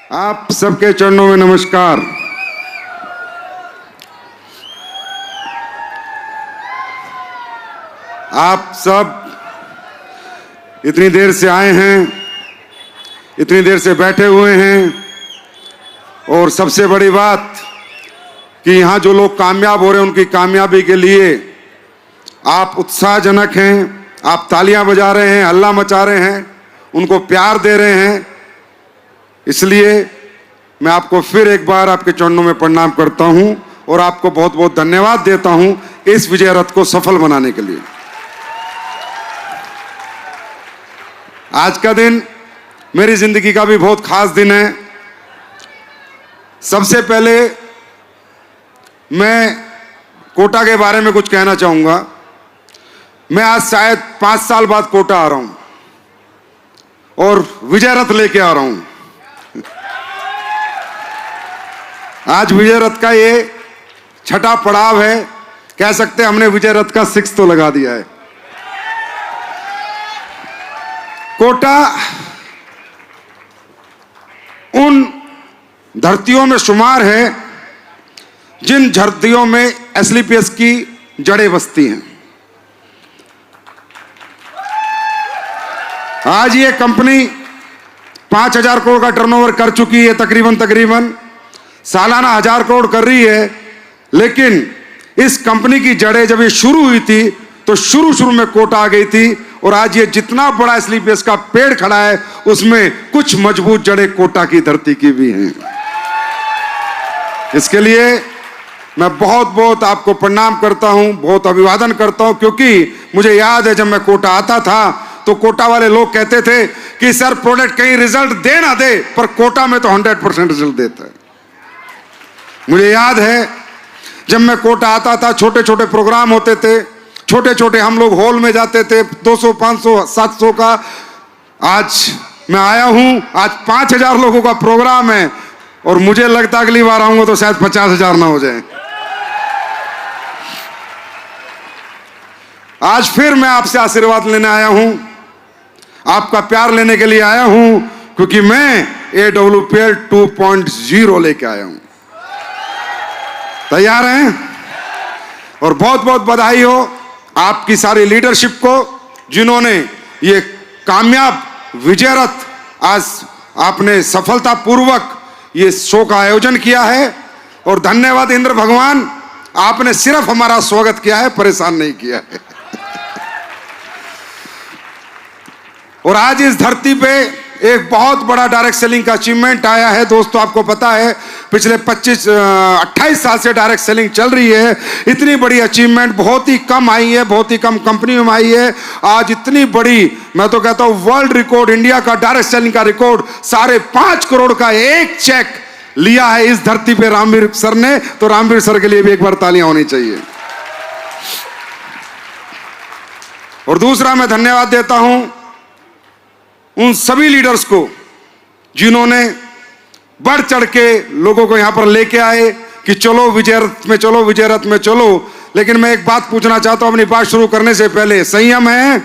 आप सबके चरणों में नमस्कार। आप सब इतनी देर से आए हैं, इतनी देर से बैठे हुए हैं, और सबसे बड़ी बात कि यहाँ जो लोग कामयाब हो रहे हैं उनकी कामयाबी के लिए आप उत्साहजनक हैं, आप तालियां बजा रहे हैं, हल्ला मचा रहे हैं, उनको प्यार दे रहे हैं। इसलिए मैं आपको फिर एक बार आपके चरणों में प्रणाम करता हूं और आपको बहुत बहुत धन्यवाद देता हूं इस विजय रथ को सफल बनाने के लिए। आज का दिन मेरी जिंदगी का भी बहुत खास दिन है। सबसे पहले मैं कोटा के बारे में कुछ कहना चाहूंगा। मैं आज शायद 5 साल बाद कोटा आ रहा हूं और विजय रथ लेके आ रहा हूं। आज विजय रथ का ये 6ठा पड़ाव है। कह सकते हैं हमने विजय रथ का 6 तो लगा दिया है। कोटा उन धरतियों में शुमार है जिन धरतियों में एसलीपीएस की जड़ें बसती हैं। आज ये कंपनी 5,000 करोड़ का टर्नओवर कर चुकी है, तकरीबन सालाना 1,000 करोड़ कर रही है। लेकिन इस कंपनी की जड़ें जब ये शुरू हुई थी तो शुरू में कोटा आ गई थी, और आज ये जितना बड़ा एसलीपीएस का पेड़ खड़ा है उसमें कुछ मजबूत जड़ें कोटा की धरती की भी हैं। इसके लिए मैं बहुत बहुत आपको प्रणाम करता हूं, बहुत अभिवादन करता हूं, क्योंकि मुझे याद है जब मैं कोटा आता था तो कोटा वाले लोग कहते थे कि सर प्रोडक्ट कहीं रिजल्ट दे ना दे पर कोटा में तो 100% रिजल्ट देता है। मुझे याद है जब मैं कोटा आता था, छोटे छोटे प्रोग्राम होते थे, छोटे छोटे हम लोग हॉल में जाते थे, 200, 500, 700 का। आज मैं आया हूं, आज 5,000 लोगों का प्रोग्राम है, और मुझे लगता अगली बार आऊंगा तो शायद 50,000 ना हो जाए। आज फिर मैं आपसे आशीर्वाद लेने आया हूं, आपका प्यार लेने के लिए आया हूं, क्योंकि मैं AWPL 2.0 लेके आया हूं। तैयार हैं? और बहुत बहुत बधाई हो आपकी सारी लीडरशिप को जिन्होंने ये कामयाब विजय रथ आज आपने सफलतापूर्वक ये शो का आयोजन किया है। और धन्यवाद इंद्र भगवान, आपने सिर्फ हमारा स्वागत किया है, परेशान नहीं किया है। और आज इस धरती पे एक बहुत बड़ा डायरेक्ट सेलिंग का अचीवमेंट आया है। दोस्तों आपको पता है पिछले 28 साल से डायरेक्ट सेलिंग चल रही है। इतनी बड़ी अचीवमेंट बहुत ही कम आई है, बहुत ही कम कंपनियों में आई है। आज इतनी बड़ी, मैं तो कहता हूं वर्ल्ड रिकॉर्ड, इंडिया का डायरेक्ट सेलिंग का रिकॉर्ड 5.5 करोड़ का एक चेक लिया है इस धरती पे रामवीर सर ने। तो रामवीर सर के लिए भी एक बार तालियां होनी चाहिए। और दूसरा मैं धन्यवाद देता हूं उन सभी लीडर्स को जिन्होंने बढ़ चढ़ के लोगों को यहां पर लेके आए कि चलो विजय रथ में चलो, विजय रथ में चलो। लेकिन मैं एक बात पूछना चाहता हूं अपनी बात शुरू करने से पहले, संयम है?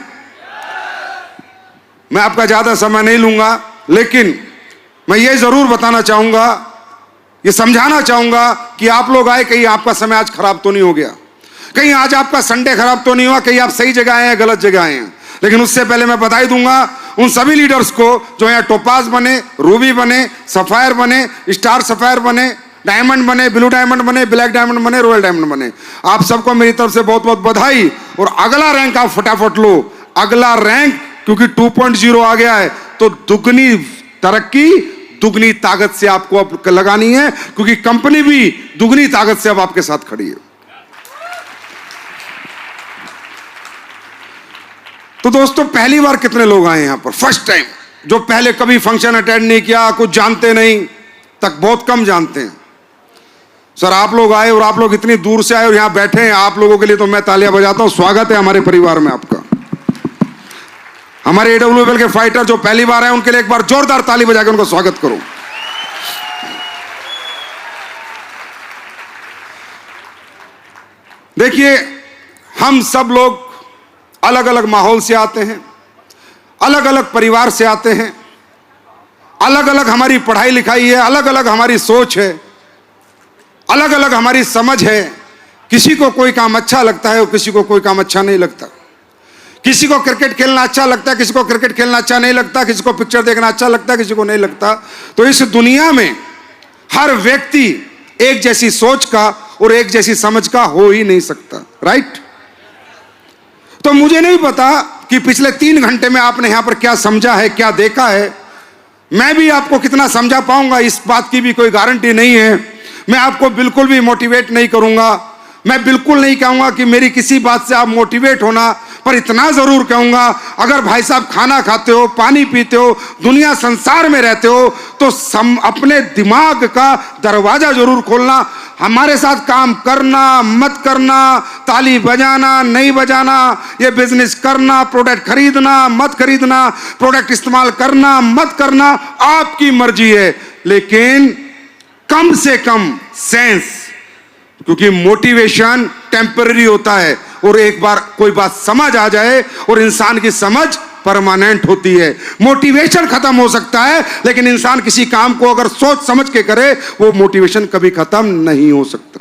मैं आपका ज्यादा समय नहीं लूंगा, लेकिन मैं ये जरूर बताना चाहूंगा, ये समझाना चाहूंगा कि आप लोग आए, कहीं आपका समय आज खराब तो नहीं हो गया, कहीं आज आपका संडे खराब तो नहीं हुआ, कहीं आप सही जगह आए हैं, गलत जगह आए हैं। लेकिन उससे पहले मैं बधाई दूंगा उन सभी लीडर्स को जो यहाँ टोपाज बने, रूबी बने, सफायर बने, स्टार सफायर बने, डायमंड बने, ब्लू डायमंड बने, ब्लैक डायमंड बने, रॉयल डायमंड बने। आप सबको मेरी तरफ से बहुत बहुत बधाई। और अगला रैंक आप फटाफट लो, अगला रैंक, क्योंकि 2.0 आ गया है तो दुगनी तरक्की, दुगनी ताकत से आपको अब लगानी है, क्योंकि कंपनी भी दुगनी ताकत से अब आपके साथ खड़ी है। तो दोस्तों पहली बार कितने लोग आए यहां पर? फर्स्ट टाइम, जो पहले कभी फंक्शन अटेंड नहीं किया, कुछ जानते नहीं, तक बहुत कम जानते हैं। सर आप लोग आए और आप लोग इतनी दूर से आए और यहां बैठे हैं, आप लोगों के लिए तो मैं तालियां बजाता हूं। स्वागत है हमारे परिवार में आपका। हमारे AWPL के फाइटर जो पहली बार आए उनके लिए एक बार जोरदार ताली बजा के उनको स्वागत करो। देखिए हम सब लोग अलग अलग माहौल से आते हैं, अलग अलग परिवार से आते हैं, अलग अलग हमारी पढ़ाई लिखाई है, अलग अलग हमारी सोच है, अलग अलग हमारी समझ है। किसी को कोई काम अच्छा लगता है और किसी को कोई काम अच्छा नहीं लगता। किसी को क्रिकेट खेलना अच्छा लगता है, किसी को क्रिकेट खेलना अच्छा नहीं लगता, किसी को पिक्चर देखना अच्छा लगता है, किसी को नहीं लगता। तो इस दुनिया में हर व्यक्ति एक जैसी सोच का और एक जैसी समझ का हो ही नहीं सकता, राइट? तो मुझे नहीं पता कि पिछले 3 घंटे में आपने यहां पर क्या समझा है, क्या देखा है। मैं भी आपको कितना समझा पाऊंगा इस बात की भी कोई गारंटी नहीं है। मैं आपको बिल्कुल भी मोटिवेट नहीं करूंगा। मैं बिल्कुल नहीं कहूंगा कि मेरी किसी बात से आप मोटिवेट होना, पर इतना जरूर कहूंगा, अगर भाई साहब खाना खाते हो, पानी पीते हो, दुनिया संसार में रहते हो, तो अपने दिमाग का दरवाजा जरूर खोलना। हमारे साथ काम करना, मत करना, ताली बजाना, नहीं बजाना, ये बिजनेस करना, प्रोडक्ट खरीदना, मत खरीदना, प्रोडक्ट इस्तेमाल करना, मत करना, आपकी मर्जी है। लेकिन कम से कम सेंस, क्योंकि मोटिवेशन टेम्पररी होता है और एक बार कोई बात समझ आ जाए और इंसान की समझ परमानेंट होती है। मोटिवेशन खत्म हो सकता है, लेकिन इंसान किसी काम को अगर सोच समझ के करे, वो मोटिवेशन कभी खत्म नहीं हो सकता।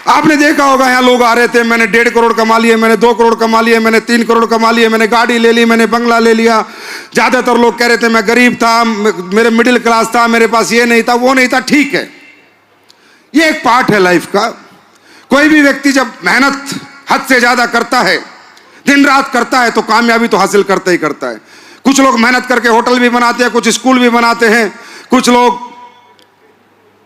आपने देखा होगा यहां लोग आ रहे थे, मैंने 1.5 करोड़ कमा लिए, मैंने 2 करोड़ कमा लिए, मैंने 3 करोड़ कमा लिए, मैंने गाड़ी ले ली, मैंने बंगला ले लिया। ज्यादातर लोग कह रहे थे मैं गरीब था, मेरे मिडिल क्लास था, मेरे पास ये नहीं था, वो नहीं था। ठीक है, ये एक पार्ट है लाइफ का। कोई भी व्यक्ति जब मेहनत हद से ज्यादा करता है, दिन रात करता है, तो कामयाबी तो हासिल करता ही करता है। कुछ लोग मेहनत करके होटल भी बनाते हैं, कुछ स्कूल भी बनाते हैं, कुछ लोग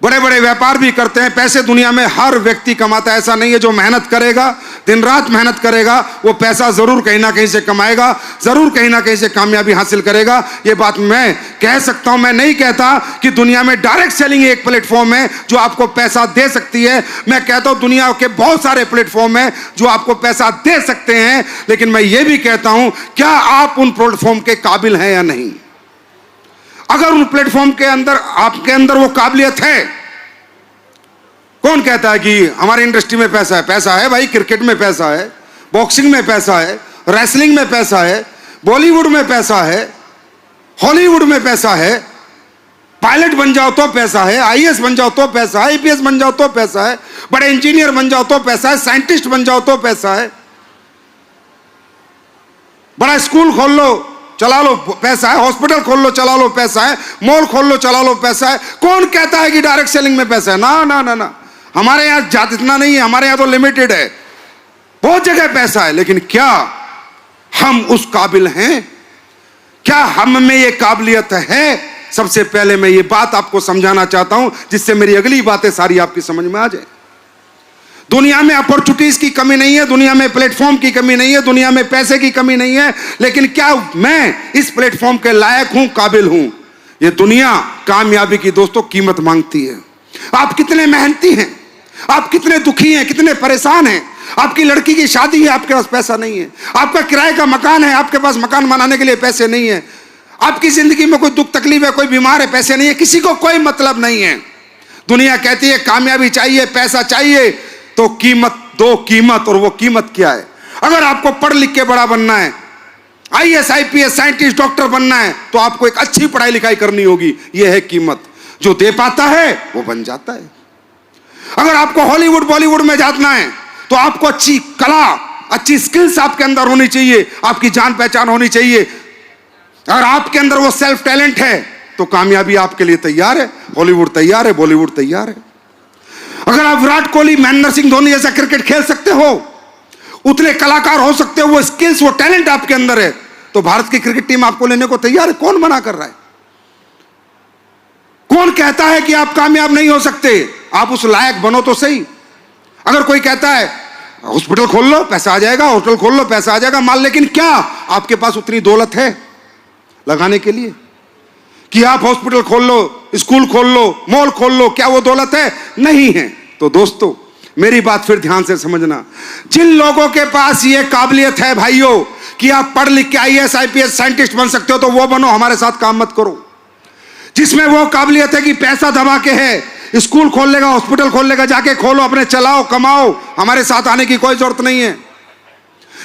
बड़े बड़े व्यापार भी करते हैं। पैसे दुनिया में हर व्यक्ति कमाता है। ऐसा नहीं है जो मेहनत करेगा, दिन रात मेहनत करेगा, वो पैसा जरूर कहीं ना कहीं से कमाएगा, जरूर कहीं ना कहीं से कामयाबी हासिल करेगा। ये बात मैं कह सकता हूं। मैं नहीं कहता कि दुनिया में डायरेक्ट सेलिंग एक प्लेटफॉर्म है जो आपको पैसा दे सकती है। मैं कहता हूं दुनिया के बहुत सारे प्लेटफॉर्म है जो आपको पैसा दे सकते हैं, लेकिन मैं ये भी कहता हूं क्या आप उन प्लेटफॉर्म के काबिल हैं या नहीं। अगर उन प्लेटफॉर्म के अंदर आपके अंदर वो काबिलियत है, कौन कहता है कि हमारी इंडस्ट्री में पैसा है? पैसा है भाई, क्रिकेट में पैसा है, बॉक्सिंग में पैसा है, रेसलिंग में पैसा है, बॉलीवुड में पैसा है, हॉलीवुड में पैसा है। पायलट बन जाओ तो पैसा है, आईएएस बन जाओ तो पैसा है, आईपीएस बन जाओ तो पैसा है, बड़े इंजीनियर बन जाओ तो पैसा है, साइंटिस्ट बन जाओ तो पैसा है, बड़ा स्कूल खोल लो चला लो पैसा है, हॉस्पिटल खोल लो चला लो पैसा है, मॉल खोल लो चला लो पैसा है। कौन कहता है कि डायरेक्ट सेलिंग में पैसा है? ना ना ना ना, हमारे यहां जात इतना नहीं है, हमारे यहां तो लिमिटेड है, बहुत जगह पैसा है। लेकिन क्या हम उस काबिल हैं? क्या हम में ये काबिलियत है? सबसे पहले मैं ये बात आपको समझाना चाहता हूं, जिससे मेरी अगली बातें सारी आपकी समझ में आ जाए। दुनिया में अपॉर्चुनिटीज की कमी नहीं है, दुनिया में प्लेटफॉर्म की कमी नहीं है, दुनिया में पैसे की कमी नहीं है, लेकिन क्या मैं इस प्लेटफॉर्म के लायक हूं, काबिल हूं? ये दुनिया कामयाबी की दोस्तों कीमत मांगती है। आप कितने मेहनती हैं, आप कितने दुखी हैं, कितने परेशान हैं। आपकी लड़की की शादी है, आपके पास पैसा नहीं है। आपका किराए का मकान है, आपके पास मकान बनाने के लिए पैसे नहीं है। आपकी जिंदगी में कोई दुख तकलीफ है, कोई बीमार है, पैसे नहीं है। किसी को कोई मतलब नहीं है। दुनिया कहती है कामयाबी चाहिए, पैसा चाहिए, तो कीमत दो, कीमत। और वो कीमत क्या है? अगर आपको पढ़ लिख के बड़ा बनना है, आईएएस आईपीएस साइंटिस्ट डॉक्टर बनना है, तो आपको एक अच्छी पढ़ाई लिखाई करनी होगी। यह है कीमत। जो दे पाता है वो बन जाता है। अगर आपको हॉलीवुड बॉलीवुड में जाना है, तो आपको अच्छी कला, अच्छी स्किल्स आपके अंदर होनी चाहिए, आपकी जान पहचान होनी चाहिए। अगर आपके अंदर वो सेल्फ टैलेंट है, तो कामयाबी आपके लिए तैयार है। हॉलीवुड तैयार है, बॉलीवुड तैयार है। अगर आप विराट कोहली, महेंद्र सिंह धोनी जैसा क्रिकेट खेल सकते हो, उतने कलाकार हो सकते हो, वो स्किल्स, वो टैलेंट आपके अंदर है, तो भारत की क्रिकेट टीम आपको लेने को तैयार है। कौन मना कर रहा है? कौन कहता है कि आप कामयाब नहीं हो सकते? आप उस लायक बनो तो सही। अगर कोई कहता है हॉस्पिटल खोल लो पैसा आ जाएगा, होटल खोल लो पैसा आ जाएगा, मान, लेकिन क्या आपके पास उतनी दौलत है लगाने के लिए कि आप हॉस्पिटल खोल लो, स्कूल खोल लो, मॉल खोल लो? क्या वो दौलत है? नहीं है। तो दोस्तों मेरी बात फिर ध्यान से समझना। जिन लोगों के पास ये काबिलियत है भाइयों कि आप पढ़ लिख के आईएएस आईपीएस साइंटिस्ट बन सकते हो, तो वो बनो, हमारे साथ काम मत करो। जिसमें वो काबिलियत है कि पैसा दबा के है, स्कूल खोल लेगा, हॉस्पिटल खोल लेगा, जाके खोलो, अपने चलाओ, कमाओ, हमारे साथ आने की कोई जरूरत नहीं है।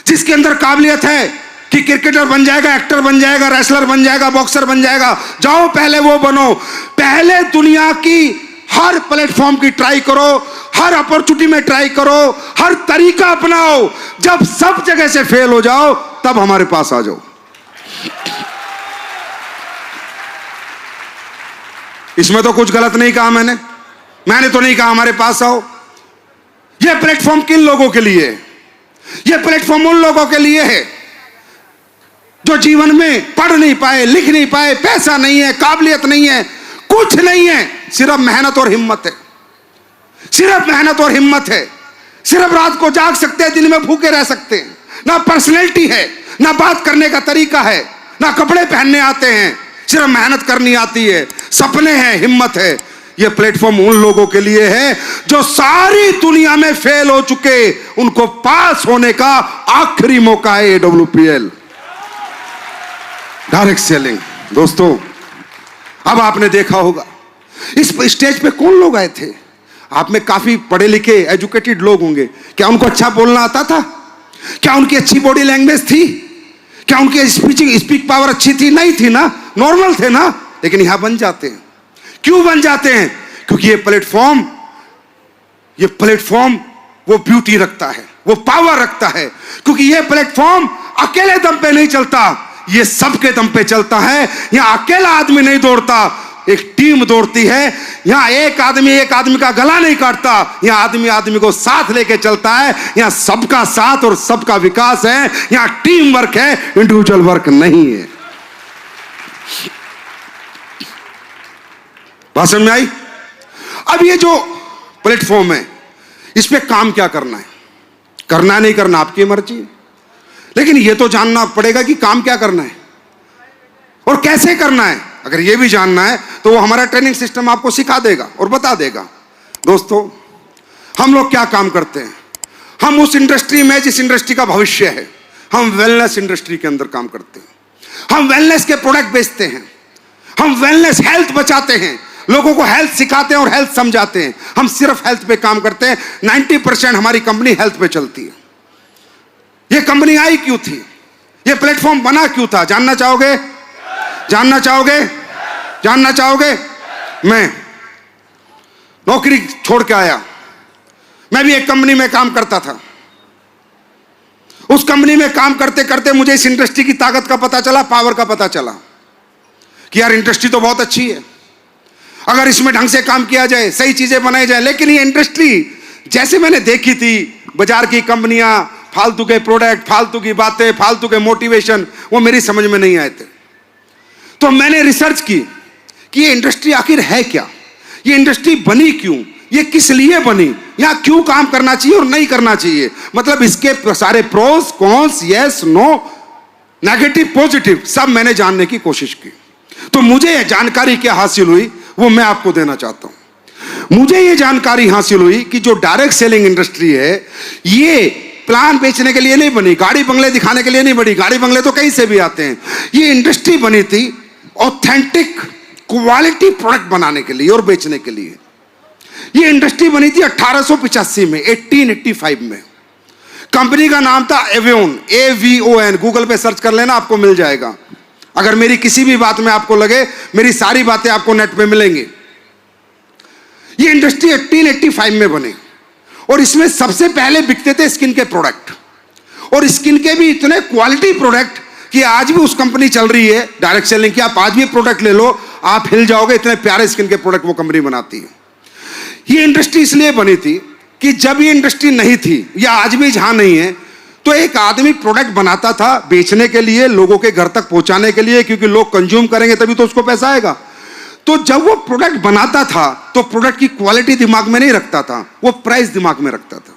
जिसके अंदर काबिलियत है कि क्रिकेटर बन जाएगा, एक्टर बन जाएगा, रेसलर बन जाएगा, बॉक्सर बन जाएगा। जाओ पहले वो बनो। पहले दुनिया की हर प्लेटफॉर्म की ट्राई करो, हर अपॉर्चुनिटी में ट्राई करो, हर तरीका अपनाओ। जब सब जगह से फेल हो जाओ तब हमारे पास आ जाओ। इसमें तो कुछ गलत नहीं कहा मैंने तो नहीं कहा हमारे पास आओ। यह प्लेटफॉर्म किन लोगों के लिए है? यह प्लेटफॉर्म उन लोगों के लिए है जो जीवन में पढ़ नहीं पाए, लिख नहीं पाए, पैसा नहीं है, काबिलियत नहीं है, कुछ नहीं है, सिर्फ मेहनत और हिम्मत है। सिर्फ मेहनत और हिम्मत है। सिर्फ रात को जाग सकते हैं, दिन में भूखे रह सकते हैं। ना पर्सनैलिटी है, ना बात करने का तरीका है, ना कपड़े पहनने आते हैं, सिर्फ मेहनत करनी आती है, सपने हैं, हिम्मत है। यह प्लेटफॉर्म उन लोगों के लिए है जो सारी दुनिया में फेल हो चुके, उनको पास होने का आखिरी मौका है। AWPL direct selling. दोस्तों, अब आपने देखा होगा इस स्टेज पे कौन लोग आए थे? आप में काफी पढ़े लिखे एजुकेटेड लोग होंगे। क्या उनको अच्छा बोलना आता था? क्या उनकी अच्छी बॉडी लैंग्वेज थी? क्या उनकी स्पीक पावर अच्छी थी? नहीं थी ना, नॉर्मल थे ना। लेकिन यहां बन जाते हैं। क्यों बन जाते हैं? क्योंकि ये प्लेटफॉर्म वो ब्यूटी रखता है, वो पावर रखता है। क्योंकि ये प्लेटफॉर्म अकेले दम पे नहीं चलता, ये सबके दम पे चलता है। यहां अकेला आदमी नहीं दौड़ता, एक टीम दौड़ती है। यहां एक आदमी का गला नहीं काटता, यहां आदमी को साथ लेके चलता है। यहां सबका साथ और सबका विकास है। यहां टीम वर्क है, इंडिविजुअल वर्क नहीं है। बात समझ में आई? अब ये जो प्लेटफॉर्म है, इस पे काम क्या करना है? करना नहीं करना आपकी मर्जी, लेकिन ये तो जानना पड़ेगा कि काम क्या करना है और कैसे करना है। अगर ये भी जानना है तो वो हमारा ट्रेनिंग सिस्टम आपको सिखा देगा और बता देगा। दोस्तों, हम लोग क्या काम करते हैं? हम उस इंडस्ट्री में, जिस इंडस्ट्री का भविष्य है, हम वेलनेस इंडस्ट्री के अंदर काम करते हैं। हम वेलनेस के प्रोडक्ट बेचते हैं। हम वेलनेस, हेल्थ बचाते हैं, लोगों को हेल्थ सिखाते हैं और हेल्थ समझाते हैं। हम सिर्फ हेल्थ पे काम करते हैं। 90% हमारी कंपनी हेल्थ पे चलती है। ये कंपनी आई क्यों थी? ये प्लेटफॉर्म बना क्यों था? जानना चाहोगे? जानना चाहोगे? जानना चाहोगे? मैं नौकरी छोड़ के आया। मैं भी एक कंपनी में काम करता था। उस कंपनी में काम करते करते मुझे इस इंडस्ट्री की ताकत का पता चला, पावर का पता चला कि यार इंडस्ट्री तो बहुत अच्छी है अगर इसमें ढंग से काम किया जाए, सही चीजें बनाई जाए। लेकिन ये इंडस्ट्री जैसे मैंने देखी थी, बाजार की कंपनियां, फालतू के प्रोडक्ट, फालतू की बातें, फालतू के मोटिवेशन, वो मेरी समझ में नहीं आए थे। तो मैंने रिसर्च की कि ये इंडस्ट्री आखिर है क्या, ये इंडस्ट्री बनी क्यों, ये किस लिए बनी, यहां क्यों काम करना चाहिए और नहीं करना चाहिए। मतलब इसके सारे pros, cons, yes, no, negative, positive, सब मैंने जानने की कोशिश की। तो मुझे जानकारी क्या हासिल हुई वो मैं आपको देना चाहता हूं। मुझे ये जानकारी हासिल हुई कि जो डायरेक्ट सेलिंग इंडस्ट्री है, ये प्लान बेचने के लिए नहीं बनी, गाड़ी बंगले दिखाने के लिए नहीं बनी। गाड़ी बंगले तो कहीं से भी आते हैं। ये इंडस्ट्री बनी थी ऑथेंटिक क्वालिटी प्रोडक्ट बनाने के लिए और बेचने के लिए। ये इंडस्ट्री बनी थी 1885 में, 1885 में। कंपनी का नाम था एवियोन, AVON। गूगल पे सर्च कर लेना, आपको मिल जाएगा। अगर मेरी किसी भी बात में आपको लगे, मेरी सारी बातें आपको नेट पे मिलेंगी। ये इंडस्ट्री 1885 में बनी और इसमें सबसे पहले बिकते थे स्किन के प्रोडक्ट, और स्किन के भी इतने क्वालिटी प्रोडक्ट कि आज भी उस कंपनी चल रही है डायरेक्ट सेलिंग की। आप आज भी प्रोडक्ट ले लो, आप हिल जाओगे, इतने प्यारे स्किन के प्रोडक्ट वो कंपनी बनाती है। ये इंडस्ट्री इसलिए बनी थी कि जब ये इंडस्ट्री नहीं थी, या आज भी जहां नहीं है, तो एक आदमी प्रोडक्ट बनाता था बेचने के लिए, लोगों के घर तक पहुंचाने के लिए, क्योंकि लोग कंज्यूम करेंगे तभी तो उसको पैसा आएगा। तो जब वो प्रोडक्ट बनाता था तो प्रोडक्ट की क्वालिटी दिमाग में नहीं रखता था, वो प्राइस दिमाग में रखता था।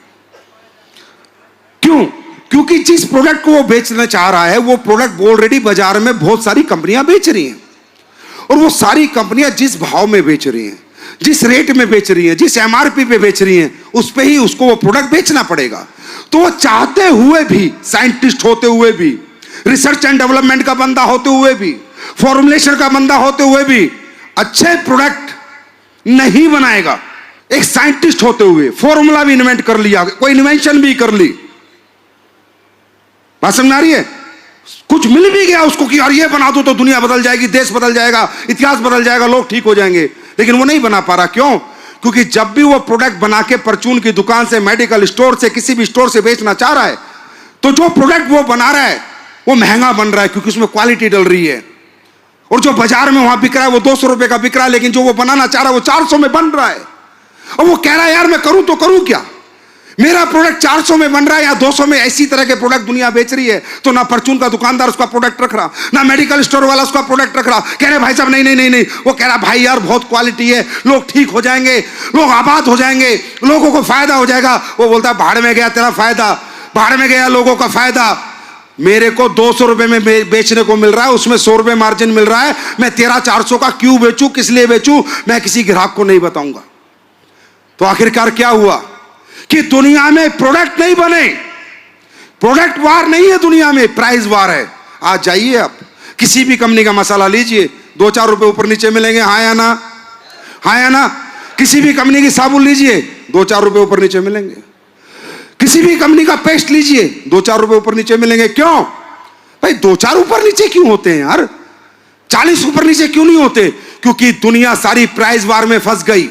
क्यों? क्योंकि जिस प्रोडक्ट को वो बेचना चाह रहा है, वो प्रोडक्ट ऑलरेडी बाजार में बहुत सारी कंपनियां बेच रही हैं, और वो सारी कंपनियां जिस भाव में बेच रही हैं, जिस रेट में बेच रही हैं, जिस MRP पे बेच रही हैं, उस पे ही उसको वो प्रोडक्ट बेचना पड़ेगा। तो वो चाहते हुए भी, साइंटिस्ट होते हुए भी, रिसर्च एंड डेवलपमेंट का बंदा होते हुए भी, फॉर्मुलेशन का बंदा होते हुए भी अच्छे प्रोडक्ट नहीं बनाएगा। एक साइंटिस्ट होते हुए फॉर्मूला भी इन्वेंट कर लिया, कोई इन्वेंशन भी कर ली। बात समझ आ रही है? कुछ मिल भी गया उसको कि यार ये बना दो तो दुनिया बदल जाएगी, देश बदल जाएगा, इतिहास बदल जाएगा, लोग ठीक हो जाएंगे, लेकिन वो नहीं बना पा रहा। क्यों? क्योंकि जब भी वो प्रोडक्ट बना के परचून की दुकान से, मेडिकल स्टोर से, किसी भी स्टोर से बेचना चाह रहा है, तो जो प्रोडक्ट वो बना रहा है वो महंगा बन रहा है, क्योंकि उसमें क्वालिटी डल रही है। और जो बाजार में वहां बिक रहा है वो 200 रुपए का बिक रहा है, लेकिन जो वो बनाना चाह रहा है वो 400 में बन रहा है। और वो कह रहा है यार मैं करूं तो करूं क्या, मेरा प्रोडक्ट 400 में बन रहा है या 200 में, ऐसी तरह के प्रोडक्ट दुनिया बेच रही है। तो ना परचून का दुकानदार उसका प्रोडक्ट रख रहा, ना मेडिकल स्टोर वाला उसका प्रोडक्ट रख रहा। कह रहे भाई साहब नहीं नहीं नहीं नहीं, वो कह रहा भाई यार बहुत क्वालिटी है, लोग ठीक हो जाएंगे, लोग आबाद हो जाएंगे, लोगों को फायदा हो जाएगा। वो बोलता है भाड़ में गया तेरा फायदा, भाड़ में गया लोगों का फायदा। मेरे को 200 रुपए में बेचने को मिल रहा है, उसमें 100 रुपए मार्जिन मिल रहा है, मैं तेरा 400 का क्यों बेचूं, किस लिए बेचूं, मैं किसी ग्राहक को नहीं बताऊंगा। तो आखिरकार क्या हुआ कि दुनिया में प्रोडक्ट नहीं बने, प्रोडक्ट वार नहीं है दुनिया में, प्राइस वार है। आज जाइए आप किसी भी कंपनी का मसाला लीजिए, 2-4 रुपए ऊपर नीचे मिलेंगे, हाँ या ना, हाँ या ना। किसी भी कंपनी की साबुन लीजिए, 2-4 रुपए ऊपर नीचे मिलेंगे। किसी भी कंपनी का पेस्ट लीजिए, 2-4 रुपए ऊपर नीचे मिलेंगे। क्यों भाई 2-4 ऊपर नीचे क्यों होते हैं यार, 40 ऊपर नीचे क्यों नहीं होते? क्योंकि दुनिया सारी प्राइस वार में फंस गई।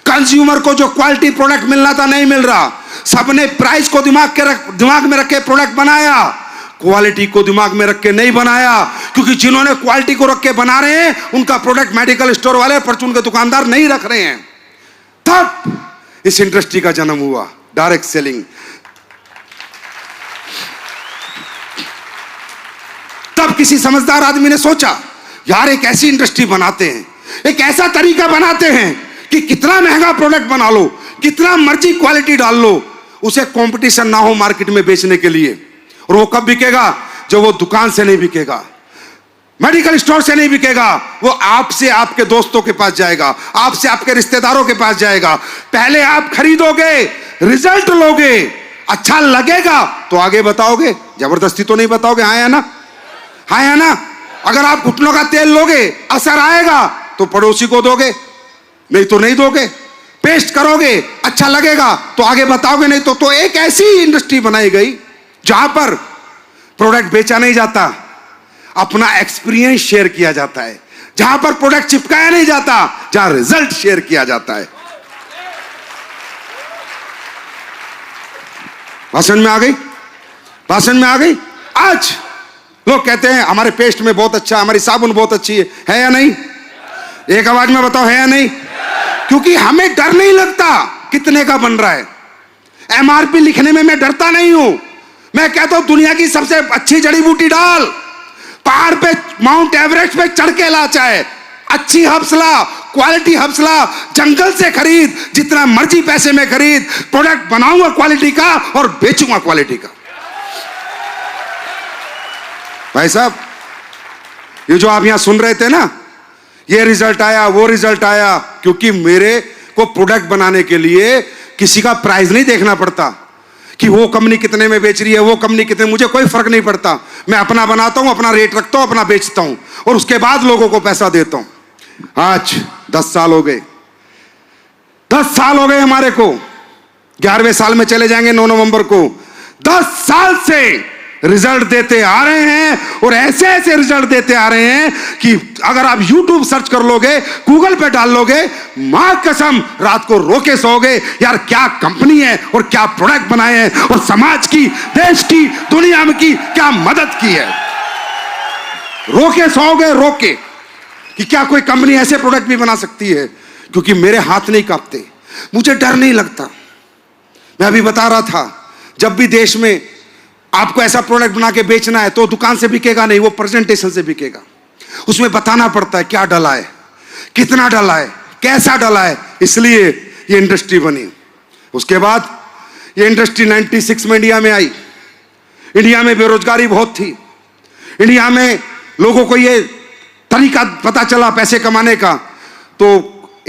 कंज्यूमर को जो क्वालिटी प्रोडक्ट मिलना था नहीं मिल रहा, सबने प्राइस को दिमाग में रख के प्रोडक्ट बनाया, क्वालिटी को दिमाग में रख के नहीं बनाया। क्योंकि जिन्होंने क्वालिटी को रख के बना रहे हैं उनका प्रोडक्ट मेडिकल स्टोर वाले, परचून के दुकानदार नहीं रख रहे हैं। तब इस इंडस्ट्री का जन्म हुआ, डायरेक्ट सेलिंग। तब किसी समझदार आदमी ने सोचा यार एक ऐसी इंडस्ट्री बनाते हैं, एक ऐसा तरीका बनाते हैं कि कितना महंगा प्रोडक्ट बना लो, कितना मर्जी क्वालिटी डाल लो, उसे कंपटीशन ना हो मार्केट में बेचने के लिए। और वो कब बिकेगा? जब वो दुकान से नहीं बिकेगा, मेडिकल स्टोर से नहीं बिकेगा, वो आपसे, आपके दोस्तों के पास जाएगा, आपसे, आपके रिश्तेदारों के पास जाएगा। पहले आप खरीदोगे, रिजल्ट लोगे, अच्छा लगेगा तो आगे बताओगे, जबरदस्ती तो नहीं बताओगे, हाँ या ना, हाँ या ना। अगर आप घुटनों का तेल लोगे, असर आएगा तो पड़ोसी को दोगे, नहीं तो नहीं दोगे। पेस्ट करोगे, अच्छा लगेगा तो आगे बताओगे, नहीं तो एक ऐसी इंडस्ट्री बनाई गई जहां पर प्रोडक्ट बेचा नहीं जाता, अपना एक्सपीरियंस शेयर किया जाता है, जहां पर प्रोडक्ट चिपकाया नहीं जाता, जहां रिजल्ट शेयर किया जाता है। भाषण में आ गई, भाषण में आ गई। आज लोग कहते हैं हमारे पेस्ट में बहुत अच्छा, हमारी साबुन बहुत अच्छी है या नहीं? एक आवाज में बताओ, है या नहीं? क्योंकि हमें डर नहीं लगता कितने का बन रहा है। एमआरपी लिखने में मैं डरता नहीं हूं, मैं कहता हूं दुनिया की सबसे अच्छी जड़ी बूटी डाल, पहाड़ पे माउंट एवरेस्ट पे चढ़ के ला, चाहे अच्छी हब्सला, क्वालिटी हब्सला जंगल से खरीद, जितना मर्जी पैसे में खरीद, प्रोडक्ट बनाऊंगा क्वालिटी का और बेचूंगा क्वालिटी का। भाई साहब ये जो आप यहां सुन रहे थे ना, ये रिजल्ट आया, वो रिजल्ट आया, क्योंकि मेरे को प्रोडक्ट बनाने के लिए किसी का प्राइस नहीं देखना पड़ता कि वो कंपनी कितने में बेच रही है, वो कंपनी कितने, मुझे कोई फर्क नहीं पड़ता। मैं अपना बनाता हूं, अपना रेट रखता हूं, अपना बेचता हूं और उसके बाद लोगों को पैसा देता हूं। आज 10 साल हो गए, 10 साल हो गए हमारे को, 11वें साल में चले जाएंगे 9 नवंबर को। 10 साल से रिजल्ट देते आ रहे हैं और ऐसे ऐसे रिजल्ट देते आ रहे हैं कि अगर आप YouTube सर्च कर लोगे, गूगल पे डाल लोगे, मां कसम रात को रो के सोओगे यार क्या कंपनी है और क्या प्रोडक्ट बनाए हैं और समाज की, देश की, दुनिया में की क्या मदद की है। रो के सोओगे, रो के, कि क्या कोई कंपनी ऐसे प्रोडक्ट भी बना सकती है। क्योंकि मेरे हाथ नहीं कांपते, मुझे डर नहीं लगता। मैं अभी बता रहा था, जब भी देश में आपको ऐसा प्रोडक्ट बना के बेचना है तो दुकान से बिकेगा नहीं, वो प्रेजेंटेशन से बिकेगा। उसमें बताना पड़ता है क्या डला है, कितना डला है, कैसा डला है, इसलिए ये इंडस्ट्री बनी। उसके बाद ये इंडस्ट्री 96 में इंडिया में आई। इंडिया में बेरोजगारी बहुत थी, इंडिया में लोगों को ये तरीका पता चला पैसे कमाने का, तो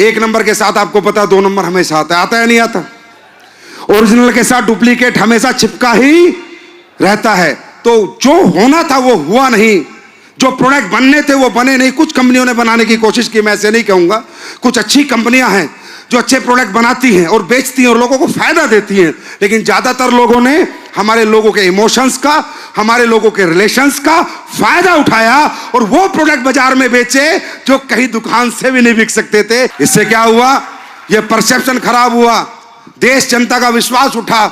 1 नंबर के साथ आपको पता 2 नंबर हमेशा आता है नहीं आता? ओरिजिनल के साथ डुप्लीकेट हमेशा चिपका ही रहता है। तो जो होना था वो हुआ नहीं, जो प्रोडक्ट बनने थे वो बने नहीं। कुछ कंपनियों ने बनाने की कोशिश की, मैं ऐसे नहीं कहूंगा, कुछ अच्छी कंपनियां हैं जो अच्छे प्रोडक्ट बनाती हैं और बेचती हैं और लोगों को फायदा देती हैं, लेकिन ज्यादातर लोगों ने हमारे लोगों के इमोशंस का, हमारे लोगों के रिलेशंस का फायदा उठाया और वो प्रोडक्ट बाजार में बेचे जो कहीं दुकान से भी नहीं बिक सकते थे। इससे क्या हुआ? ये परसेप्शन खराब हुआ, देश जनता का विश्वास उठा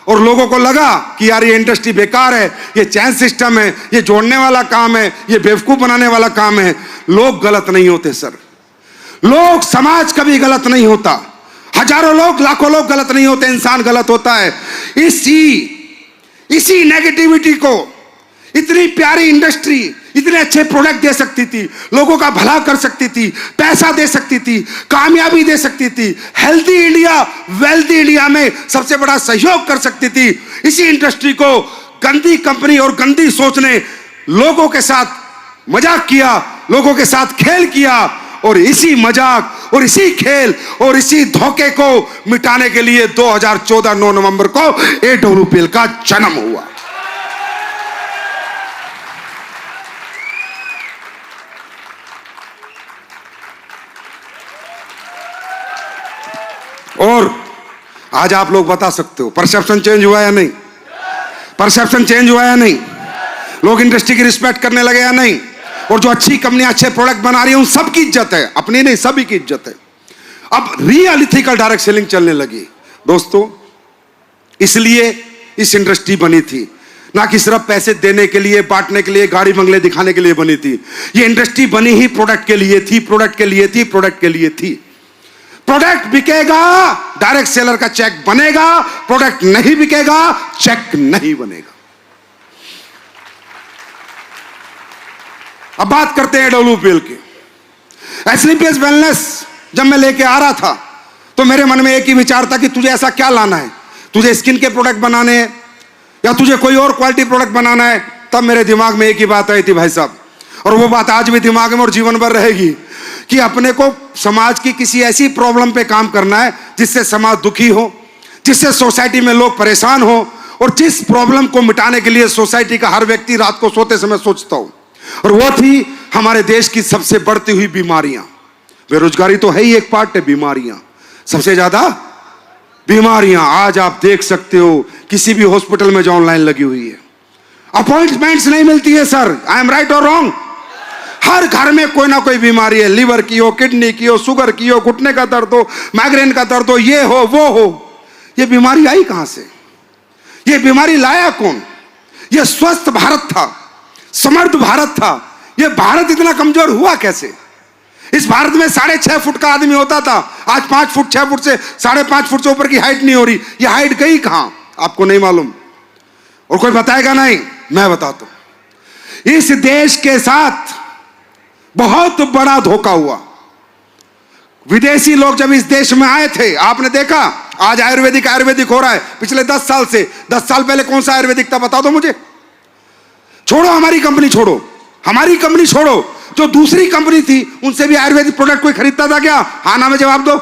और लोगों को लगा कि यार ये इंडस्ट्री बेकार है, ये चैन सिस्टम है, ये जोड़ने वाला काम है, ये बेवकूफ बनाने वाला काम है। लोग गलत नहीं होते सर, लोग, समाज कभी गलत नहीं होता, हजारों लोग, लाखों लोग गलत नहीं होते, इंसान गलत होता है। इसी नेगेटिविटी को इतनी प्यारी इंडस्ट्री इतने अच्छे प्रोडक्ट दे सकती थी, लोगों का भला कर सकती थी, पैसा दे सकती थी, कामयाबी दे सकती थी, हेल्दी इंडिया, वेल्दी इंडिया में सबसे बड़ा सहयोग कर सकती थी। इसी इंडस्ट्री को गंदी कंपनी और गंदी सोच ने लोगों के साथ मजाक किया, लोगों के साथ खेल किया और इसी मजाक और इसी खेल और इसी धोखे को मिटाने के लिए 2014 9 नवंबर को AWPL का जन्म हुआ। और आज आप लोग बता सकते हो परसेप्शन चेंज हुआ या नहीं? परसेप्शन चेंज हुआ या नहीं? लोग इंडस्ट्री की रिस्पेक्ट करने लगे या नहीं? और जो अच्छी कंपनियां अच्छे प्रोडक्ट बना रही है उन सबकी इज्जत है, अपनी नहीं, सभी की इज्जत है। अब रियल इथिकल डायरेक्ट सेलिंग चलने लगी दोस्तों। इसलिए इस इंडस्ट्री बनी थी, ना कि सिर्फ पैसे देने के लिए, बांटने के लिए, गाड़ी बंगले दिखाने के लिए बनी थी। ये इंडस्ट्री बनी ही प्रोडक्ट के लिए थी, प्रोडक्ट के लिए थी, प्रोडक्ट के लिए थी। प्रोडक्ट बिकेगा, डायरेक्ट सेलर का चेक बनेगा, प्रोडक्ट नहीं बिकेगा, चेक नहीं बनेगा। अब बात करते हैं AWPL की। SLPS वेलनेस जब मैं लेके आ रहा था तो मेरे मन में एक ही विचार था कि तुझे ऐसा क्या लाना है, तुझे स्किन के प्रोडक्ट बनाने हैं या तुझे कोई और क्वालिटी प्रोडक्ट बनाना है। तब मेरे दिमाग में एक ही बात आई थी भाई साहब, और वो बात आज भी दिमाग में और जीवन भर रहेगी कि अपने को समाज की किसी ऐसी प्रॉब्लम पे काम करना है जिससे समाज दुखी हो, जिससे सोसाइटी में लोग परेशान हो, और जिस प्रॉब्लम को मिटाने के लिए सोसाइटी का हर व्यक्ति रात को सोते समय सोचता हो। और वो थी हमारे देश की सबसे बढ़ती हुई बीमारियां। बेरोजगारी तो है ही एक पार्ट है, बीमारियां सबसे ज्यादा बीमारियां आज आप देख सकते हो किसी भी हॉस्पिटल में जो ऑनलाइन लगी हुई है, अपॉइंटमेंट्स नहीं मिलती है सर। आई एम राइट और रॉन्ग? हर घर में कोई ना कोई बीमारी है, लीवर की हो, किडनी की हो, शुगर की हो, घुटने का दर्द हो, माइग्रेन का दर्द हो, ये हो वो हो। ये बीमारी आई कहां से? ये बीमारी लाया कौन? ये स्वस्थ भारत था, समर्थ भारत था, ये भारत इतना कमजोर हुआ कैसे? इस भारत में 6.5 फुट का आदमी होता था, आज 5 फुट 6 फुट से 5.5 फुट से ऊपर की हाइट नहीं हो रही। ये हाइट गई कहां? आपको नहीं मालूम और कोई बताएगा नहीं, मैं बताता हूं। इस देश के साथ बहुत बड़ा धोखा हुआ। विदेशी लोग जब इस देश में आए थे, आपने देखा आज आयुर्वेदिक हो रहा है। पिछले 10 साल से, 10 साल पहले कौन सा आयुर्वेदिक था बता दो मुझे। छोड़ो हमारी कंपनी, छोड़ो हमारी कंपनी, छोड़ो जो दूसरी कंपनी थी उनसे भी आयुर्वेदिक प्रोडक्ट कोई खरीदता था क्या? हाँ ना में जवाब दो।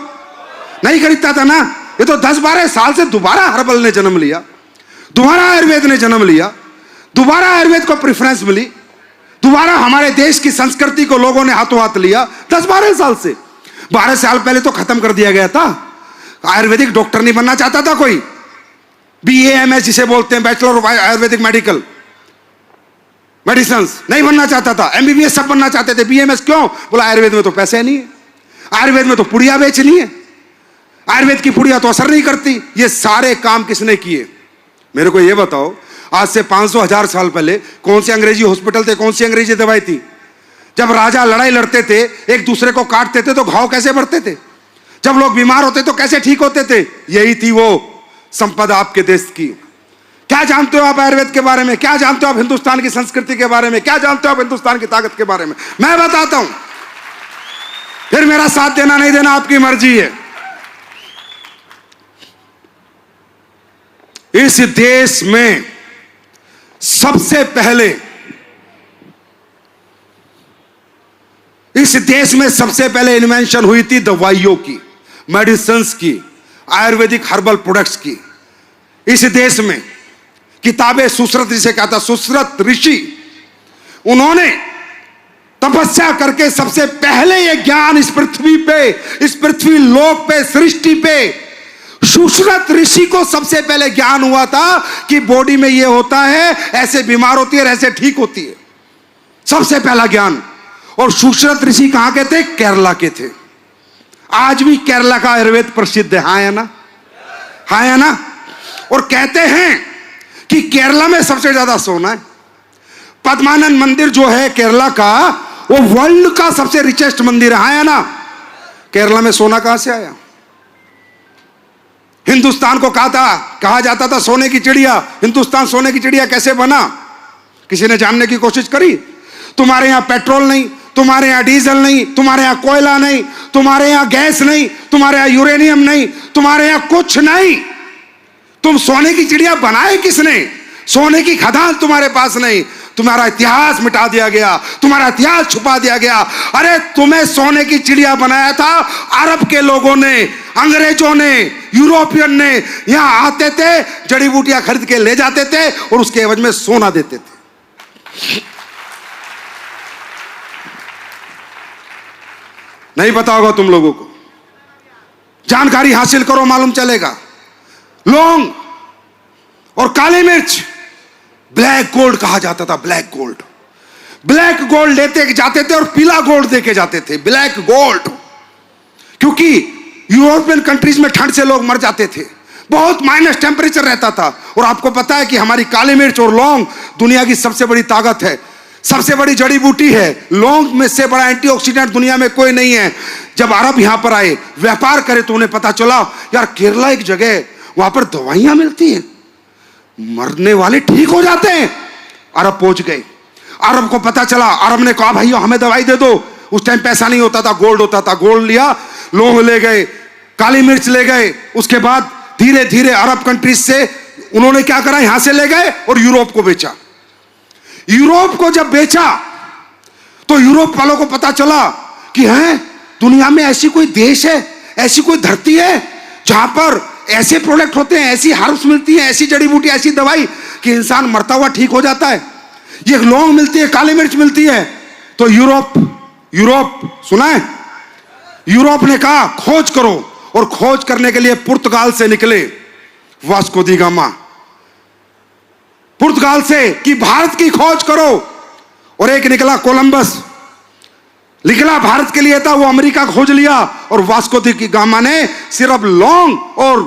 नहीं खरीदता था ना। ये तो 10-12 साल से दोबारा हर्बल ने जन्म लिया, दोबारा आयुर्वेद ने जन्म लिया, दोबारा आयुर्वेद को प्रेफरेंस मिली, दोबारा हमारे देश की संस्कृति को लोगों ने हाथों हाथ लिया। 10-12 साल से, 12 साल पहले तो खत्म कर दिया गया था। आयुर्वेदिक डॉक्टर नहीं बनना चाहता था कोई, BAMS जिसे बोलते हैं, bachelor of Ayurvedic medical medicine, नहीं बनना चाहता था। MBBS सब बनना चाहते थे, BAMS क्यों? बोला आयुर्वेद में तो पैसे नहीं है, आयुर्वेद में तो पुड़िया बेचनी है, आयुर्वेद की पुड़िया तो असर नहीं करती। ये सारे काम किसने किए? मेरे को ये बताओ, आज से 500-1000 साल पहले कौन से अंग्रेजी हॉस्पिटल थे, कौन सी अंग्रेजी दवाई थी? जब राजा लड़ाई लड़ते थे, एक दूसरे को काटते थे तो घाव कैसे बढ़ते थे? जब लोग बीमार होते तो कैसे ठीक होते थे? यही थी वो संपदा आपके देश की। क्या जानते हो आप आयुर्वेद के बारे में? क्या जानते हो आप हिंदुस्तान की संस्कृति के बारे में? क्या जानते हो आप हिंदुस्तान की ताकत के बारे में? मैं बताता हूं, फिर मेरा साथ देना नहीं देना आपकी मर्जी है। इस देश में सबसे पहले, इस देश में सबसे पहले इन्वेंशन हुई थी दवाइयों की, मेडिसिन्स की, आयुर्वेदिक हर्बल प्रोडक्ट्स की। इस देश में किताबें सुश्रुत जिसे कहता, सुश्रुत ऋषि, उन्होंने तपस्या करके सबसे पहले ये ज्ञान इस पृथ्वी पे, इस पृथ्वी लोक पे, सृष्टि पे सुश्रुत ऋषि को सबसे पहले ज्ञान हुआ था कि बॉडी में ये होता है, ऐसे बीमार होती है, ऐसे ठीक होती है। सबसे पहला ज्ञान। और सुश्रुत ऋषि कहां के थे? केरला के थे। आज भी केरला का आयुर्वेद प्रसिद्ध है, हाँ या ना? हाँ या ना? और कहते हैं कि केरला में सबसे ज्यादा सोना है। पद्मानंद मंदिर जो है केरला का, वो वर्ल्ड का सबसे रिचेस्ट मंदिर है, हाँ या ना? केरला में सोना कहां से आया? हिंदुस्तान को कहा जाता था सोने की चिड़िया। हिंदुस्तान सोने की चिड़िया कैसे बना? किसी ने जानने की कोशिश करी? तुम्हारे यहां पेट्रोल नहीं, तुम्हारे यहां डीजल नहीं, तुम्हारे यहां कोयला नहीं, तुम्हारे यहां गैस नहीं, तुम्हारे यहां यूरेनियम नहीं, तुम्हारे यहां कुछ नहीं। तुम सोने की चिड़िया बनाए किसने? सोने की खदान तुम्हारे पास नहीं। तुम्हारा इतिहास मिटा दिया गया, तुम्हारा इतिहास छुपा दिया गया। अरे तुम्हें सोने की चिड़िया बनाया था अरब के लोगों ने, अंग्रेजों ने, यूरोपियन ने। यहां आते थे, जड़ी बूटियां खरीद के ले जाते थे और उसके एवज में सोना देते थे। नहीं पता होगा तुम लोगों को, जानकारी हासिल करो, मालूम चलेगा। लौंग और काली मिर्च ब्लैक गोल्ड कहा जाता था। ब्लैक गोल्ड, ब्लैक गोल्ड लेते जाते थे और पीला गोल्ड देके जाते थे। ब्लैक गोल्ड, क्योंकि यूरोपियन कंट्रीज में ठंड से लोग मर जाते थे, बहुत माइनस टेम्परेचर रहता था। और आपको पता है कि हमारी काली मिर्च और लौंग दुनिया की सबसे बड़ी ताकत है, सबसे बड़ी जड़ी बूटी है। लौंग में से बड़ा एंटीऑक्सीडेंट दुनिया में कोई नहीं है। जब अरब यहां पर आए, व्यापार करे, तो उन्हें पता चला यार केरला एक जगह, वहां पर दवाइयां मिलती हैं, मरने वाले ठीक हो जाते हैं। अरब पहुंच गए। अरब को पता चला, अरब ने कहा भाइयों हमें दवाई दे दो। उस टाइम पैसा नहीं होता था, गोल्ड होता था। गोल्ड लिया, लौंग ले गए, काली मिर्च ले गए। उसके बाद धीरे धीरे अरब कंट्रीज से उन्होंने क्या करा, यहां से ले गए और यूरोप को बेचा। यूरोप को जब बेचा तो यूरोप वालों को पता चला कि है दुनिया में ऐसी कोई देश है, ऐसी कोई धरती है जहां पर ऐसे प्रोडक्ट होते हैं, ऐसी हर्ब्स मिलती है, ऐसी जड़ी बूटी, ऐसी दवाई कि इंसान मरता हुआ ठीक हो जाता है। ये लौंग मिलती है, काली मिर्च मिलती है। तो यूरोप सुना है, यूरोप ने कहा खोज करो। और खोज करने के लिए पुर्तगाल से निकले वास्को दी गामा, पुर्तगाल से कि भारत की खोज करो। और एक निकला कोलंबस, निकला भारत के लिए था, वो अमेरिका खोज लिया। और वास्को दी गामा ने सिर्फ लौंग और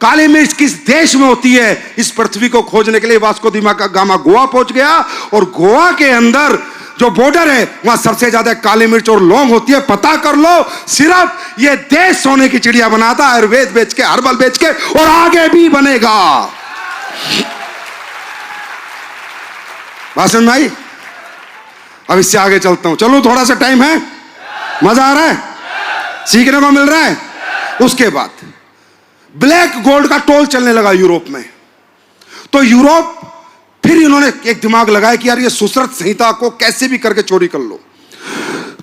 काली मिर्च किस देश में होती है, इस पृथ्वी को खोजने के लिए वास्को दी गामा गोवा पहुंच गया। और गोवा के अंदर जो बॉर्डर है, वहां सबसे ज्यादा काली मिर्च और लौंग होती है। पता कर लो, सिर्फ ये देश सोने की चिड़िया बनाता, आयुर्वेद बेच के, हर्बल बेच के, और आगे भी बनेगा। भाषण में आई। अब इससे आगे चलता हूं, चलो थोड़ा सा टाइम है, मजा आ रहा है, सीखने को मिल रहा है। उसके बाद ब्लैक गोल्ड का टोल चलने लगा यूरोप में। तो यूरोप फिर इन्होंने एक दिमाग लगाया कि यार ये सुश्रुत संहिता को कैसे भी करके चोरी कर लो।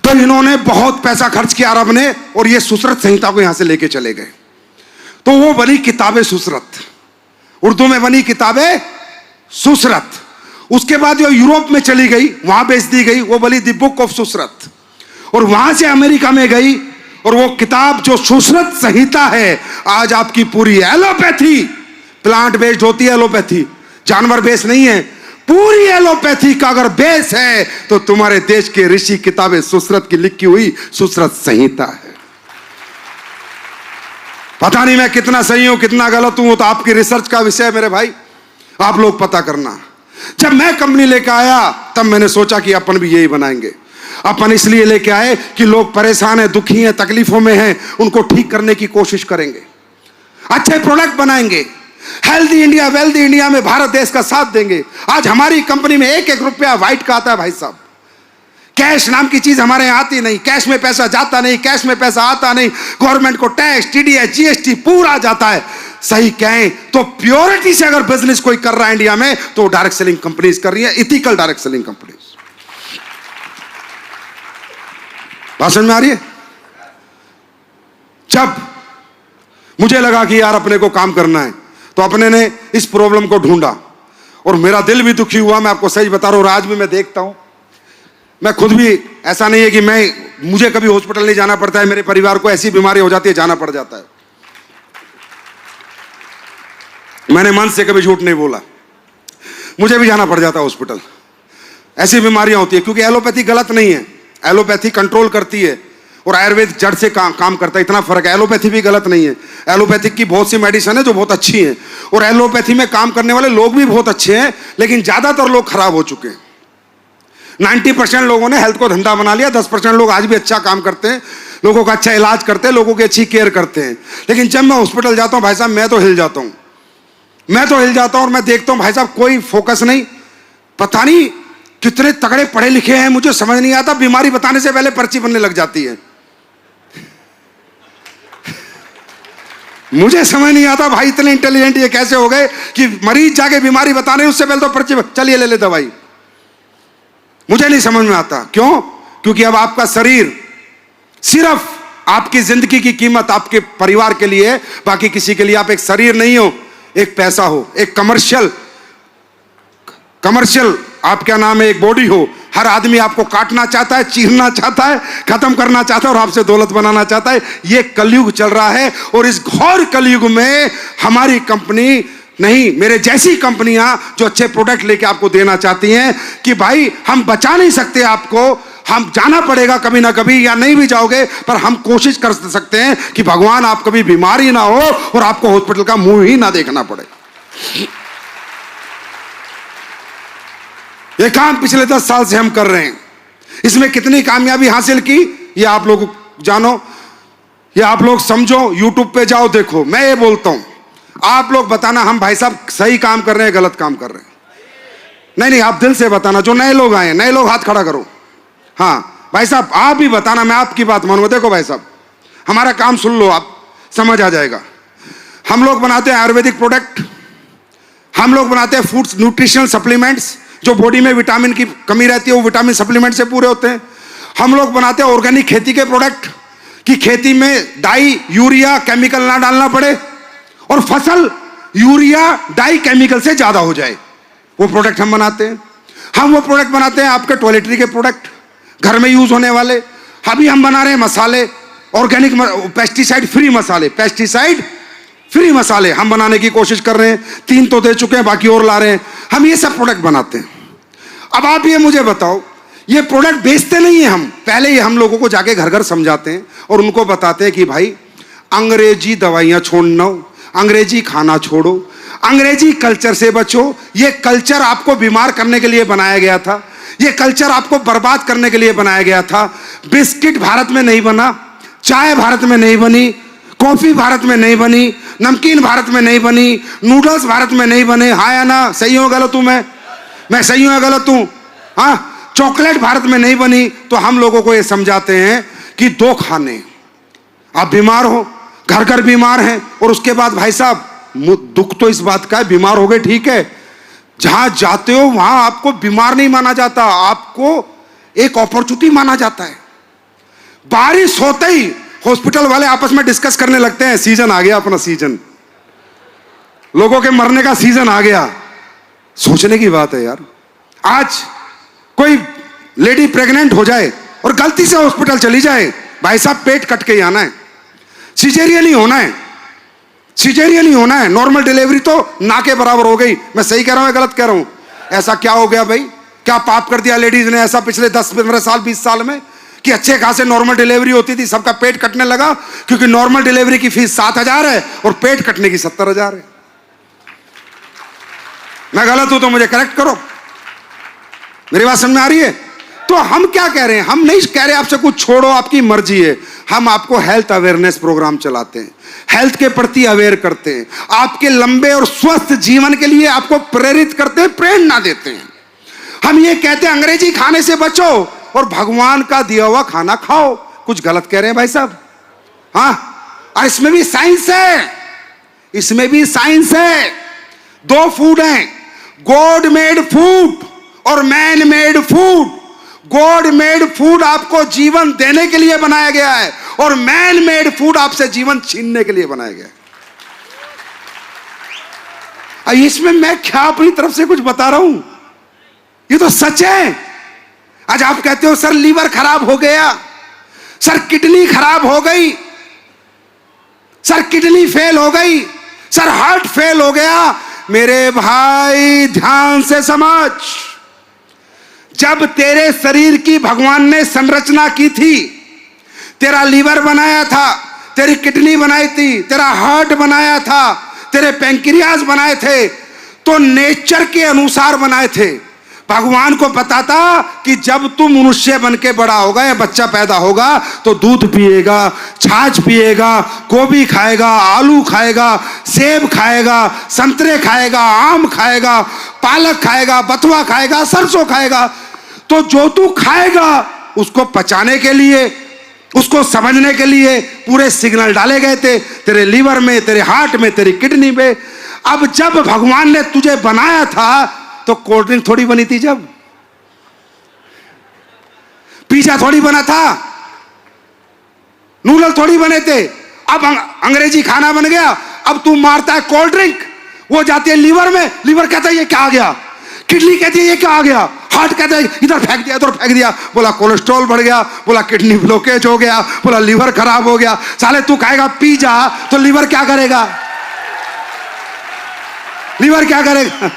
तो इन्होंने बहुत पैसा खर्च किया अरब ने, और ये सुश्रुत संहिता को यहां से लेके चले गए। तो वो बनी किताबे सुश्रुत, उर्दू में बनी किताबे सुश्रुत। उसके बाद जो यूरोप में चली गई, वहां बेच दी गई, वो बनी द बुक ऑफ सुश्रुत। और वहां से अमेरिका में गई, और वो किताब जो सुश्रुत संहिता है, आज आपकी पूरी एलोपैथी, प्लांट बेस्ड होती है एलोपैथी, जानवर बेस नहीं है, पूरी एलोपैथी का अगर बेस है तो तुम्हारे देश के ऋषि किताबें सुश्रुत की लिखी हुई सुश्रुत संहिता है। पता नहीं मैं कितना सही हूं कितना गलत हूं, वो तो आपकी रिसर्च का विषय है मेरे भाई, आप लोग पता करना। जब मैं कंपनी लेकर आया तब मैंने सोचा कि अपन भी यही बनाएंगे। अपन इसलिए लेके आए कि लोग परेशान हैं, दुखी हैं, तकलीफों में हैं, उनको ठीक करने की कोशिश करेंगे, अच्छे प्रोडक्ट बनाएंगे, हेल्दी इंडिया वेल्दी इंडिया में भारत देश का साथ देंगे। आज हमारी कंपनी में एक एक रुपया व्हाइट का आता है भाई साहब। कैश नाम की चीज हमारे यहां आती नहीं, कैश में पैसा जाता नहीं, कैश में पैसा आता नहीं। गवर्नमेंट को टैक्स, टीडीएस, जीएसटी पूरा जाता है। सही कहें तो प्योरिटी से अगर बिजनेस कोई कर रहा है इंडिया में तो डायरेक्ट सेलिंग कंपनीज कर रही है, इथिकल डायरेक्ट सेलिंग कंपनीज। भाषण में आ रही है। जब मुझे लगा कि यार अपने को काम करना है तो अपने ने इस प्रॉब्लम को ढूंढा और मेरा दिल भी दुखी हुआ। मैं आपको सही बता रहा हूं, आज भी मैं देखता हूं मैं खुद भी, ऐसा नहीं है कि मुझे कभी हॉस्पिटल नहीं जाना पड़ता है, मेरे परिवार को ऐसी बीमारी हो जाती है जाना पड़ जाता है। मैंने मन से कभी झूठ नहीं बोला, मुझे भी जाना पड़ जाता है हॉस्पिटल। ऐसी बीमारियां होती है, क्योंकि एलोपैथी गलत नहीं है, एलोपैथी कंट्रोल करती है और आयुर्वेद जड़ से काम करता है, इतना फर्क है। एलोपैथी भी गलत नहीं है, एलोपैथिक की बहुत सी मेडिसिन है जो बहुत अच्छी है, और एलोपैथी में काम करने वाले लोग भी बहुत अच्छे हैं, लेकिन ज्यादातर लोग खराब हो चुके हैं। 90% लोगों ने हेल्थ को धंधा बना लिया, 10% लोग आज भी अच्छा काम करते हैं, लोगों का अच्छा इलाज करते हैं, लोगों की अच्छी केयर करते हैं। लेकिन जब मैं हॉस्पिटल जाता हूं भाई साहब, मैं तो हिल जाता हूं, और मैं देखता हूं भाई साहब कोई फोकस नहीं, पता नहीं कितने तगड़े पढ़े लिखे हैं, मुझे समझ नहीं आता, बीमारी बताने से पहले पर्ची बनने लग जाती है। मुझे समझ नहीं आता भाई इतने इंटेलिजेंट ये कैसे हो गए कि मरीज जाके बीमारी बताने उससे पहले तो पर्ची, चलिए ले ले दवाई। मुझे नहीं समझ में आता, क्यों? क्योंकि अब आपका शरीर सिर्फ आपकी जिंदगी की कीमत आपके परिवार के लिए, बाकी किसी के लिए आप एक शरीर नहीं हो, एक पैसा हो, एक कमर्शियल आप क्या नाम है, एक बॉडी हो। हर आदमी आपको काटना चाहता है, चीरना चाहता है, खत्म करना चाहता है और आपसे दौलत बनाना चाहता है। ये कलयुग चल रहा है, और इस घोर कलयुग में हमारी कंपनी नहीं, मेरे जैसी कंपनियां जो अच्छे प्रोडक्ट लेके आपको देना चाहती हैं कि भाई हम बचा नहीं सकते आपको, हम जाना पड़ेगा कभी ना कभी, या नहीं भी जाओगे पर हम कोशिश कर सकते हैं कि भगवान आप कभी बीमार ही ना हो और आपको हॉस्पिटल का मुंह ही ना देखना पड़े। ये काम पिछले 10 साल से हम कर रहे हैं। इसमें कितनी कामयाबी हासिल की ये आप लोग जानो, ये आप लोग समझो, यूट्यूब पे जाओ देखो। मैं ये बोलता हूं, आप लोग बताना हम भाई साहब सही काम कर रहे हैं गलत काम कर रहे हैं। नहीं, आप दिल से बताना। जो नए लोग आए, नए लोग हाथ खड़ा करो। हाँ भाई साहब आप भी बताना, मैं आपकी बात मानूंगा। देखो भाई साहब, हमारा काम सुन लो, आप समझ आ जाएगा। हम लोग बनाते हैं आयुर्वेदिक प्रोडक्ट, हम लोग बनाते हैं फूड्स न्यूट्रिशनल सप्लीमेंट्स, जो बॉडी में विटामिन की कमी रहती है वो विटामिन सप्लीमेंट से पूरे होते हैं। हम लोग बनाते हैं ऑर्गेनिक खेती के प्रोडक्ट, कि खेती में डाई यूरिया केमिकल ना डालना पड़े और फसल यूरिया डाई केमिकल से ज्यादा हो जाए, वो प्रोडक्ट हम बनाते हैं। हम वो प्रोडक्ट बनाते हैं आपके टॉयलेटरी के प्रोडक्ट, घर में यूज होने वाले। अभी हम बना रहे हैं मसाले, ऑर्गेनिक पेस्टिसाइड फ्री मसाले हम बनाने की कोशिश कर रहे हैं। 3 तो दे चुके हैं, बाकी और ला रहे हैं। हम ये सब प्रोडक्ट बनाते हैं। अब आप ये मुझे बताओ, ये प्रोडक्ट बेचते नहीं है हम, पहले ही हम लोगों को जाके घर घर समझाते हैं और उनको बताते हैं कि भाई अंग्रेजी दवाइयां छोड़ना, अंग्रेजी खाना छोड़ो, अंग्रेजी कल्चर से बचो। ये कल्चर आपको बीमार करने के लिए बनाया गया था, ये कल्चर आपको बर्बाद करने के लिए बनाया गया था। बिस्किट भारत में नहीं बना, चाय भारत में नहीं बनी, कॉफी भारत में नहीं बनी, नमकीन भारत में नहीं बनी, नूडल्स भारत में नहीं बने। हाँ या ना? सही हो गलत हूं? मैं सही हूं या गलत हूं? हाँ, चॉकलेट भारत में नहीं बनी। तो हम लोगों को ये समझाते हैं कि 2 खाने, आप बीमार हो, घर घर बीमार हैं, और उसके बाद भाई साहब दुख तो इस बात का है, बीमार हो गए ठीक है, जहां जाते हो वहां आपको बीमार नहीं माना जाता, आपको एक अपॉर्चुनिटी माना जाता है। बारिश होते ही हॉस्पिटल वाले आपस में डिस्कस करने लगते हैं, सीजन आ गया, अपना सीजन, लोगों के मरने का सीजन आ गया। सोचने की बात है यार, आज कोई लेडी प्रेग्नेंट हो जाए और गलती से हॉस्पिटल चली जाए, भाई साहब पेट कट के ही आना है, सिजेरियन ही होना है, सिजेरियन ही होना है। नॉर्मल डिलीवरी तो ना के बराबर हो गई। मैं सही कह रहा हूं या गलत कह रहा हूं? ऐसा क्या हो गया भाई, क्या पाप कर दिया लेडीज ने ऐसा पिछले 10-15 साल 20 साल में, कि अच्छे खासे नॉर्मल डिलीवरी होती थी, सबका पेट कटने लगा, क्योंकि नॉर्मल डिलीवरी की फीस 7,000 है और पेट कटने की 70,000 है। मैं गलत हूं तो मुझे करेक्ट करो, मेरी बात समझ में आ रही है? तो हम क्या कह रहे हैं, हम नहीं कह रहे आपसे कुछ छोड़ो, आपकी मर्जी है। हम आपको हेल्थ अवेयरनेस प्रोग्राम चलाते हैं, हेल्थ के प्रति अवेयर करते हैं, आपके लंबे और स्वस्थ जीवन के लिए आपको प्रेरित करते हैं, प्रेरणा देते हैं। हम ये कहते हैं अंग्रेजी खाने से बचो और भगवान का दिया हुआ खाना खाओ। कुछ गलत कह रहे हैं भाई साहब? हाँ, और इसमें भी साइंस है, इसमें भी साइंस है। 2 फूड हैं, गॉड मेड फूड और man made food. God made food आपको जीवन देने के लिए बनाया गया है और मैन मेड फूड आपसे जीवन छीनने के लिए बनाया गया है। इसमें मैं क्या अपनी तरफ से कुछ बता रहा हूं, ये तो सच है। आज आप कहते हो सर लीवर खराब हो गया, सर किडनी खराब हो गई, सर किडनी फेल हो गई, सर हार्ट फेल हो गया। मेरे भाई ध्यान से समझ, जब तेरे शरीर की भगवान ने संरचना की थी, तेरा लीवर बनाया था, तेरी किडनी बनाई थी, तेरा हार्ट बनाया था, तेरे पैंक्रियाज बनाए थे, तो नेचर के अनुसार बनाए थे। भगवान को पता था कि जब तू मनुष्य बन के बड़ा होगा या बच्चा पैदा होगा तो दूध पिएगा, छाछ पिएगा, गोभी खाएगा, आलू खाएगा, सेब खाएगा, संतरे खाएगा, आम खाएगा, पालक खाएगा, बथुआ खाएगा, सरसों खाएगा। तो जो तू खाएगा उसको पचाने के लिए, उसको समझने के लिए पूरे सिग्नल डाले गए थे तेरे लीवर में, तेरे हार्ट में, तेरी किडनी में। अब जब भगवान ने तुझे बनाया था तो कोल्ड ड्रिंक थोड़ी बनी थी, जब पिज्जा थोड़ी बना था, नूडल थोड़ी बने थे। अब अंग्रेजी खाना बन गया, अब तू मारता है कोल्ड ड्रिंक, वो जाती है लीवर में, लीवर कहता है ये क्या आ गया, किडनी कहती है ये क्या आ गया, हार्ट कहता है इधर फेंक दिया, उधर फेंक दिया, बोला कोलेस्ट्रॉल बढ़ गया, बोला किडनी ब्लॉकेज हो गया, बोला लीवर खराब हो गया। साले तू खाएगा पिज्जा तो लीवर क्या करेगा, लीवर क्या करेगा?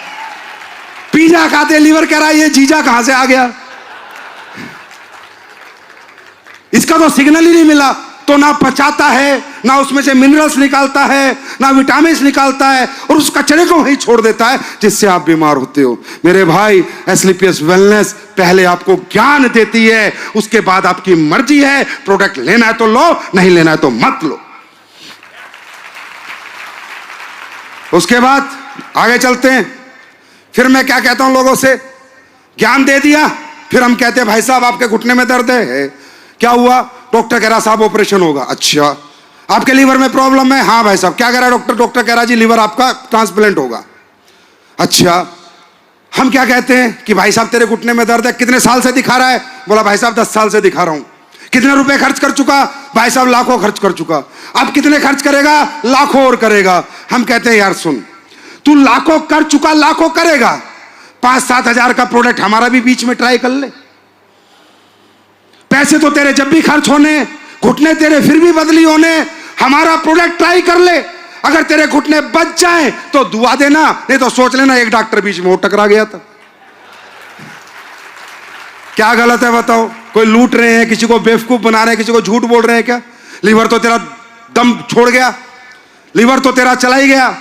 पिज्जा खाते लीवर कह रहा है ये जीजा कहां से आ गया, इसका तो सिग्नल ही नहीं मिला। तो ना पचाता है, ना उसमें से मिनरल्स निकालता है, ना विटामिन निकालता है, और उस कचरे को वहीं छोड़ देता है जिससे आप बीमार होते हो। मेरे भाई एस्क्लेपियस वेलनेस पहले आपको ज्ञान देती है, उसके बाद आपकी मर्जी है, प्रोडक्ट लेना है तो लो, नहीं लेना है तो मत लो। उसके बाद आगे चलते हैं। फिर मैं क्या कहता हूं लोगों से, ज्ञान दे दिया, फिर हम कहते हैं भाई साहब आपके घुटने में दर्द है, क्या हुआ? डॉक्टर कह रहा साहब ऑपरेशन होगा। अच्छा, आपके लीवर में प्रॉब्लम है? हाँ भाई साहब। क्या कह रहा है डॉक्टर? डॉक्टर कह रहा जी लीवर आपका ट्रांसप्लांट होगा। अच्छा, हम क्या कहते हैं कि भाई साहब तेरे घुटने में दर्द है, कितने साल से दिखा रहा है? बोला भाई साहब 10 साल से दिखा रहा हूं। कितने रुपए खर्च कर चुका? भाई साहब लाखों खर्च कर चुका। अब कितने खर्च करेगा? लाखों और करेगा। हम कहते हैं यार सुन, तू लाखों कर चुका, लाखों करेगा, 5-7 हजार का प्रोडक्ट हमारा भी बीच में ट्राई कर ले। पैसे तो तेरे जब भी खर्च होने, घुटने तेरे फिर भी बदली होने, हमारा प्रोडक्ट ट्राई कर ले। अगर तेरे घुटने बच जाएं तो दुआ देना, नहीं तो सोच लेना एक डॉक्टर बीच में वो टकरा गया था। क्या गलत है बताओ? कोई लूट रहे हैं, किसी को बेवकूफ बना रहे हैं, किसी को झूठ बोल रहे हैं क्या? लीवर तो तेरा दम छोड़ गया, लीवर तो तेरा चला ही गया।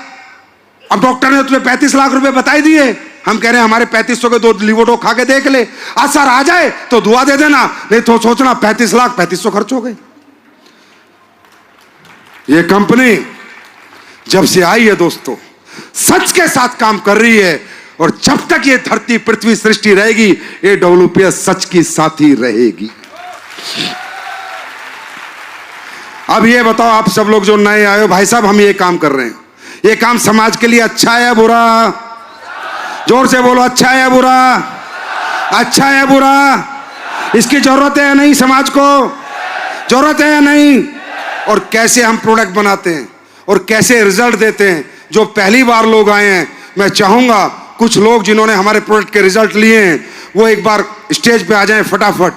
अब डॉक्टर ने तुझे 35 लाख रुपए बता ही दिए, हम कह रहे हैं हमारे 3500 के 2 लिवोडो खा के देख ले, असर आ जाए तो दुआ दे देना, नहीं तो सोचना 35 लाख 3500 खर्च हो गए। ये कंपनी जब से आई है दोस्तों, सच के साथ काम कर रही है, और जब तक ये धरती पृथ्वी सृष्टि रहेगी, ये WPS सच की साथी रहेगी। अब ये बताओ आप सब लोग जो नए आए हो, भाई साहब हम ये काम कर रहे हैं, ये काम समाज के लिए अच्छा है या बुरा? जोर से बोलो, अच्छा है या बुरा? अच्छा है या बुरा? इसकी जरूरत है या नहीं? समाज को जरूरत है या नहीं? और कैसे हम प्रोडक्ट बनाते हैं और कैसे रिजल्ट देते हैं। जो पहली बार लोग आए हैं, मैं चाहूंगा कुछ लोग जिन्होंने हमारे प्रोडक्ट के रिजल्ट लिए हैं वो एक बार स्टेज पे आ जाएं फटाफट।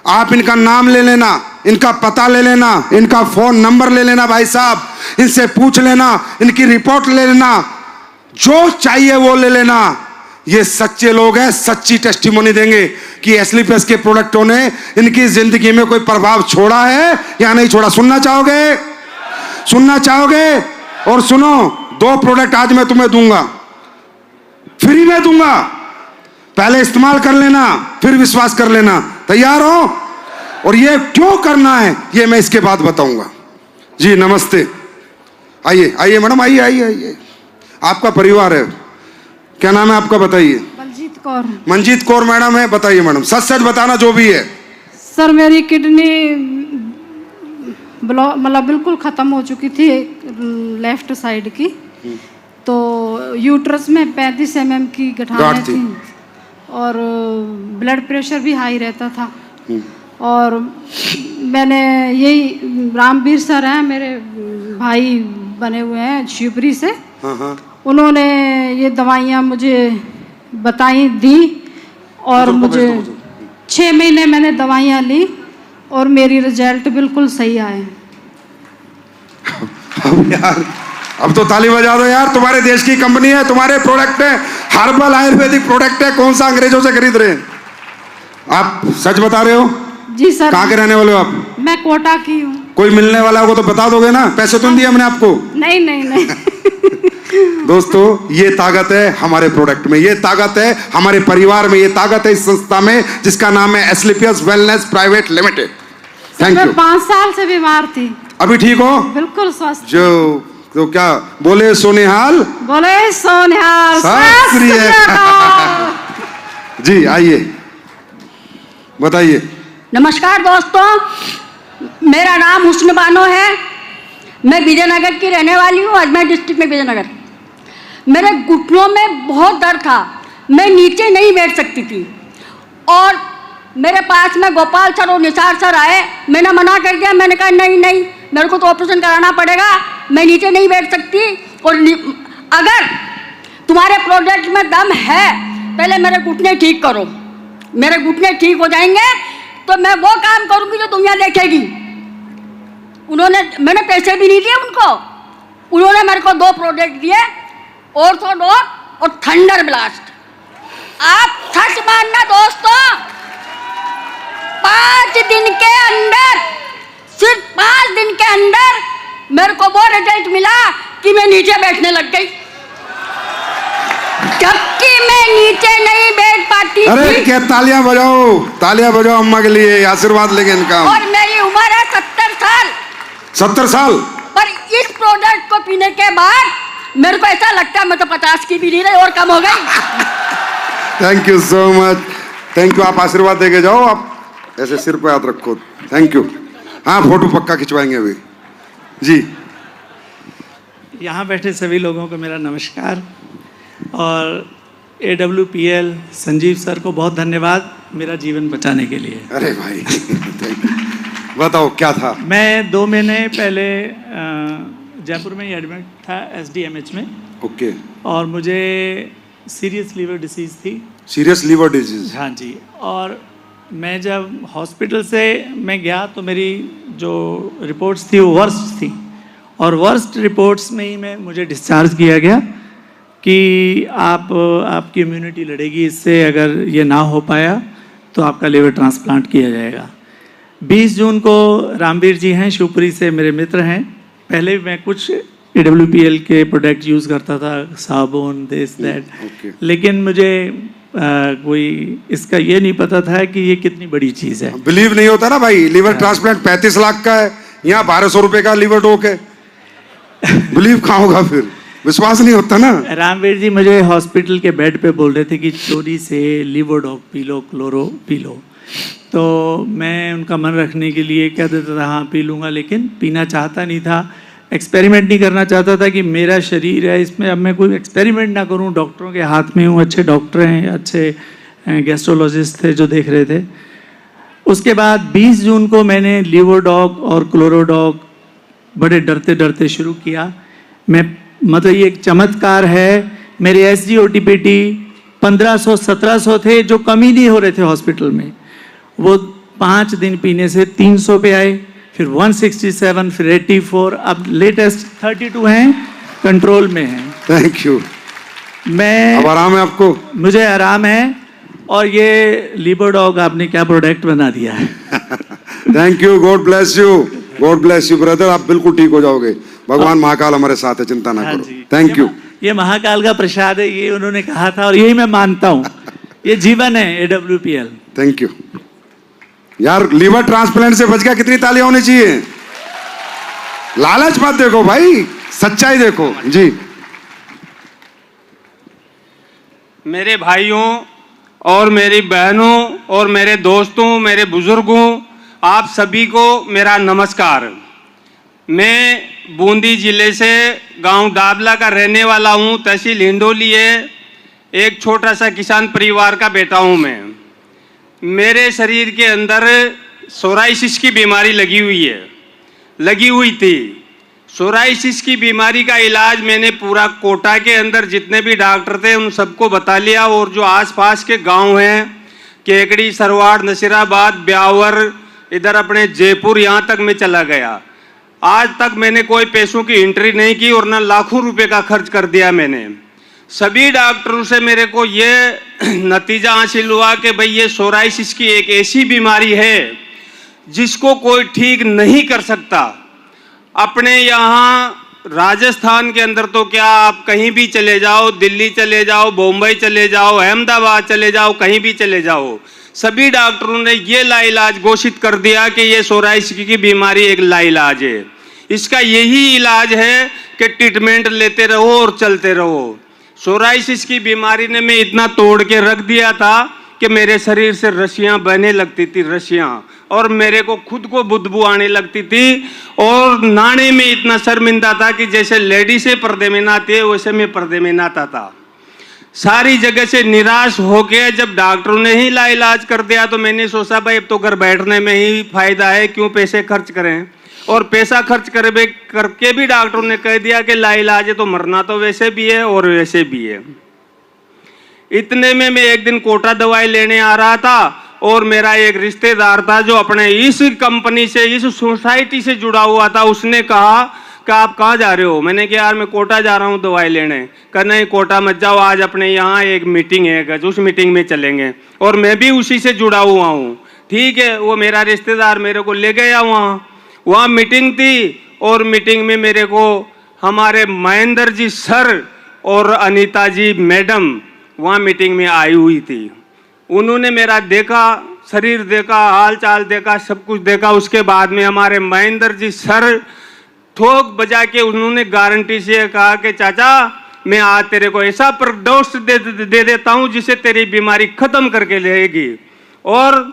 आप इनका नाम ले लेना, इनका पता ले लेना, इनका फोन नंबर ले लेना, भाई साहब इनसे पूछ लेना, इनकी रिपोर्ट ले लेना, जो चाहिए वो ले लेना। ये सच्चे लोग हैं, सच्ची टेस्टिमोनी देंगे कि एस्क्लेपियस के प्रोडक्टों ने इनकी जिंदगी में कोई प्रभाव छोड़ा है या नहीं छोड़ा। सुनना चाहोगे? सुनना चाहोगे? और सुनो, 2 प्रोडक्ट आज मैं तुम्हें दूंगा, फ्री में दूंगा, पहले इस्तेमाल कर लेना, फिर विश्वास कर लेना। तैयार हो? और ये क्यों करना है ये मैं इसके बाद बताऊंगा। जी नमस्ते, आइए आइए मैडम, आइए आइए आइए। आपका परिवार है, क्या नाम है आपका बताइए? मंजीत कौर। मंजीत कौर मैडम है, बताइए मैडम, सच सच बताना जो भी है। सर मेरी किडनी मतलब बिल्कुल ख़त्म हो चुकी थी लेफ्ट साइड की, तो यूट्रस में 35 mm की गठानें थी और ब्लड प्रेशर भी हाई रहता था। और मैंने यही, रामवीर सर हैं मेरे भाई बने हुए हैं शिवपुरी से, उन्होंने ये दवाइयाँ मुझे बताई दी और मुझे 6 महीने मैंने दवाइयाँ ली और मेरी रिजल्ट बिल्कुल सही आए। अब यार, अब तो ताली बजा दो यार, तुम्हारे देश की कंपनी है, तुम्हारे प्रोडक्ट है, हर्बल आयुर्वेदिक प्रोडक्ट है, कौन सा अंग्रेजों से खरीद रहे हैं? आप सच बता रहे हो? जी सर। कहाँ के रहने वाले हो आप? मैं कोटा की हूँ। कोई मिलने वाला होगा तो बता दोगे ना? पैसे तो नहीं दिए हमने आपको? नहीं नहीं नहीं। दोस्तों, ये ताकत है हमारे प्रोडक्ट में, ये ताकत है हमारे परिवार में, ये ताकत है इस संस्था में जिसका नाम है Asclepius wellness private limited. Thank you. मैं 5 साल से बीमार थी। अभी ठीक हो? बिल्कुल स्वस्थ। जो तो क्या बोले सोनिहाल, बोले सोनिहाल। सत श्री अकाल। जी आइए, बताइए। नमस्कार दोस्तों, मेरा नाम हुस्न बानो है। मैं विजयनगर की रहने वाली हूँ, अजमेर डिस्ट्रिक्ट में विजयनगर। मेरे घुटनों में बहुत दर्द था, मैं नीचे नहीं बैठ सकती थी और मेरे पास में गोपाल सर और निसार सर आए। मैंने मना कर दिया, मैंने कहा नहीं नहीं, मेरे को तो ऑपरेशन कराना पड़ेगा, मैं नीचे नहीं बैठ सकती। और अगर तुम्हारे प्रोजेक्ट में दम है, पहले मेरे घुटने ठीक करो, मेरे घुटने ठीक हो जाएंगे तो मैं वो काम करूंगी जो दुनिया देखेगी। मैंने पैसे भी नहीं दिए उनको, उन्होंने मेरे को 2 प्रोजेक्ट दिए, ऑर्थोडॉक और थंडर ब्लास्ट। आप सच मानना दोस्तों, 5 दिन के अंदर, सिर्फ 5 दिन के अंदर मेरे को वो रिजल्ट मिला कि मैं नीचे बैठने लग गई, जबकि मैं नीचे नहीं बैठ पाती। अरे क्या तालियां बजाओ, तालियां बजाओ अम्मा के लिए, आशीर्वाद लेंगे इनका। और मेरी उम्र है 70 साल। 70 साल? पर इस प्रोडक्ट को पीने के बाद मेरे को ऐसा लगता है मैं तो 50 की भी नहीं रही और कम हो गई। Thank you so much, thank you. आप आशीर्वाद देके जाओ, आप ऐसे सिर पे हाथ रखो। Thank you. हाँ, फोटो पक्का खिंचवाएंगे अभी। जी। यहाँ बैठे सभी लोगों को मेरा नमस्कार और AWPL संजीव सर को बहुत धन्यवाद मेरा जीवन बचाने के लिए। अरे भाई बताओ क्या था? मैं 2 महीने पहले जयपुर में ही एडमिट था SDMH में। ओके। और मुझे सीरियस लीवर डिसीज़ थी। Serious liver disease? हाँ जी। और मैं जब हॉस्पिटल से मैं गया तो मेरी जो रिपोर्ट्स थी वो वर्स्ट थी, और वर्स्ट रिपोर्ट्स में ही मुझे डिस्चार्ज किया गया कि आपकी इम्यूनिटी लड़ेगी इससे, अगर ये ना हो पाया तो आपका लिवर ट्रांसप्लांट किया जाएगा। 20 जून को रामवीर जी हैं, शिवपुरी से मेरे मित्र हैं, पहले मैं कुछ AWPL के प्रोडक्ट यूज़ करता था, साबुन दिस दैट, लेकिन मुझे कोई इसका ये नहीं पता था कि ये कितनी बड़ी चीज़ है। बिलीव नहीं होता ना भाई, लिवर ट्रांसप्लांट 35 लाख का है, यहाँ 1200 रुपए का लिवर डोक है। बिलीव कहाँ होगा फिर, विश्वास नहीं होता ना। रामवीर जी मुझे हॉस्पिटल के बेड पे बोल रहे थे कि चोरी से लिवोडॉक P low, chloro P low, तो मैं उनका मन रखने के लिए कह देता था हाँ पी लूँगा, लेकिन पीना चाहता नहीं था, एक्सपेरिमेंट नहीं करना चाहता था कि मेरा शरीर है इसमें अब मैं कोई एक्सपेरिमेंट ना करूँ। डॉक्टरों के हाथ में हूँ, अच्छे डॉक्टर हैं, अच्छे गैस्ट्रोलॉजिस्ट थे जो देख रहे थे। उसके बाद 20 जून को मैंने लिवोडॉक और क्लोरोडॉक बड़े डरते डरते शुरू किया। मैं मतलब ये एक चमत्कार है, मेरे SGOT-PT 1500-1700 थे जो कम ही नहीं हो रहे थे हॉस्पिटल में, वो 5 दिन पीने से 300 पे आए, फिर 167, फिर 84, अब लेटेस्ट 32 हैं, कंट्रोल में हैं। Thank you. मैं अब आराम है आपको? मुझे आराम है। और ये लिवोडॉक आपने क्या प्रोडक्ट बना दिया है। Thank you, God bless you, God bless you brother, आप बिल्कुल ठीक हो जाओगे। भगवान महाकाल हमारे साथ है, चिंता ना करो। Thank you. ये महाकाल का प्रसाद है, ये उन्होंने कहा था और यही मैं मानता हूँ, ये जीवन है AWPL। थैंक यू यार। लीवर ट्रांसप्लांट से बच गया, कितनी तालियां होनी चाहिए। लालच मत देखो भाई, सच्चाई देखो। जी। मेरे भाइयों और मेरी बहनों और मेरे दोस्तों, मेरे बुजुर्गों, आप सभी को मेरा नमस्कार। मैं बूंदी जिले से गांव दाबला का रहने वाला हूं, तहसील हिंडोली है। एक छोटा सा किसान परिवार का बेटा हूं मैं। मेरे शरीर के अंदर सोराइसिस की बीमारी लगी हुई थी। सोराइसिस की बीमारी का इलाज मैंने पूरा कोटा के अंदर जितने भी डॉक्टर थे उन सबको बता लिया, और जो आसपास के गांव हैं केकड़ी, सरवाड़, नसीराबाद, ब्यावर, इधर अपने जयपुर, यहाँ तक मैं चला गया। आज तक मैंने कोई पैसों की एंट्री नहीं की और ना लाखों रुपए का खर्च कर दिया मैंने। सभी डॉक्टरों से मेरे को ये नतीजा हासिल हुआ कि भाई ये सोराइसिस की एक ऐसी बीमारी है जिसको कोई ठीक नहीं कर सकता। अपने यहाँ राजस्थान के अंदर तो क्या, आप कहीं भी चले जाओ, दिल्ली चले जाओ, बम्बई चले जाओ, अहमदाबाद चले जाओ, कहीं भी चले जाओ, सभी डॉक्टरों ने ये लाइलाज घोषित कर दिया कि ये सोराइसिस की बीमारी एक लाइलाज है। इसका यही इलाज है कि ट्रीटमेंट लेते रहो और चलते रहो। सोराइसिस की बीमारी ने मैं इतना तोड़ के रख दिया था कि मेरे शरीर से रस्सियां बहने लगती थी, रस्सियां, और मेरे को खुद को बदबू आने लगती थी और नहाने में इतना शर्मिंदा था कि जैसे लेडीज़ें पर्दे में नहाती है वैसे मैं पर्दे में नहाता था। सारी जगह से निराश हो गया। जब डॉक्टरों ने ही लाइलाज कर दिया तो मैंने सोचा भाई अब तो घर बैठने में ही फायदा है, क्यों पैसे खर्च करें। और पैसा खर्च करके भी डॉक्टरों ने कह दिया कि लाइलाज है तो मरना तो वैसे भी है और वैसे भी है। इतने में मैं एक दिन कोटा दवाई लेने आ रहा था और मेरा एक रिश्तेदार था जो अपने इस कंपनी से, इस सोसाइटी से जुड़ा हुआ था। उसने कहा कि आप कहाँ जा रहे हो? मैंने कहा यार मैं कोटा जा रहा हूँ दवाई लेने। कहा नहीं कोटा मत जाओ, आज अपने यहाँ एक मीटिंग है, उस मीटिंग में चलेंगे। और मैं भी उसी से जुड़ा हुआ हूँ। ठीक है, वो मेरा रिश्तेदार मेरे को ले गया वहाँ मीटिंग थी और मीटिंग में मेरे को हमारे महेंद्र जी सर और अनीता जी मैडम वहाँ मीटिंग में आई हुई थी। उन्होंने मेरा देखा, शरीर देखा, हाल चाल देखा, सब कुछ देखा। उसके बाद में हमारे महेंद्र जी सर ठोक बजा के उन्होंने गारंटी से कहा कि चाचा मैं आज तेरे को ऐसा प्रडोज दे देता हूँ जिससे तेरी बीमारी खत्म करके लेगी, और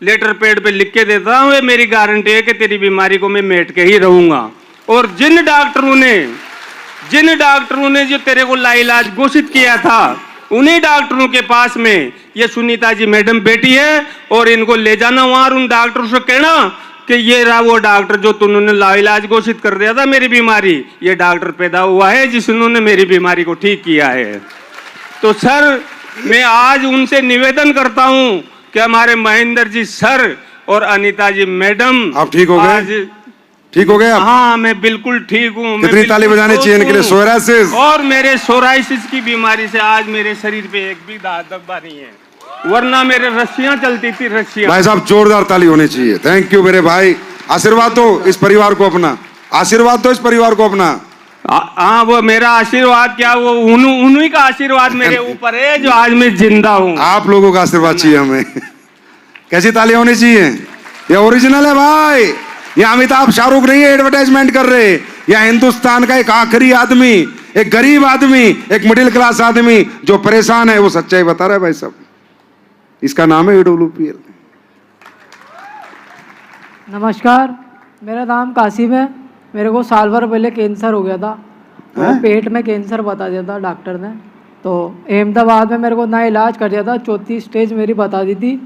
लेटर पैड पे लिख के देता हूँ, ये मेरी गारंटी है कि तेरी बीमारी को मैं मेट के ही रहूंगा। और जिन डॉक्टरों ने जो तेरे को लाइलाज घोषित किया था उन्हीं डॉक्टरों के पास में ये सुनीता जी मैडम बैठी है, और इनको ले जाना वहां, उन डॉक्टरों से कहना कि ये रहा वो डॉक्टर जो तुमने लाइलाज घोषित कर दिया था मेरी बीमारी, ये डॉक्टर पैदा हुआ है जिसने मेरी बीमारी को ठीक किया है। तो सर मैं आज उनसे निवेदन करता हूं कि हमारे महेंद्र जी सर और अनीता जी मैडम, आप ठीक हो गए? ठीक हो गए आप? हाँ मैं बिल्कुल ठीक हूँ। कितनी ताली बजानी चाहिए इनके लिए? सोराइसिस और मेरे सोराइसिस की बीमारी से आज मेरे शरीर पे एक भी धब्बा नहीं है, वरना मेरे रस्सियां चलती थी, रस्सियां। भाई साहब जोरदार ताली होनी चाहिए। थैंक यू मेरे भाई। आशीर्वाद दो इस परिवार को अपना, आशीर्वाद दो इस परिवार को अपना। हाँ वो मेरा आशीर्वाद क्या, वो उन्हीं का आशीर्वाद मेरे ऊपर है जो आज मैं जिंदा हूँ। आप लोगों का आशीर्वाद चाहिए हमें। कैसी ताली होनी चाहिए? ये ओरिजिनल है भाई। ये अमिताभ शाहरुख नहीं है एडवर्टाइजमेंट कर रहे। यह हिंदुस्तान का एक आखिरी आदमी, एक गरीब आदमी, एक मिडिल क्लास आदमी जो परेशान है, वो सच्चाई बता रहा है भाई साहब। इसका नाम है AWPL। नमस्कार, मेरा नाम कासिम है। मेरे को साल भर पहले कैंसर हो गया था, तो पेट में कैंसर बता दिया था डॉक्टर ने। तो अहमदाबाद में मेरे को ना इलाज कर दिया था, 4थी स्टेज मेरी बता दी थी।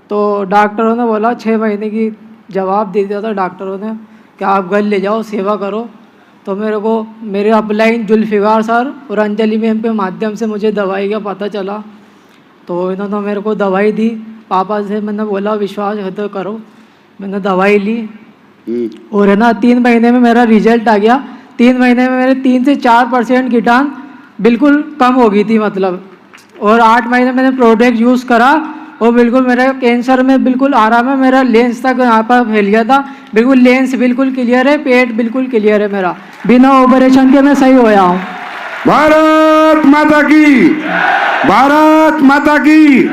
तो डॉक्टरों ने बोला 6 महीने की जवाब दे दिया था डॉक्टरों ने कि आप घर ले जाओ, सेवा करो। तो मेरे को मेरे अपलाइन जुल्फिकार सर और अंजलि मैम के माध्यम से मुझे दवाई का पता चला। तो इन्होंने मेरे को दवाई दी। पापा से मैंने बोला विश्वास है तो करो। मैंने दवाई ली और है ना 3 महीने में मेरा रिजल्ट आ गया। 3 महीने में मेरे 3 से 4% कीटाणु बिल्कुल कम हो गई थी मतलब। और 8 महीने मैंने प्रोडक्ट यूज़ करा और बिल्कुल मेरा कैंसर में बिल्कुल आराम है। मेरा लेंस तक यहाँ पर फैल गया था, बिल्कुल लेंस बिल्कुल क्लियर है, पेट बिल्कुल क्लियर है मेरा, बिना ऑपरेशन के मैं सही होया हूँ। भारत माता की, भारत माता की,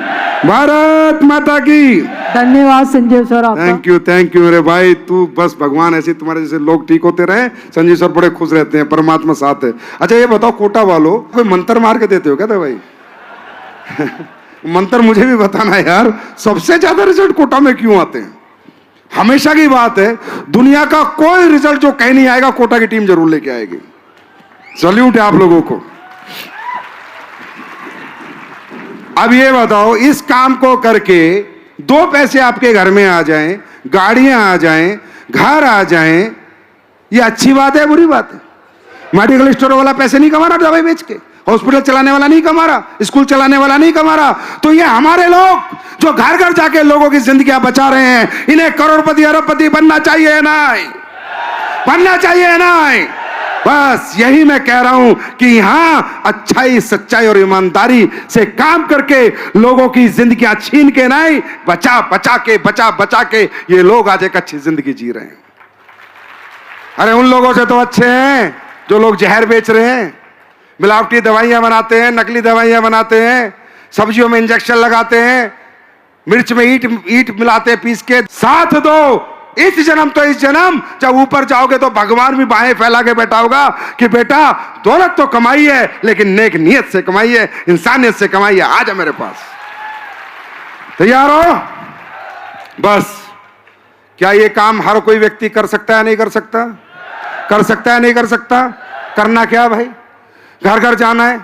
भारत माता की। धन्यवाद संजीव सर आपका। थैंक यू मेरे भाई। तू बस भगवान ऐसे तुम्हारे जैसे लोग ठीक होते रहे। संजीव सर बड़े खुश रहते हैं, परमात्मा साथ है। अच्छा ये बताओ कोटा वालों, कोई मंत्र मार के देते हो क्या दवाई? मंत्र मुझे भी बताना यार। सबसे ज्यादा रिजल्ट कोटा में क्यों आते हैं? हमेशा की बात है, दुनिया का कोई रिजल्ट जो कहीं नहीं आएगा कोटा की टीम जरूर लेके आएगी। सल्यूट है आप लोगों को। अब ये बताओ, इस काम को करके 2 पैसे आपके घर में आ जाएं, गाड़ियां आ जाएं, घर आ जाएं, ये अच्छी बात है बुरी बात है? मेडिकल स्टोर वाला पैसे नहीं कमा रहा दवाई बेच के, हॉस्पिटल चलाने वाला नहीं कमा रहा, स्कूल चलाने वाला नहीं कमा रहा। तो ये हमारे लोग जो घर घर जाके लोगों की जिंदगियां बचा रहे हैं, इन्हें करोड़पति अरबपति बनना चाहिए नहीं? बनना चाहिए नहीं? बस यही मैं कह रहा हूं कि यहां अच्छाई, सच्चाई और ईमानदारी से काम करके लोगों की जिंदगियां छीन के नहीं, बचा बचा के ये लोग आज एक अच्छी जिंदगी जी रहे हैं। अरे उन लोगों से तो अच्छे हैं जो लोग जहर बेच रहे हैं, मिलावटी दवाइयां बनाते हैं, नकली दवाइयां बनाते हैं, सब्जियों में इंजेक्शन लगाते हैं, मिर्च में ईंट मिलाते हैं पीस के। साथ दो इस जन्म तो इस जन्म, जब ऊपर जाओगे तो भगवान भी बाहें फैला के बैठा होगा कि बेटा दौलत तो कमाई है लेकिन नेक नियत से कमाई है, इंसानियत से कमाई है, आ जा मेरे पास। तैयार हो? बस क्या ये काम हर कोई व्यक्ति कर सकता है? नहीं कर सकता? कर सकता है? नहीं कर सकता? करना क्या भाई? घर घर जाना है,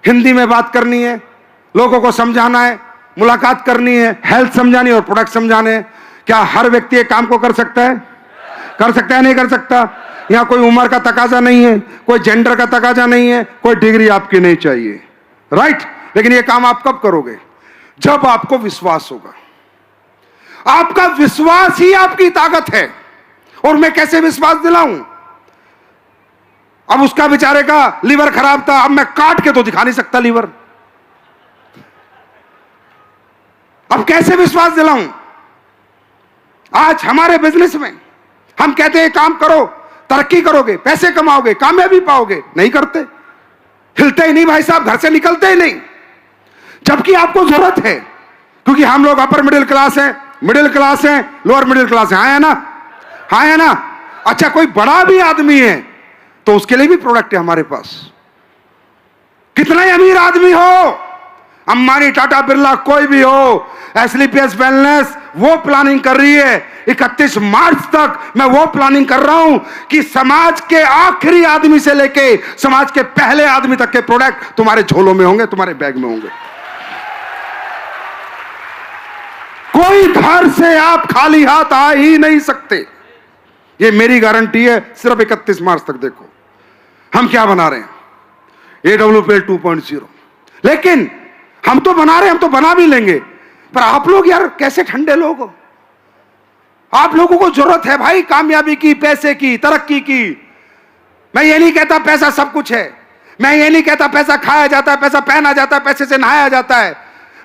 हिंदी में बात करनी है, लोगों को समझाना है, मुलाकात करनी है, हेल्थ समझानी और प्रोडक्ट समझाने हैं। क्या हर व्यक्ति एक काम को कर सकता है? कर सकता है? नहीं कर सकता? यहां कोई उम्र का तकाजा नहीं है, कोई जेंडर का तकाजा नहीं है, कोई डिग्री आपकी नहीं चाहिए, राइट? लेकिन यह काम आप कब करोगे? जब आपको विश्वास होगा। आपका विश्वास ही आपकी ताकत है। और मैं कैसे विश्वास दिलाऊं? अब उसका बेचारे का लीवर खराब था, अब मैं काट के तो दिखा नहीं सकता लीवर। अब कैसे विश्वास दिलाऊं? आज हमारे बिजनेस में हम कहते हैं काम करो, तरक्की करोगे, पैसे कमाओगे, कामयाबी पाओगे, नहीं करते, हिलते ही नहीं भाई साहब, घर से निकलते ही नहीं। जबकि आपको जरूरत है, क्योंकि हम लोग अपर मिडिल क्लास हैं, मिडिल क्लास हैं, लोअर मिडिल क्लास हैं, हाँ है ना? हाँ है ना? अच्छा, कोई बड़ा भी आदमी है तो उसके लिए भी प्रोडक्ट है हमारे पास। कितना ही अमीर आदमी हो, अंबानी, टाटा, बिरला, कोई भी हो, एसलीपीएस वेलनेस वो प्लानिंग कर रही है 31 मार्च तक। मैं वो प्लानिंग कर रहा हूं कि समाज के आखिरी आदमी से लेके समाज के पहले आदमी तक के प्रोडक्ट तुम्हारे झोलों में होंगे, तुम्हारे बैग में होंगे। कोई घर से आप खाली हाथ आ ही नहीं सकते, ये मेरी गारंटी है। सिर्फ 31 मार्च तक देखो हम क्या बना रहे हैं, AWPL 2.0। लेकिन हम तो बना रहे हैं, हम तो बना भी लेंगे, पर आप लोग यार कैसे ठंडे लोग हो? आप लोगों को जरूरत है भाई कामयाबी की, पैसे की, तरक्की की। मैं ये नहीं कहता पैसा सब कुछ है, मैं ये नहीं कहता पैसा खाया जाता है, पैसा पहना जाता है, पैसे से नहाया जाता है।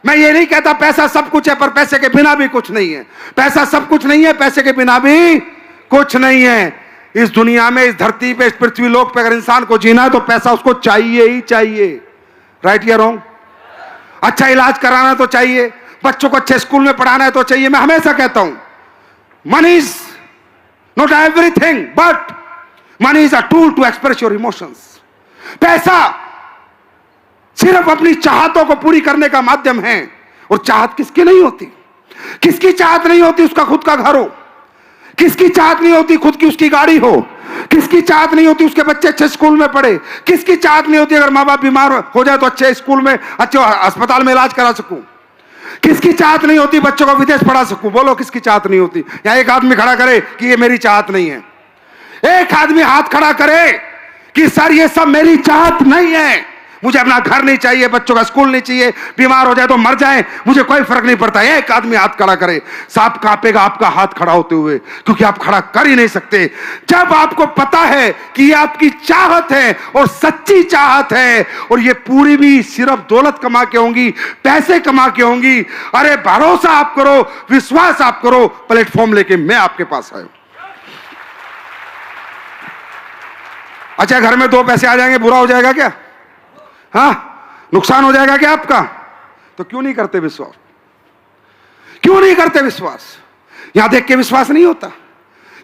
मैं ये नहीं कहता पैसा सब कुछ है पर पैसे के बिना भी कुछ नहीं है। पैसा सब कुछ नहीं है, पैसे के बिना भी कुछ नहीं है। इस दुनिया में, इस धरती पे, इस पृथ्वी लोक पे अगर इंसान को जीना है तो पैसा उसको चाहिए ही चाहिए, राइट या रॉन्ग? अच्छा इलाज कराना तो चाहिए, बच्चों को अच्छे स्कूल में पढ़ाना है तो चाहिए। मैं हमेशा कहता हूं money is not everything, but money is a tool to express your emotions. पैसा सिर्फ अपनी चाहतों को पूरी करने का माध्यम है। और चाहत किसकी नहीं होती? किसकी चाहत नहीं होती उसका खुद का घर हो? किसकी चाहत नहीं होती खुद की उसकी गाड़ी हो? किसकी चाहत नहीं होती उसके बच्चे अच्छे स्कूल में पढ़े? किसकी चाहत नहीं होती अगर माँ बाप बीमार हो जाए तो अच्छे स्कूल में, अच्छे अस्पताल में इलाज करा सकूं? किसकी चाहत नहीं होती बच्चों को विदेश पढ़ा सकूं? बोलो किसकी चाहत नहीं होती? या एक आदमी खड़ा करे कि ये मेरी चाहत नहीं है। एक आदमी हाथ खड़ा करे कि सर ये सब मेरी चाहत नहीं है, मुझे अपना घर नहीं चाहिए, बच्चों का स्कूल नहीं चाहिए, बीमार हो जाए तो मर जाए, मुझे कोई फर्क नहीं पड़ता। एक आदमी हाथ खड़ा करे, सांप कांपेगा आपका हाथ खड़ा होते हुए, क्योंकि आप खड़ा कर ही नहीं सकते। जब आपको पता है कि ये आपकी चाहत है और सच्ची चाहत है, और ये पूरी भी सिर्फ दौलत कमा के होंगी, पैसे कमा के होंगी, अरे भरोसा आप करो, विश्वास आप करो, प्लेटफॉर्म लेके मैं आपके पास आया। अच्छा घर में 2 पैसे आ जाएंगे बुरा हो जाएगा क्या? हाँ, नुकसान हो जाएगा क्या आपका? तो क्यों नहीं करते विश्वास? क्यों नहीं करते विश्वास? यहां देख के विश्वास नहीं होता।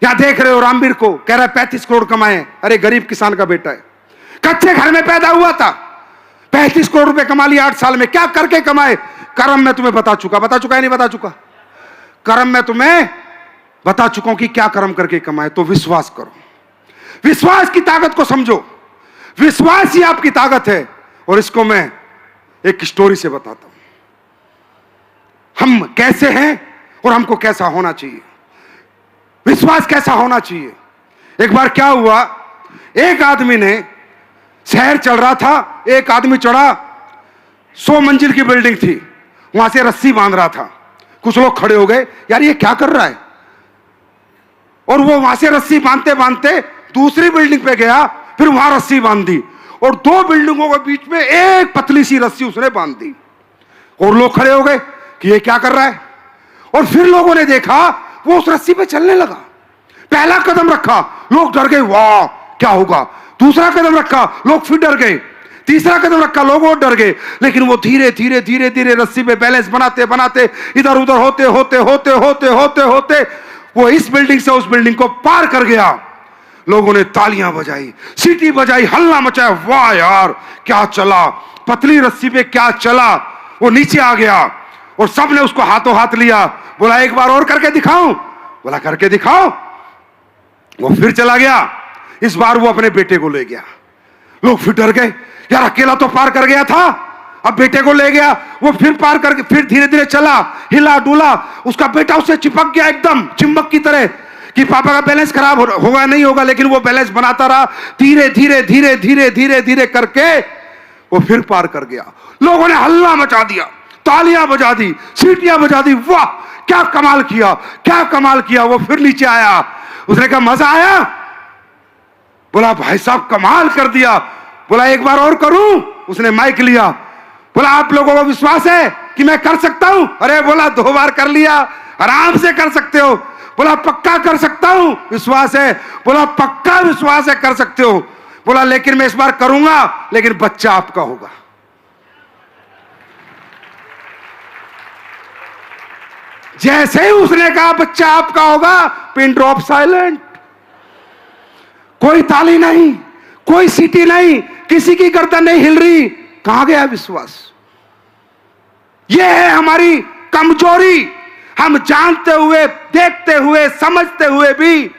यहां देख रहे हो रामवीर को, कह रहा है 35 करोड़ कमाए, अरे गरीब किसान का बेटा है, कच्चे घर में पैदा हुआ था, 35 करोड़ रुपए कमा लिया 8 साल में। क्या करके कमाए? कर्म मैं तुम्हें बता चुका है नहीं बता चुका? कर्म मैं तुम्हें बता चुका हूं कि क्या कर्म करके कमाए। तो विश्वास करो, विश्वास की ताकत को समझो। विश्वास ही आपकी ताकत है। और इसको मैं एक स्टोरी से बताता हूं, हम कैसे हैं और हमको कैसा होना चाहिए, विश्वास कैसा होना चाहिए। एक बार क्या हुआ, एक आदमी ने शहर चल रहा था, एक आदमी चढ़ा, 100 मंजिल की बिल्डिंग थी, वहां से रस्सी बांध रहा था। कुछ लोग खड़े हो गए, यार ये क्या कर रहा है? और वो वहां से रस्सी बांधते बांधते दूसरी बिल्डिंग पे गया, फिर वहां रस्सी बांध दी, और 2 बिल्डिंगों के बीच में एक पतली सी रस्सी उसने बांध दी। और लोग खड़े हो गए कि ये क्या कर रहा है? और फिर लोगों ने देखा वो उस रस्सी पे चलने लगा। पहला कदम रखा, लोग डर गए, वाह क्या होगा। दूसरा कदम रखा, लोग फिर डर गए। तीसरा कदम रखा, लोग और डर गए। लेकिन वो धीरे धीरे धीरे धीरे रस्सी पे बैलेंस बनाते बनाते इधर उधर होते होते होते होते होते होते वो इस बिल्डिंग से उस बिल्डिंग को पार कर गया। लोगों ने तालियां बजाई, सीटी बजाई, हल्ला मचाया, वाह यार क्या चला, पतली रस्सी पे क्या चला। वो नीचे आ गया और सबने उसको हाथों हाथ लिया, बोला एक बार और करके दिखाऊं? बोला करके दिखाओ। वो फिर चला गया, इस बार वो अपने बेटे को ले गया। लोग फिर डर गए, यार अकेला तो पार कर गया था, अब बेटे को ले गया। वो फिर पार करके फिर धीरे धीरे चला, हिला डुला, उसका बेटा उससे चिपक गया एकदम चिंबक की तरह कि पापा का बैलेंस खराब होगा नहीं होगा, लेकिन वो बैलेंस बनाता रहा। धीरे धीरे धीरे धीरे धीरे धीरे करके वो फिर पार कर गया। लोगों ने हल्ला मचा दिया, तालियां बजा दी, सीटियां बजा दी, वाह क्या कमाल किया, क्या कमाल किया। वो फिर नीचे आया, उसने कहा मजा आया? बोला भाई साहब कमाल कर दिया। बोला एक बार और करूं? उसने माइक लिया, बोला आप लोगों को विश्वास है कि मैं कर सकता हूं? अरे बोला 2 बार कर लिया, आराम से कर सकते हो। बोला पक्का कर सकता हूं, विश्वास है? बोला पक्का विश्वास है, कर सकते हो। बोला लेकिन मैं इस बार करूंगा, लेकिन बच्चा आपका होगा। जैसे ही उसने कहा बच्चा आपका होगा, पिन ड्रॉप साइलेंट। कोई ताली नहीं, कोई सीटी नहीं, किसी की गर्दन नहीं हिल रही। कहां गया विश्वास? यह है हमारी कमजोरी। हम जानते हुए, देखते हुए, समझते हुए भी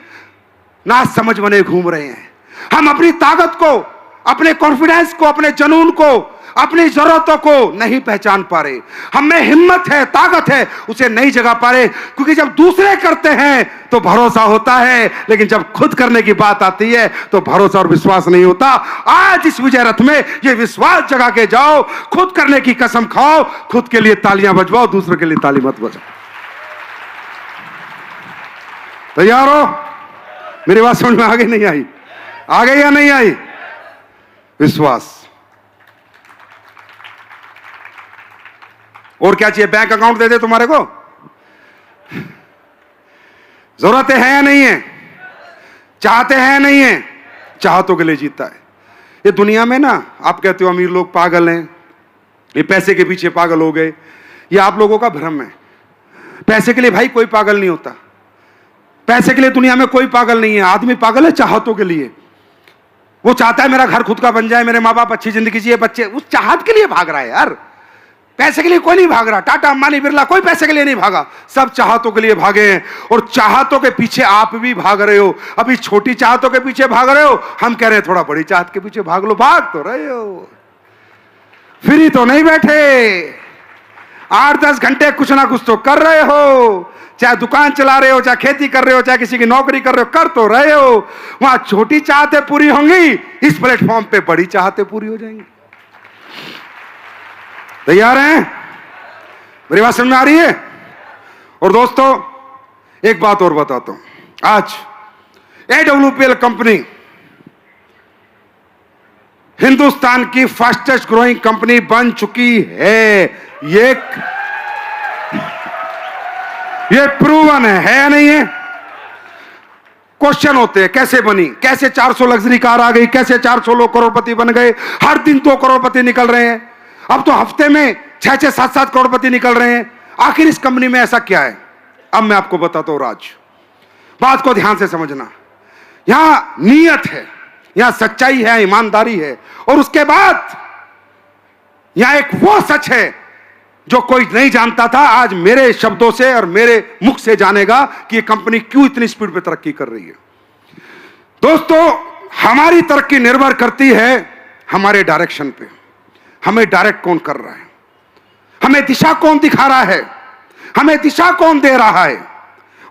ना समझ बने घूम रहे हैं। हम अपनी ताकत को, अपने कॉन्फिडेंस को, अपने जुनून को, अपनी जरूरतों को नहीं पहचान पा रहे। हम में हिम्मत है, ताकत है, उसे नहीं जगा पा रहे। क्योंकि जब दूसरे करते हैं तो भरोसा होता है, लेकिन जब खुद करने की बात आती है तो भरोसा और विश्वास नहीं होता। आज इस विजय रथ में ये विश्वास जगा के जाओ, खुद करने की कसम खाओ, खुद के लिए तालियां बजवाओ, दूसरों के लिए ताली मत बजाओ। तैयार हो? मेरी बात समझ में आगे नहीं आई? आ गई या नहीं आई? विश्वास। और क्या चाहिए? बैंक अकाउंट दे दे तुम्हारे को? जरूरतें हैं या नहीं है? चाहते हैं नहीं है? चाहतों के लिए जीतता है। ये दुनिया में ना, आप कहते हो अमीर लोग पागल हैं, ये पैसे के पीछे पागल हो गए, ये आप लोगों का भ्रम है। पैसे के लिए भाई कोई पागल नहीं होता। पैसे के लिए दुनिया में कोई पागल नहीं है। आदमी पागल है चाहतों के लिए। वो चाहता है मेरा घर खुद का बन जाए, मेरे माँ बाप अच्छी जिंदगी जिए, बच्चे, उस चाहत के लिए भाग रहा है यार। पैसे के लिए कोई नहीं भाग रहा। टाटा, अंबानी, बिरला कोई पैसे के लिए नहीं भागा, सब चाहतों के लिए भागे हैं। और चाहतों के पीछे आप भी भाग रहे हो। अभी छोटी चाहतों के पीछे भाग रहे हो, हम कह रहे हैं थोड़ा बड़ी चाहत के पीछे भाग लो। भाग तो रहे हो, फ्री तो नहीं बैठे। 8-10 घंटे कुछ ना कुछ तो कर रहे हो। चाहे दुकान चला रहे हो, चाहे खेती कर रहे हो, चाहे किसी की नौकरी कर रहे हो, कर तो रहे हो। वहां छोटी चाहतें पूरी होंगी, इस प्लेटफॉर्म पे बड़ी चाहतें पूरी हो जाएंगी। तैयार हैं? मेरी बात समझ में आ रही है? और दोस्तों एक बात और बताता हूं। आज AWPL कंपनी हिंदुस्तान की फास्टेस्ट ग्रोइंग कंपनी बन चुकी है। ये प्रूवन है या नहीं है? क्वेश्चन होते हैं कैसे बनी, कैसे 400 लग्जरी कार आ गई, कैसे 400 लोग करोड़पति बन गए, हर दिन 2 करोड़पति निकल रहे हैं, अब तो हफ्ते में 6-6, 7-7 करोड़पति निकल रहे हैं। आखिर इस कंपनी में ऐसा क्या है? अब मैं आपको बताता हूं राज। बात को ध्यान से समझना। यहां नीयत है, यहां सच्चाई है, ईमानदारी है, और उसके बाद यहां एक वो सच है जो कोई नहीं जानता था, आज मेरे शब्दों से और मेरे मुख से जानेगा कि ये कंपनी क्यों इतनी स्पीड पे तरक्की कर रही है। दोस्तों हमारी तरक्की निर्भर करती है हमारे डायरेक्शन पे। हमें डायरेक्ट कौन कर रहा है, हमें दिशा कौन दिखा रहा है, हमें दिशा कौन दे रहा है।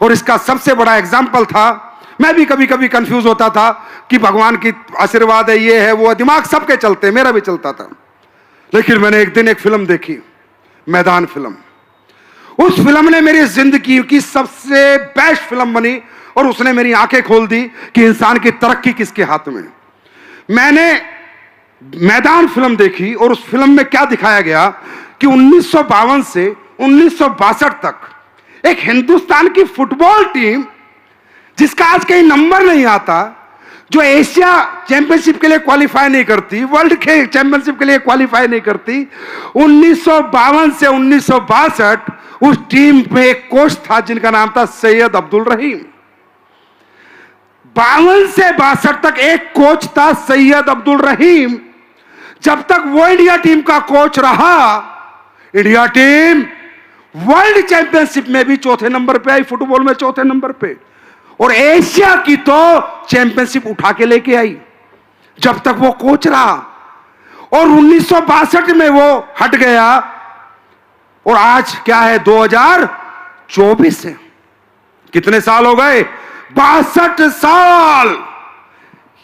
और इसका सबसे बड़ा एग्जाम्पल था, मैं भी कभी कभी कंफ्यूज होता था कि भगवान की आशीर्वाद है, ये है वो है, दिमाग सबके चलते, मेरा भी चलता था। लेकिन मैंने एक दिन एक फिल्म देखी, मैदान फिल्म। उस फिल्म ने मेरी जिंदगी की सबसे बेस्ट फिल्म बनी और उसने मेरी आंखें खोल दी कि इंसान की तरक्की किसके हाथ में। मैंने मैदान फिल्म देखी और उस फिल्म में क्या दिखाया गया कि 1952 से 1962 तक एक हिंदुस्तान की फुटबॉल टीम, जिसका आज कहीं नंबर नहीं आता, जो एशिया चैंपियनशिप के लिए क्वालिफाई नहीं करती, वर्ल्ड के चैंपियनशिप के लिए क्वालिफाई नहीं करती, 1952 से 1962 उस टीम में एक कोच था जिनका नाम था सैयद अब्दुल रहीम। 52 से 62 तक एक कोच था सैयद अब्दुल रहीम। जब तक वो इंडिया टीम का कोच रहा, इंडिया टीम वर्ल्ड चैंपियनशिप में भी चौथे नंबर पे आई, फुटबॉल में चौथे नंबर पे, और एशिया की तो चैंपियनशिप उठा के लेके आई जब तक वो कोच रहा। और 1962 में वो हट गया और आज क्या है, 2024 है। कितने साल हो गए? 62 साल।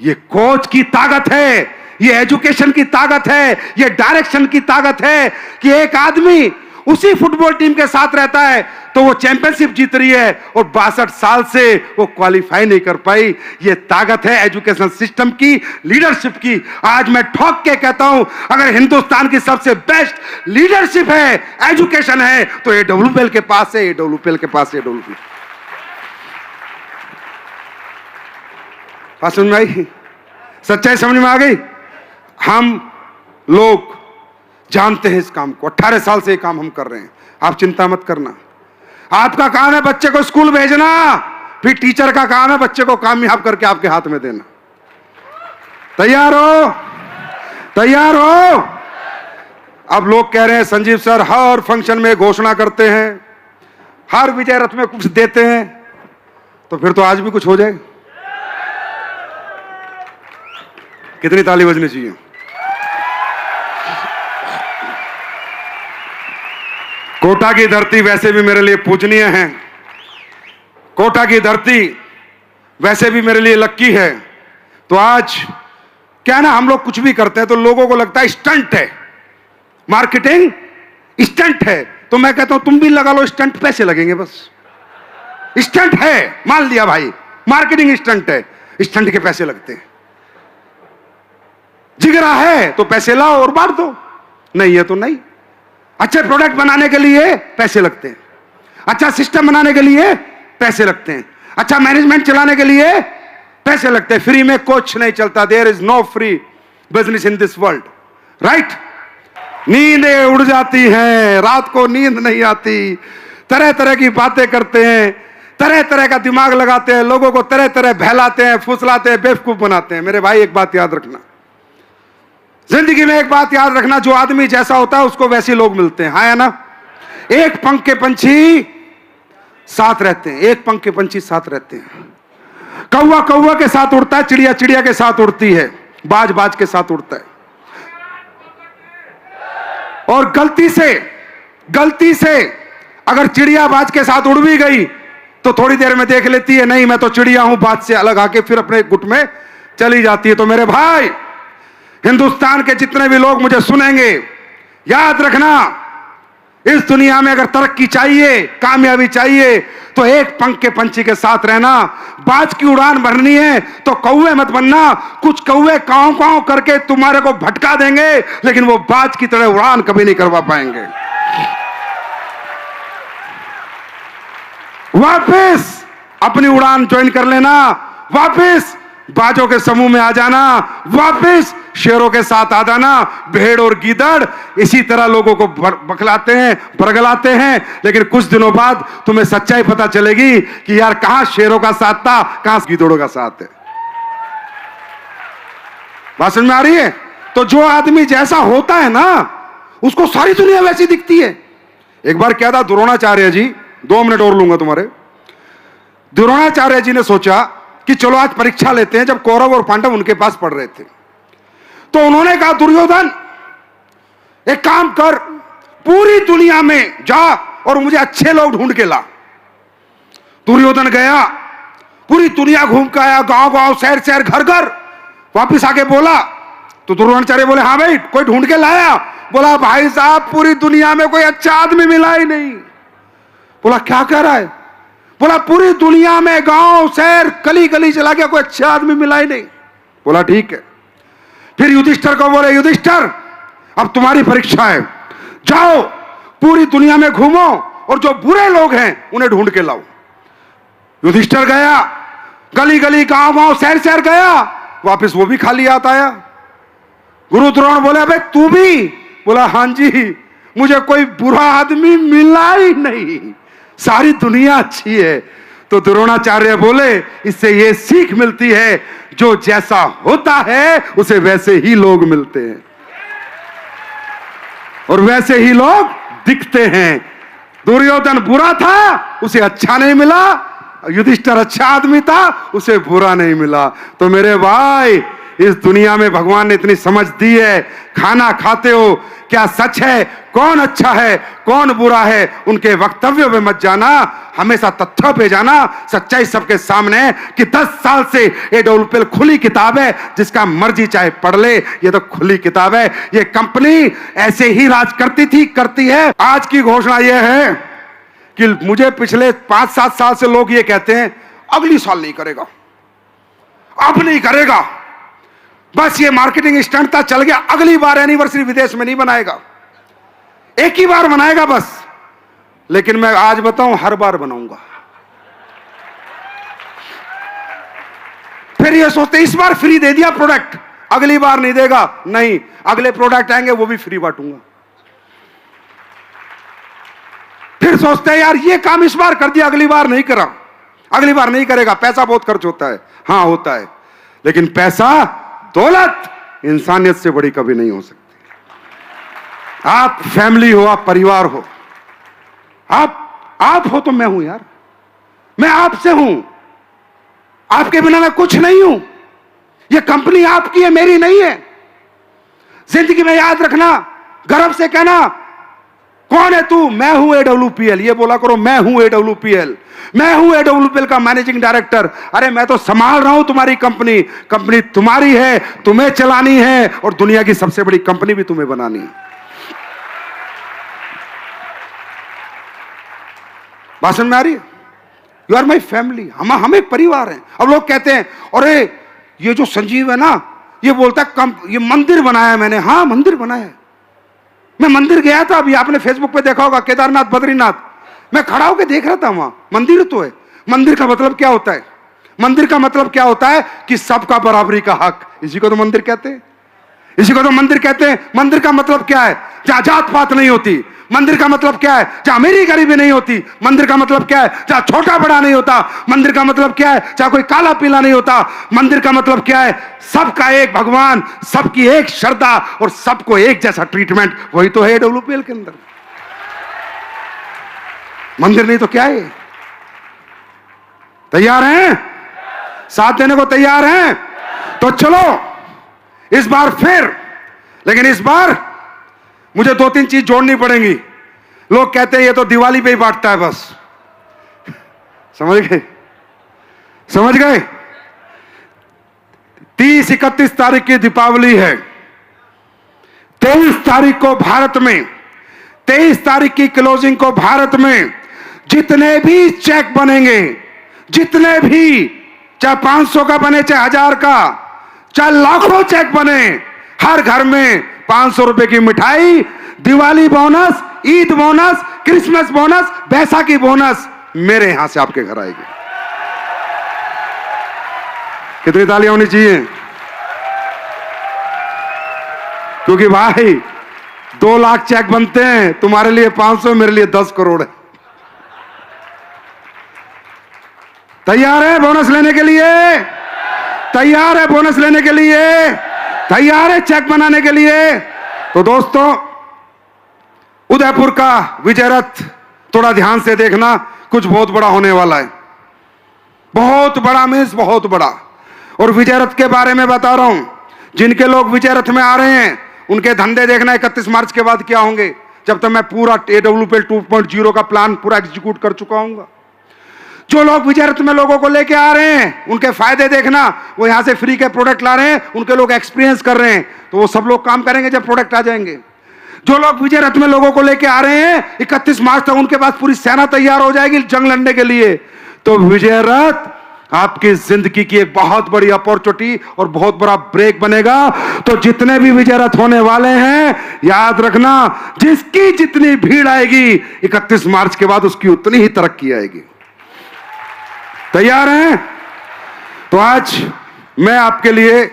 ये कोच की ताकत है, ये एजुकेशन की ताकत है, ये डायरेक्शन की ताकत है कि एक आदमी उसी फुटबॉल टीम के साथ रहता है तो वो चैंपियनशिप जीत रही है और 62 साल से वो क्वालिफाई नहीं कर पाई। ये ताकत है एजुकेशन सिस्टम की, लीडरशिप की। आज मैं ठोक के कहता हूं, अगर हिंदुस्तान की सबसे बेस्ट लीडरशिप है, एजुकेशन है, तो AWPL के पास है, AWPL के पास है, AWPL। बात समझ में आई? सच्चाई समझ में आ गई? हम लोग जानते हैं इस काम को, 18 साल से ये काम हम कर रहे हैं। आप चिंता मत करना। आपका काम है बच्चे को स्कूल भेजना, फिर टीचर का काम है बच्चे को कामयाब करके आपके हाथ में देना। तैयार हो? तैयार हो? अब लोग कह रहे हैं संजीव सर हर फंक्शन में घोषणा करते हैं, हर विजय रथ में कुछ देते हैं, तो फिर तो आज भी कुछ हो जाए। कितनी ताली बजनी चाहिए? कोटा की धरती वैसे भी मेरे लिए पूजनीय है, कोटा की धरती वैसे भी मेरे लिए लक्की है। तो आज क्या ना, हम लोग कुछ भी करते हैं तो लोगों को लगता है स्टंट है, मार्केटिंग स्टंट है। तो मैं कहता हूं तुम भी लगा लो स्टंट, पैसे लगेंगे बस। स्टंट है, मान लिया भाई, मार्केटिंग स्टंट है, स्टंट के पैसे लगते हैं। जिगरा है तो पैसे लाओ और बांट दो, नहीं है तो नहीं। अच्छे प्रोडक्ट बनाने के लिए पैसे लगते हैं, अच्छा सिस्टम बनाने के लिए पैसे लगते हैं, अच्छा मैनेजमेंट चलाने के लिए पैसे लगते हैं। फ्री में कुछ नहीं चलता। There is no free business in this world, right? नींदें उड़ जाती हैं, रात को नींद नहीं आती, तरह तरह की बातें करते हैं, तरह तरह का दिमाग लगाते हैं, लोगों को तरह तरह बहलाते हैं, फुसलाते हैं, बेवकूफ बनाते हैं। मेरे भाई एक बात याद रखना, जिंदगी में एक बात याद रखना, जो आदमी जैसा होता है उसको वैसे लोग मिलते हैं, हाँ या ना? एक पंख के पंछी साथ रहते हैं, एक पंख के पंछी साथ रहते हैं। कौवा कौवा के साथ उड़ता है, चिड़िया चिड़िया के साथ उड़ती है, बाज बाज के साथ उड़ता है। और गलती से अगर चिड़िया बाज के साथ उड़ भी गई तो थोड़ी देर में देख लेती है, नहीं मैं तो चिड़िया हूं, बाज से अलग आके फिर अपने गुट में चली जाती है। तो मेरे भाई, हिंदुस्तान के जितने भी लोग मुझे सुनेंगे, याद रखना, इस दुनिया में अगर तरक्की चाहिए, कामयाबी चाहिए, तो एक पंख के पंछी के साथ रहना। बाज की उड़ान भरनी है तो कौवे मत बनना। कुछ कौवे कांव कांव करके तुम्हारे को भटका देंगे, लेकिन वो बाज की तरह उड़ान कभी नहीं करवा पाएंगे। वापस अपनी उड़ान ज्वाइन कर लेना, वापस बाजों के समूह में आ जाना, वापस शेरों के साथ आ जाना। भेड़ और गीदड़ इसी तरह लोगों को बखलाते हैं, बरगलाते हैं, लेकिन कुछ दिनों बाद तुम्हें सच्चाई पता चलेगी कि यार कहां शेरों का साथ था, कहां गीदड़ों का साथ है। बात समझ में आ रही है? तो जो आदमी जैसा होता है ना, उसको सारी दुनिया वैसी दिखती है। एक बार क्या था, द्रोणाचार्य जी, 2 मिनट और लूंगा तुम्हारे। द्रोणाचार्य जी ने सोचा कि चलो आज परीक्षा लेते हैं, जब कौरव और पांडव उनके पास पढ़ रहे थे। तो उन्होंने कहा, दुर्योधन एक काम कर, पूरी दुनिया में जा और मुझे अच्छे लोग ढूंढ के ला। दुर्योधन गया पूरी दुनिया घूम के आया, गांव गांव, शहर शहर, घर घर। वापिस आके बोला तो द्रोणाचार्य बोले हाँ भाई कोई ढूंढ के लाया? बोला भाई साहब पूरी दुनिया में कोई अच्छा आदमी मिला ही नहीं। बोला क्या कह रहा है? बोला पूरी दुनिया में गांव शहर गली गली चला गया, कोई अच्छा आदमी मिला ही नहीं। बोला ठीक है। फिर युधिष्ठिर को बोले युधिष्ठिर अब तुम्हारी परीक्षा है, जाओ पूरी दुनिया में घूमो और जो बुरे लोग हैं उन्हें ढूंढ के लाओ। युधिष्ठिर गया, गली गली गांव गांव शहर शहर गया, वापस वो भी खाली हाथ आया। गुरु द्रोण बोले अबे तू भी? बोला हां जी, मुझे कोई बुरा आदमी मिला ही नहीं, सारी दुनिया अच्छी है। तो द्रोणाचार्य बोले इससे ये सीख मिलती है जो जैसा होता है उसे वैसे ही लोग मिलते हैं और वैसे ही लोग दिखते हैं। दुर्योधन बुरा था, उसे अच्छा नहीं मिला, युधिष्ठिर अच्छा आदमी था, उसे बुरा नहीं मिला। तो मेरे भाई इस दुनिया में भगवान ने इतनी समझ दी है, खाना खाते हो क्या सच है, कौन अच्छा है कौन बुरा है, उनके वक्तव्यों में मत जाना, हमेशा तथ्यों पे जाना, सच्चाई सबके सामने है कि 10 साल से ये डब्ल्यूपीएल खुली किताब है, जिसका मर्जी चाहे पढ़ ले, ये तो खुली किताब है। ये कंपनी ऐसे ही राज करती थी, करती है। आज की घोषणा ये है कि मुझे पिछले 5-7 साल से लोग ये कहते हैं अगली साल नहीं करेगा, अब नहीं करेगा, बस ये मार्केटिंग स्टंट था, चल गया, अगली बार एनिवर्सरी विदेश में नहीं बनाएगा, एक ही बार बनाएगा बस। लेकिन मैं आज बताऊं हर बार बनाऊंगा। फिर ये सोचते इस बार फ्री दे दिया प्रोडक्ट, अगली बार नहीं देगा, नहीं अगले प्रोडक्ट आएंगे वो भी फ्री बांटूंगा। फिर सोचते हैं यार ये काम इस बार कर दिया, अगली बार नहीं करा, अगली बार नहीं करेगा, पैसा बहुत खर्च होता है। हाँ होता है, लेकिन पैसा दौलत इंसानियत से बड़ी कभी नहीं हो सकती। आप फैमिली हो, आप परिवार हो, आप हो तो मैं हूं यार, मैं आपसे हूं, आपके बिना मैं कुछ नहीं हूं। यह कंपनी आपकी है, मेरी नहीं है। जिंदगी में याद रखना, गर्व से कहना कौन है तू? मैं हूं एडब्ल्यूपीएल। ये बोला करो मैं हूं एडब्ल्यूपीएल, मैं हूं एडब्ल्यूपीएल का मैनेजिंग डायरेक्टर। अरे मैं तो संभाल रहा हूं तुम्हारी कंपनी, कंपनी तुम्हारी है, तुम्हें चलानी है और दुनिया की सबसे बड़ी कंपनी भी तुम्हें बनानी है। भाषण में आ रही है? यू आर माई फैमिली, हम एक परिवार हैं। अब लोग कहते हैं अरे ये जो संजीव है ना, ये बोलता है ये मंदिर बनाया है मैंने। हाँ मंदिर बनाया है, मैं मंदिर गया था, अभी आपने फेसबुक पे देखा होगा, केदारनाथ बद्रीनाथ, मैं खड़ा होकर देख रहा था, वहां मंदिर तो है। मंदिर का मतलब क्या होता है? मंदिर का मतलब क्या होता है कि सबका बराबरी का हक, इसी को तो मंदिर कहते हैं, इसी को तो मंदिर कहते हैं। मंदिर का मतलब क्या है? जहां जात पात नहीं होती। मंदिर का मतलब क्या है? जहां अमीरी गरीबी नहीं होती। मंदिर का मतलब क्या है? जहां छोटा बड़ा नहीं होता। मंदिर का मतलब क्या है? जहां कोई काला पीला नहीं होता। मंदिर का मतलब क्या है? सबका एक भगवान, सबकी एक श्रद्धा और सबको एक जैसा ट्रीटमेंट। वही तो है एडब्ल्यूपीएल के अंदर। मंदिर नहीं तो क्या है? तैयार हैं? साथ देने को तैयार हैं? तो चलो इस बार फिर, लेकिन इस बार मुझे 2-3 चीज जोड़नी पड़ेंगी। लोग कहते हैं ये तो दिवाली पे ही बांटता है बस। समझ गए? समझ गए? 30-31 तारीख की दीपावली है। 23 तारीख को भारत में, 23 तारीख की क्लोजिंग को भारत में जितने भी चेक बनेंगे, जितने भी, चाहे 500 का बने, चाहे 1000 का, चाहे लाखों चेक बने, हर घर में 500 रुपए की मिठाई, Diwali bonus, Eid bonus, Christmas bonus, Baisakhi bonus मेरे यहां से आपके घर आएगी। कितनी तालियां होनी चाहिए? क्योंकि भाई 2 लाख चेक बनते हैं, तुम्हारे लिए 500, मेरे लिए 10 करोड़ है। तैयार है बोनस लेने के लिए? तैयार है बोनस लेने के लिए? तैयार है चेक बनाने के लिए? तो दोस्तों, उदयपुर का विजय रथ थोड़ा ध्यान से देखना, कुछ बहुत बड़ा होने वाला है। बहुत बड़ा मीन्स बहुत बड़ा। और विजय रथ के बारे में बता रहा हूं, जिनके लोग विजय रथ में आ रहे हैं उनके धंधे देखना 31 मार्च के बाद क्या होंगे, जब तक मैं पूरा एडब्ल्यूपीएल 2.0 का प्लान पूरा एग्जीक्यूट कर चुका हूंगा। जो लोग विजय रथ में लोगों को लेके आ रहे हैं, उनके फायदे देखना, वो यहां से फ्री के प्रोडक्ट ला रहे हैं, उनके लोग एक्सपीरियंस कर रहे हैं, तो वो सब लोग काम करेंगे जब प्रोडक्ट आ जाएंगे। जो लोग विजय रथ में लोगों को लेके आ रहे हैं, 31 मार्च तक उनके पास पूरी सेना तैयार हो जाएगी जंग लड़ने के लिए। तो विजय रथ आपकी जिंदगी की एक बहुत बड़ी अपॉर्चुनिटी और बहुत बड़ा ब्रेक बनेगा। तो जितने भी विजय रथ होने वाले हैं, याद रखना, जिसकी जितनी भीड़ आएगी 31 मार्च के बाद उसकी उतनी ही तरक्की आएगी। तैयार हैं? तो आज मैं आपके लिए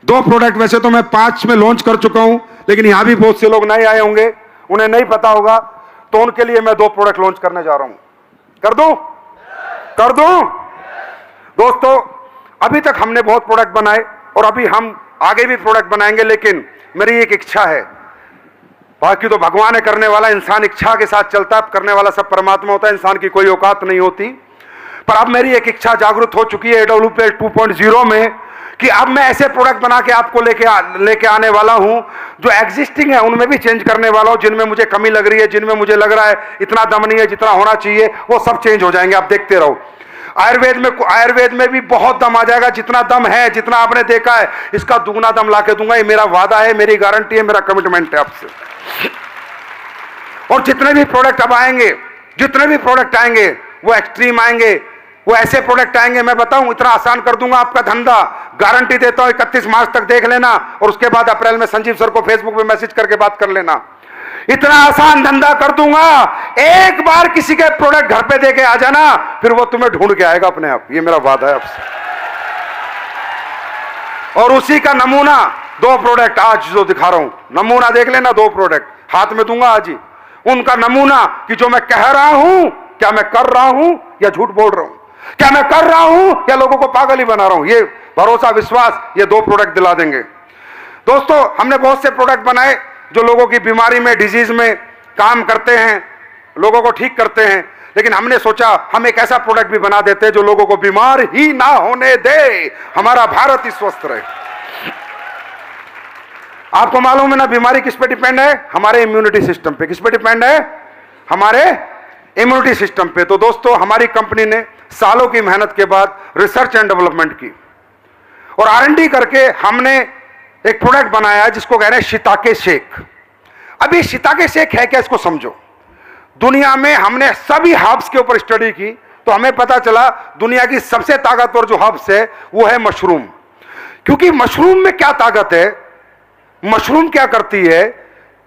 2 प्रोडक्ट, वैसे तो मैं 5 में लॉन्च कर चुका हूं, लेकिन यहां भी बहुत से लोग नए आए होंगे, उन्हें नहीं पता होगा, तो उनके लिए मैं 2 प्रोडक्ट लॉन्च करने जा रहा हूं। कर दूं? कर दूं? दोस्तों, अभी तक हमने बहुत प्रोडक्ट बनाए और अभी हम आगे भी प्रोडक्ट बनाएंगे, लेकिन मेरी एक इच्छा है, बाकी तो भगवान है करने वाला, इंसान इच्छा के साथ चलता है, करने वाला सब परमात्मा होता है, इंसान की कोई औकात नहीं होती। पर अब मेरी एक इच्छा जागृत हो चुकी है AWPL 2.0 में, कि अब मैं ऐसे प्रोडक्ट बना के आपको लेके आने वाला हूं जो एग्जिस्टिंग है उनमें भी चेंज करने वाला हूं। जिनमें मुझे कमी लग रही है, जिनमें मुझे लग रहा है इतना दम नहीं है जितना होना चाहिए, वो सब चेंज हो जाएंगे, आप देखते रहो। आयुर्वेद में भी बहुत दम आ जाएगा, जितना दम है, जितना आपने देखा है, इसका दुगना दम लाके दूंगा। ये मेरा वादा है, मेरी गारंटी है, मेरा कमिटमेंट है आपसे। और जितने भी प्रोडक्ट अब आएंगे, जितने भी प्रोडक्ट आएंगे, वो एक्सट्रीम आएंगे, वो ऐसे प्रोडक्ट आएंगे, मैं बताऊं, इतना आसान कर दूंगा आपका धंधा, गारंटी देता हूं। 31 मार्च तक देख लेना और उसके बाद अप्रैल में संजीव सर को फेसबुक पे मैसेज करके बात कर लेना। इतना आसान धंधा कर दूंगा, एक बार किसी के प्रोडक्ट घर पे देके आ जाना, फिर वो तुम्हें ढूंढ के आएगा अपने आप। ये मेरा वादा है आपसे। और उसी का नमूना 2 प्रोडक्ट आज जो दिखा रहा हूं, नमूना देख लेना, 2 प्रोडक्ट हाथ में दूंगा आज ही। उनका नमूना कि जो मैं कह रहा हूं, क्या मैं कर रहा हूं या झूठ बोल रहा हूं, क्या मैं कर रहा हूं या लोगों को पागल ही बना रहा हूं, ये भरोसा विश्वास ये 2 प्रोडक्ट दिला देंगे। दोस्तों, हमने बहुत से प्रोडक्ट बनाए जो लोगों की बीमारी में, डिजीज में काम करते हैं, लोगों को ठीक करते हैं, लेकिन हमने सोचा हम एक ऐसा प्रोडक्ट भी बना देते हैं जो लोगों को बीमार ही ना होने दे, हमारा भारत ही स्वस्थ रहे। आपको मालूम है ना, बीमारी किस पे डिपेंड है? हमारे इम्यूनिटी सिस्टम पे। किस पे डिपेंड है? हमारे इम्यूनिटी सिस्टम पे। तो दोस्तों, हमारी कंपनी ने सालों की मेहनत के बाद रिसर्च एंड डेवलपमेंट की और R&D करके हमने एक प्रोडक्ट बनाया जिसको कह रहे हैं शिताके शेक। अभी शिताके शेक है क्या, इसको समझो। दुनिया में हमने सभी हर्ब्स के ऊपर स्टडी की तो हमें पता चला दुनिया की सबसे ताकतवर जो हर्ब्स है वो है मशरूम। क्योंकि मशरूम में क्या ताकत है, मशरूम क्या करती है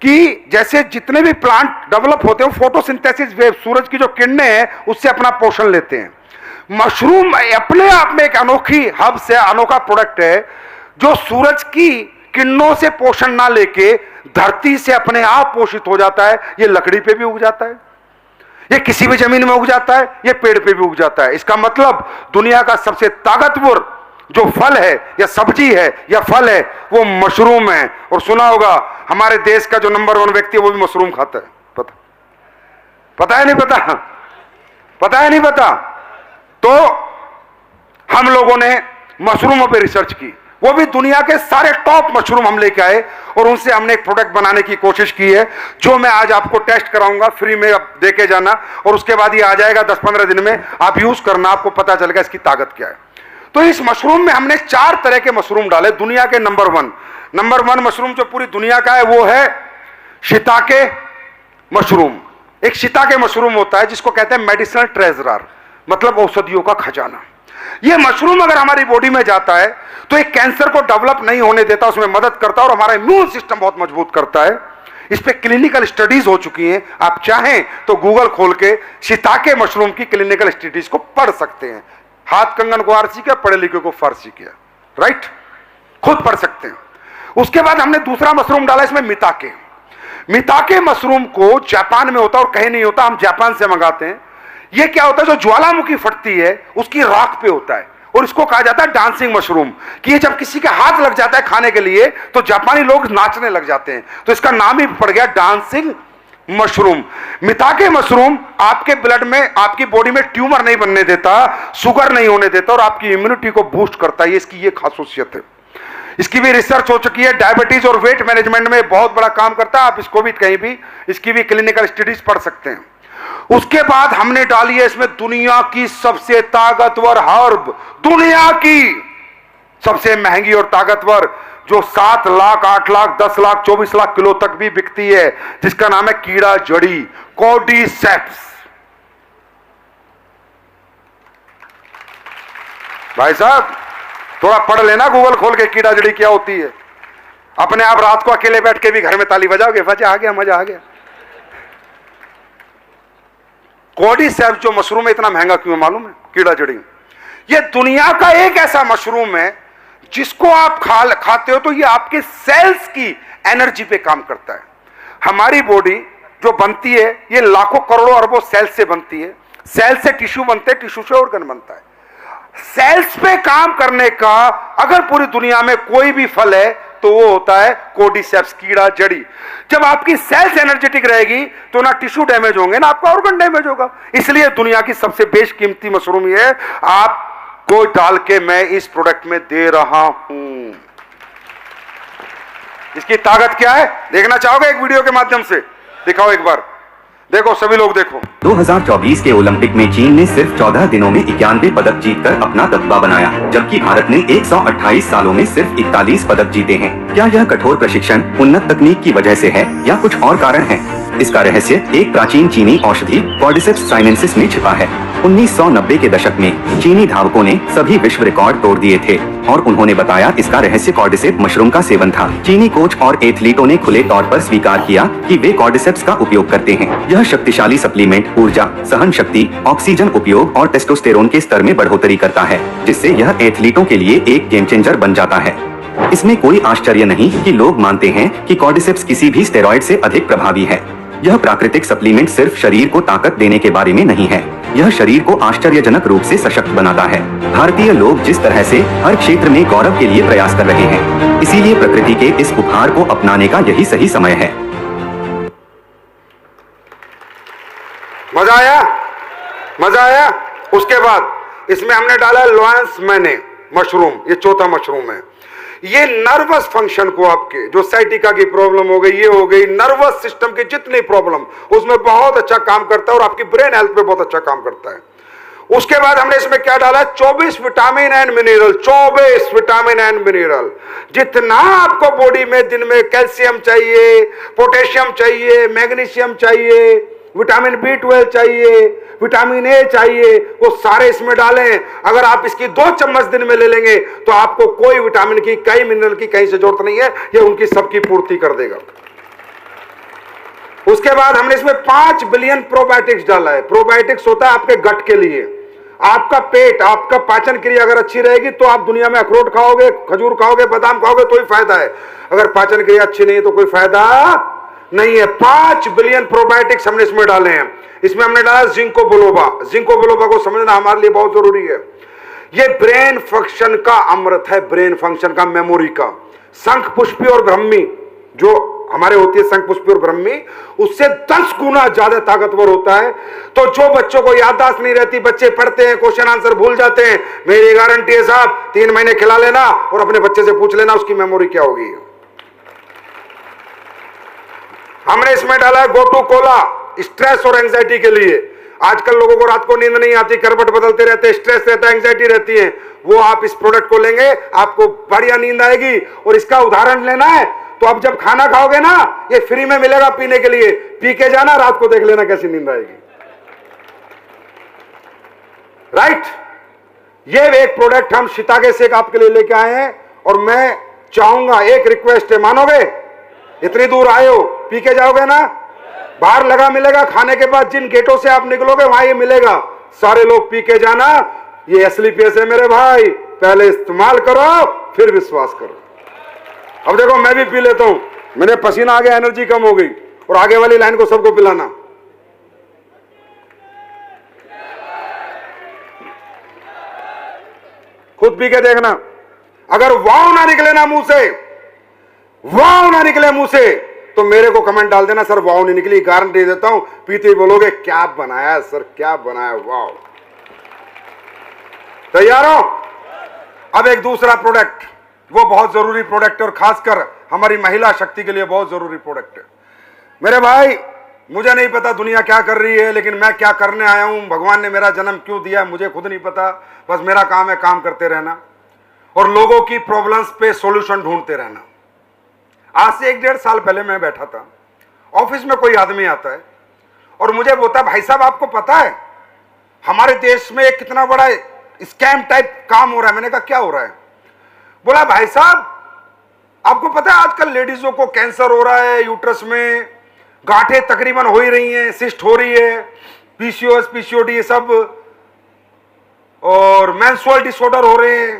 कि जैसे जितने भी प्लांट डेवलप होते हैं, फोटोसिंथेसिस वेव, सूरज की जो किरणें हैं उससे अपना पोषण लेते हैं। मशरूम अपने आप में एक अनोखी हर्ब्स है, अनोखा प्रोडक्ट है जो सूरज की किरणों से पोषण ना लेके धरती से अपने आप पोषित हो जाता है। ये लकड़ी पे भी उग जाता है, ये किसी भी जमीन में उग जाता है, ये पेड़ पे भी उग जाता है। इसका मतलब दुनिया का सबसे ताकतवर जो फल है या सब्जी है या फल है वो मशरूम है। और सुना होगा हमारे देश का जो नंबर 1 व्यक्ति है वो भी मशरूम खाता है। पता है नहीं पता? पता है नहीं पता? तो हम लोगों ने मशरूमों पे रिसर्च की, वो भी दुनिया के सारे टॉप मशरूम हम लेके आए और उनसे हमने एक प्रोडक्ट बनाने की कोशिश की है जो मैं आज आपको टेस्ट कराऊंगा, फ्री में आप देके जाना और उसके बाद ये आ जाएगा 10-15 दिन में, आप यूज करना, आपको पता चलेगा इसकी ताकत क्या है। तो इस मशरूम में हमने 4 तरह के मशरूम डाले। दुनिया के नंबर 1 मशरूम जो पूरी दुनिया का है वो है शिताके मशरूम। एक शिताके मशरूम होता है जिसको कहते हैं मेडिसिनल ट्रेजरर, मतलब औषधियों का खजाना। ये मशरूम अगर हमारी बॉडी में जाता है तो एक कैंसर को डेवलप नहीं होने देता, उसमें मदद करता है और हमारा इम्यून सिस्टम बहुत मजबूत करता है। इस पे क्लिनिकल स्टडीज हो चुकी हैं, आप चाहें तो गूगल खोल के शिताके मशरूम की क्लिनिकल स्टडीज को पढ़ सकते हैं। हाथ कंगन को आरसी किया, पढ़े लिखे को फारसी किया, राइट, खुद पढ़ सकते हैं। उसके बाद हमने दूसरा मशरूम डाला इसमें मिताके। मिताके मशरूम को जापान में होता है और कहीं नहीं होता, हम जापान से मंगाते हैं। ये क्या होता है, जो ज्वालामुखी फटती है उसकी राख पे होता है और इसको कहा जाता है डांसिंग मशरूम। कि ये जब किसी के हाथ लग जाता है खाने के लिए तो जापानी लोग नाचने लग जाते हैं, तो इसका नाम ही पड़ गया डांसिंग मशरूम। मिताके मशरूम आपके ब्लड में, आपकी बॉडी में ट्यूमर नहीं बनने देता, शुगर नहीं होने देता और आपकी इम्यूनिटी को बूस्ट करता है। इसकी ये खासियत है। इसकी भी रिसर्च हो चुकी है, डायबिटीज और वेट मैनेजमेंट में बहुत बड़ा काम करता है। आप इसको भी कहीं भी इसकी भी क्लिनिकल स्टडीज पढ़ सकते हैं। उसके बाद हमने डाली है इसमें दुनिया की सबसे ताकतवर हर्ब, दुनिया की सबसे महंगी और ताकतवर, जो 7 लाख 8 लाख 10 लाख 24 लाख किलो तक भी बिकती है, जिसका नाम है कीड़ा जड़ी, कॉर्डिसेप्स। भाई साहब थोड़ा पढ़ लेना गूगल खोल के, कीड़ा जड़ी क्या होती है। अपने आप रात को अकेले बैठ के भी घर में ताली बजाओगे, मजा आ गया, मजा आ गया। कॉर्डिसेप्स जो मशरूम है इतना महंगा क्यों है मालूम है? कीड़ा जड़ी ये दुनिया का एक ऐसा मशरूम है जिसको आप खाते हो तो ये आपके सेल्स की एनर्जी पे काम करता है। हमारी बॉडी जो बनती है ये लाखों करोड़ों अरबों सेल्स से बनती है। सेल से टिश्यू बनते हैं, टिश्यू से ऑर्गन बनता है। सेल्स पे काम करने का अगर पूरी दुनिया में कोई भी फल है तो वो होता है कॉर्डिसेप्स, कीड़ा जड़ी। जब आपकी सेल्स एनर्जेटिक रहेगी तो ना टिश्यू डैमेज होंगे ना आपका ऑर्गन डैमेज होगा। इसलिए दुनिया की सबसे बेशकीमती मशरूम ये है, आपको डाल के मैं इस प्रोडक्ट में दे रहा हूं। इसकी ताकत क्या है देखना चाहोगे? एक वीडियो के माध्यम से दिखाओ एक बार, देखो सभी लोग देखो। 2024 के ओलंपिक में चीन ने सिर्फ 14 दिनों में 91 पदक जीतकर अपना दबदबा बनाया, जबकि भारत ने 128 सालों में सिर्फ 41 पदक जीते हैं। क्या यह कठोर प्रशिक्षण, उन्नत तकनीक की वजह से है या कुछ और कारण है? इसका रहस्य एक प्राचीन चीनी औषधि कॉर्डिसेप्स साइनेंसिस में छिपा है। 1990 के दशक में चीनी धावकों ने सभी विश्व रिकॉर्ड तोड़ दिए थे और उन्होंने बताया इसका रहस्य कॉर्डिसेप्स मशरूम का सेवन था। चीनी कोच और एथलीटों ने खुले तौर पर स्वीकार किया कि वे कॉर्डिसेप्स का उपयोग करते हैं। यह शक्तिशाली सप्लीमेंट ऊर्जा, सहन शक्ति, ऑक्सीजन उपयोग और टेस्टोस्टेरोन के स्तर में बढ़ोतरी करता है, जिससे यह एथलीटों के लिए एक गेम चेंजर बन जाता है। इसमें कोई आश्चर्य नहीं कि लोग मानते हैं कि कॉर्डिसेप्स किसी भी स्टेरॉइड से अधिक प्रभावी है। यह प्राकृतिक सप्लीमेंट सिर्फ शरीर को ताकत देने के बारे में नहीं है, यह शरीर को आश्चर्यजनक रूप से सशक्त बनाता है। भारतीय लोग जिस तरह से हर क्षेत्र में गौरव के लिए प्रयास कर रहे हैं, इसीलिए प्रकृति के इस उपहार को अपनाने का यही सही समय है। मजा आया? मजा आया? उसके बाद इसमें हमने डाला लॉयंस मैने मशरूम, ये चौथा मशरूम है। ये नर्वस फंक्शन को, आपके जो साइटिका की प्रॉब्लम हो गई, ये हो गई, नर्वस सिस्टम की जितनी प्रॉब्लम, उसमें बहुत अच्छा काम करता है और आपकी ब्रेन हेल्थ पे बहुत अच्छा काम करता है। उसके बाद हमने इसमें क्या डाला? 24 vitamin and mineral, 24 vitamin and mineral. जितना आपको बॉडी में दिन में कैल्शियम चाहिए, पोटेशियम चाहिए, मैग्नीशियम चाहिए, विटामिन B12 चाहिए, विटामिन ए चाहिए, वो सारे इसमें डालें। अगर आप इसकी 2 चम्मच दिन में ले लेंगे तो आपको कोई विटामिन की, कई मिनरल की कहीं से जरूरत नहीं है, ये उनकी सबकी पूर्ति कर देगा। उसके बाद हमने इसमें 5 बिलियन प्रोबायोटिक्स डाला है। प्रोबायोटिक्स होता है आपके गट के लिए। आपका पेट, आपका पाचन क्रिया अगर अच्छी रहेगी तो आप दुनिया में अखरोट खाओगे, खजूर खाओगे, बादाम खाओगे तो ही फायदा है। अगर पाचन क्रिया अच्छी नहीं है तो कोई फायदा नहीं है। 5 बिलियन प्रोबायोटिक्स हमने इसमें डाले हैं। इसमें हमने डाला जिंको बिलोबा। जिंको बिलोबा को समझना हमारे लिए बहुत जरूरी है। ये ब्रेन फंक्शन का अमृत है, ब्रेन फंक्शन का, मेमोरी का। शंख पुष्पी और ब्रह्मी जो हमारे होती है, शंख पुष्पी और ब्रह्मी, उससे 10 गुना ज्यादा ताकतवर होता है। तो जो बच्चों को याददाश्त नहीं रहती, बच्चे पढ़ते हैं, क्वेश्चन आंसर भूल जाते हैं, मेरी गारंटी है साहब, 3 महीने खिला लेना और अपने बच्चे से पूछ लेना उसकी मेमोरी क्या होगी। हमने इसमें डाला है गोटू कोला, स्ट्रेस और एंजाइटी के लिए। आजकल लोगों को रात को नींद नहीं आती, करवट बदलते रहते, स्ट्रेस रहता है, एंजाइटी रहती है। वो आप इस प्रोडक्ट को लेंगे, आपको बढ़िया नींद आएगी। और इसका उदाहरण लेना है तो अब जब खाना खाओगे ना, ये फ्री में मिलेगा पीने के लिए, पी के जाना, रात को देख लेना कैसी नींद आएगी। राइट? ये एक प्रोडक्ट हम शितागे से आपके लिए लेके आए हैं और मैं चाहूंगा, एक रिक्वेस्ट है, मानोगे? इतनी दूर आए हो, पी के जाओगे ना? बाहर लगा मिलेगा, खाने के बाद जिन गेटों से आप निकलोगे वहां ये मिलेगा। सारे लोग पी के जाना। ये असली पैसे मेरे भाई, पहले इस्तेमाल करो फिर विश्वास करो। अब देखो मैं भी पी लेता हूं, मेरे पसीना आ गया, एनर्जी कम हो गई, और आगे वाली लाइन को सबको पिलाना। खुद पी के देखना, अगर वाव ना निकले ना मुंह से, वाव ना निकले मुंह से, तो मेरे को कमेंट डाल देना, सर वाव नहीं निकली, गारंटी देता हूं। पीते ही बोलोगे क्या बनाया सर, क्या बनाया, वाव। तैयार हो? अब एक दूसरा प्रोडक्ट, वो बहुत जरूरी प्रोडक्ट है और खासकर हमारी महिला शक्ति के लिए बहुत जरूरी प्रोडक्ट है। मेरे भाई, मुझे नहीं पता दुनिया क्या कर रही है, लेकिन मैं क्या करने आया हूं, भगवान ने मेरा जन्म क्यों दिया मुझे खुद नहीं पता। बस मेरा काम है काम करते रहना और लोगों की प्रॉब्लम्स पे सॉल्यूशन ढूंढते रहना। आज से 1-1.5 साल पहले मैं बैठा था, ऑफिस में कोई आदमी आता है और मुझे बोलता, भाई साहब आपको पता है हमारे देश में एक कितना बड़ा स्कैम टाइप काम हो रहा है। मैंने कहा क्या हो रहा है? बोला भाई साहब आपको पता है आजकल लेडीजों को कैंसर हो रहा है, यूट्रस में गांठें तकरीबन हो ही रही हैं, सिस्ट हो रही है, पीसीओएस पीसीओडी ये सब, और मेंस्ट्रुअल डिसऑर्डर हो रहे हैं।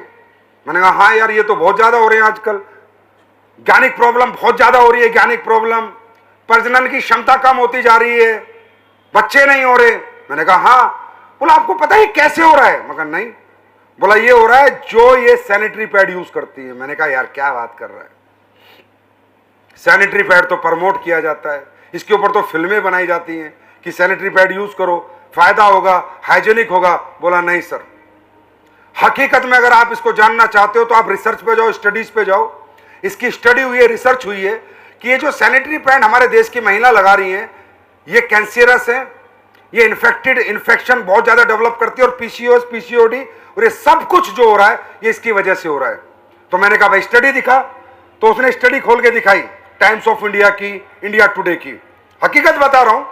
मैंने कहा हाँ यार ये तो बहुत ज्यादा हो रहे हैं आजकल। गैनिक प्रॉब्लम बहुत ज्यादा हो रही है, गैनिक प्रॉब्लम, प्रजनन की क्षमता कम होती जा रही है, बच्चे नहीं हो रहे। मैंने कहा हाँ। बोला आपको पता है कैसे हो रहा है? मैं कहा नहीं। बोला ये हो रहा है जो ये सैनिटरी पैड यूज करती है। मैंने कहा यार क्या बात कर रहा है, सैनिटरी पैड तो प्रमोट किया जाता है, इसके ऊपर तो फिल्में बनाई जाती हैं कि सैनिटरी पैड यूज करो फायदा होगा, हाइजीनिक होगा। बोला नहीं सर, हकीकत में अगर आप इसको जानना चाहते हो तो आप रिसर्च पे जाओ, स्टडीज पे जाओ। इसकी स्टडी हुई है, रिसर्च हुई है कि ये जो सैनिटरी पैड हमारे देश की महिला लगा रही हैं ये कैंसरस है, ये इन्फेक्शन बहुत ज्यादा डेवलप करती है, और पीसीओएस पीसीओडी और ये सब कुछ जो हो रहा है ये इसकी वजह से हो रहा है। तो मैंने कहा भाई स्टडी दिखा, तो उसने स्टडी खोल के दिखाई, टाइम्स ऑफ इंडिया की, इंडिया टुडे की। हकीकत बता रहा हूं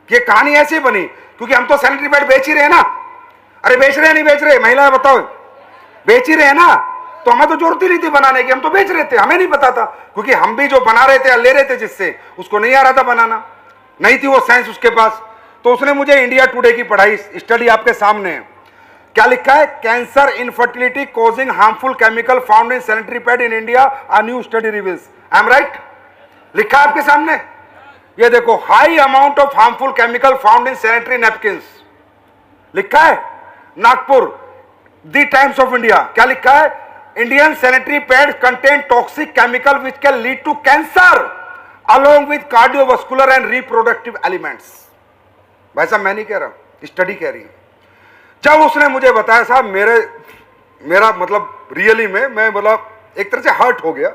कि कहानी ऐसी बनी क्योंकि हम तो सैनिटरी पैड बेच ही रहे हैं ना। अरे बेच रहे हैं नहीं बेच रहे? महिला बताओ, बेच ही रहे हैं ना। तो हमें तो जरूरत ही नहीं थी बनाने की, हम तो बेच रहे थे, हमें नहीं पता था क्योंकि हम भी जो बना रहे थे या ले रहे थे जिससे, उसको नहीं आ रहा था बनाना, नहीं थी वो साइंस उसके पास। तो उसने मुझे इंडिया टुडे की पढ़ाई, स्टडी आपके सामने है, क्या लिखा है, cancer infertility causing harmful chemical found in sanitary pad in India, a new study reveals. I am right? लिखा है आपके सामने, ये देखो, high amount of harmful chemical found in sanitary napkins, लिखा है Nagpur, the Times of India. क्या लिखा है, Indian sanitary pad contain toxic chemical which can lead to cancer along with cardiovascular and reproductive elements. भाई साहब मैं नहीं कह रहा, स्टडी कह रही है। जब उसने मुझे बताया साहब मेरा मतलब रियली में मैं मतलब एक तरह से हर्ट हो गया।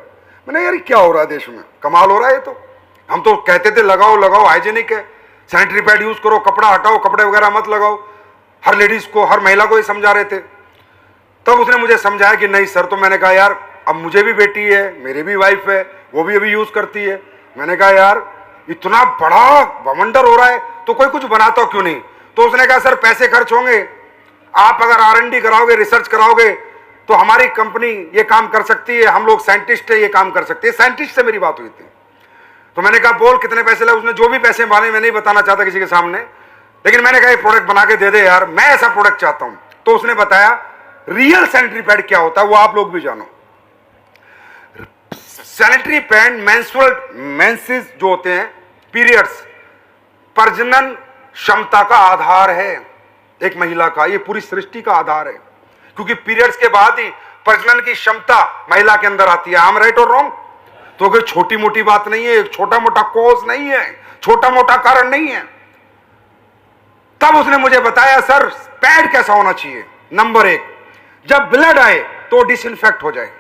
मैंने यार क्या हो रहा है देश में, कमाल हो रहा है ये तो। हम तो कहते थे लगाओ लगाओ, हाइजीनिक है, सैनिटरी पैड यूज करो, कपड़ा हटाओ, कपड़े वगैरह मत लगाओ, हर लेडीज को, हर महिला को ये समझा रहे थे। तब उसने मुझे समझाया कि नहीं सर। तो मैंने कहा यार अब मुझे भी बेटी है, मेरी भी वाइफ है, वो भी अभी यूज करती है। मैंने कहा यार इतना बड़ा बवंडर हो रहा है तो कोई कुछ बनाता क्यों नहीं? तो उसने कहा सर पैसे खर्च होंगे, आप अगर R&D कराओगे, रिसर्च कराओगे तो हमारी कंपनी ये काम कर सकती है, हम लोग साइंटिस्ट है, ये काम कर सकते हैं। साइंटिस्ट से मेरी बात हुई थी। तो मैंने कहा बोल कितने पैसे लगे? उसने जो भी पैसे माने, मैं नहीं बताना चाहता किसी के सामने, लेकिन मैंने कहा ये प्रोडक्ट बना के दे दे यार, मैं ऐसा प्रोडक्ट चाहता हूं। तो उसने बताया रियल सैनिटरी पैड क्या होता है वो आप लोग भी जानो। सैनिटरी पैड मेंसेस जो होते हैं, पीरियड्स, प्रजनन क्षमता का आधार है एक महिला का, ये पूरी सृष्टि का आधार है, क्योंकि पीरियड्स के बाद ही प्रजनन की क्षमता महिला के अंदर आती है। आम राइट और रॉन्ग? तो कोई छोटी मोटी बात नहीं है, छोटा मोटा कॉज नहीं है, छोटा मोटा कारण नहीं है। तब उसने मुझे बताया सर पैड कैसा होना चाहिए। नंबर 1, जब ब्लड आए तो डिसइंफेक्ट हो जाए।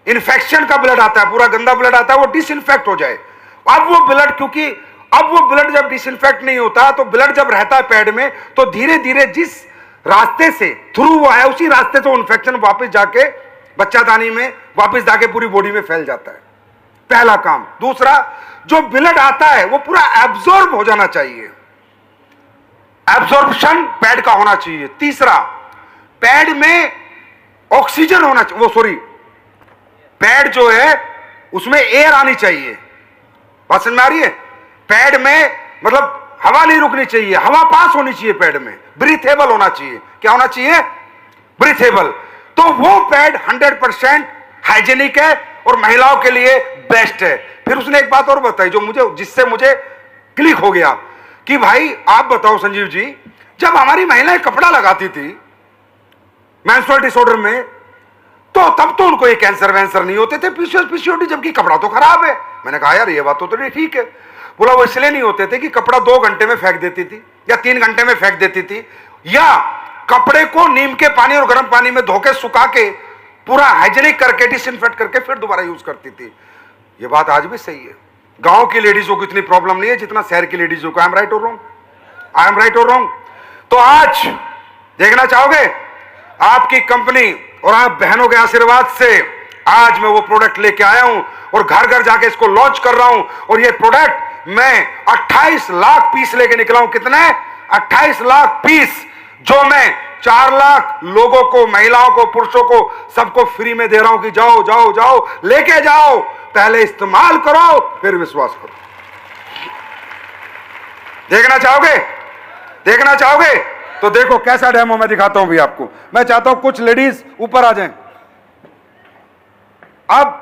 इन्फेक्शन का ब्लड आता है, पूरा गंदा ब्लड आता है, वो डिसइंफेक्ट हो जाए। अब वो ब्लड, क्योंकि अब वो ब्लड जब डिसइंफेक्ट नहीं होता तो ब्लड जब रहता है पैड में तो धीरे धीरे जिस रास्ते से थ्रू वो है उसी रास्ते से इन्फेक्शन वापस जाके बच्चादानी में वापस जाके पूरी बॉडी में फैल जाता है। पहला काम। दूसरा, जो ब्लड आता है वो पूरा एब्जॉर्ब हो जाना चाहिए, एब्जॉर्प्शन पैड का होना चाहिए। तीसरा, पैड में ऑक्सीजन होना चाहिए, वो सॉरी पैड जो है उसमें एयर आनी चाहिए। बात समझ में आ रही है? पैड में मतलब हवा नहीं रुकनी चाहिए, हवा पास होनी चाहिए पैड में, ब्रीथेबल होना चाहिए। क्या होना चाहिए? ब्रीथेबल। तो वो पैड 100% हाइजीनिक है और महिलाओं के लिए बेस्ट है। फिर उसने एक बात और बताई जिससे मुझे क्लिक हो गया कि भाई आप बताओ संजीव जी, जब हमारी महिलाएं कपड़ा लगाती थी मेंस्ट्रुअल डिसऑर्डर में तो तब तो उनको ये कैंसर वैंसर नहीं होते थे, पीसीओएस पीसीओडी, जबकि कपड़ा तो खराब है। मैंने कहा यार ये बात तो ठीक है। बोला वो इसलिए नहीं होते थे कि कपड़ा 2 घंटे में फेंक देती थी या 3 घंटे में फेंक देती थी, या कपड़े को नीम के पानी और गर्म पानी में धो के सुखा के पूरा हाइजीनिक करके डिसइंफेक्ट करके फिर दोबारा यूज करती थी। ये बात आज भी सही है। गांव की लेडीजों को इतनी प्रॉब्लम नहीं है जितना शहर की लेडीजों को। आई एम राइट और रॉन्ग? आई एम राइट और रॉन्ग? तो आज देखना चाहोगे आपकी कंपनी और आप बहनों के आशीर्वाद से आज मैं वो प्रोडक्ट लेके आया हूं और घर घर जाके इसको लॉन्च कर रहा हूं। और ये प्रोडक्ट मैं 28 लाख पीस लेके निकला हूं। कितने? 28 लाख पीस, जो मैं 4 लाख लोगों को, महिलाओं को, पुरुषों को, सबको फ्री में दे रहा हूं कि जाओ जाओ जाओ, लेके जाओ, पहले इस्तेमाल करो फिर विश्वास करो। देखना चाहोगे? देखना चाहोगे? तो देखो कैसा डेमो मैं दिखाता हूं भी आपको। मैं चाहता हूं कुछ लेडीज ऊपर आ जाएं। अब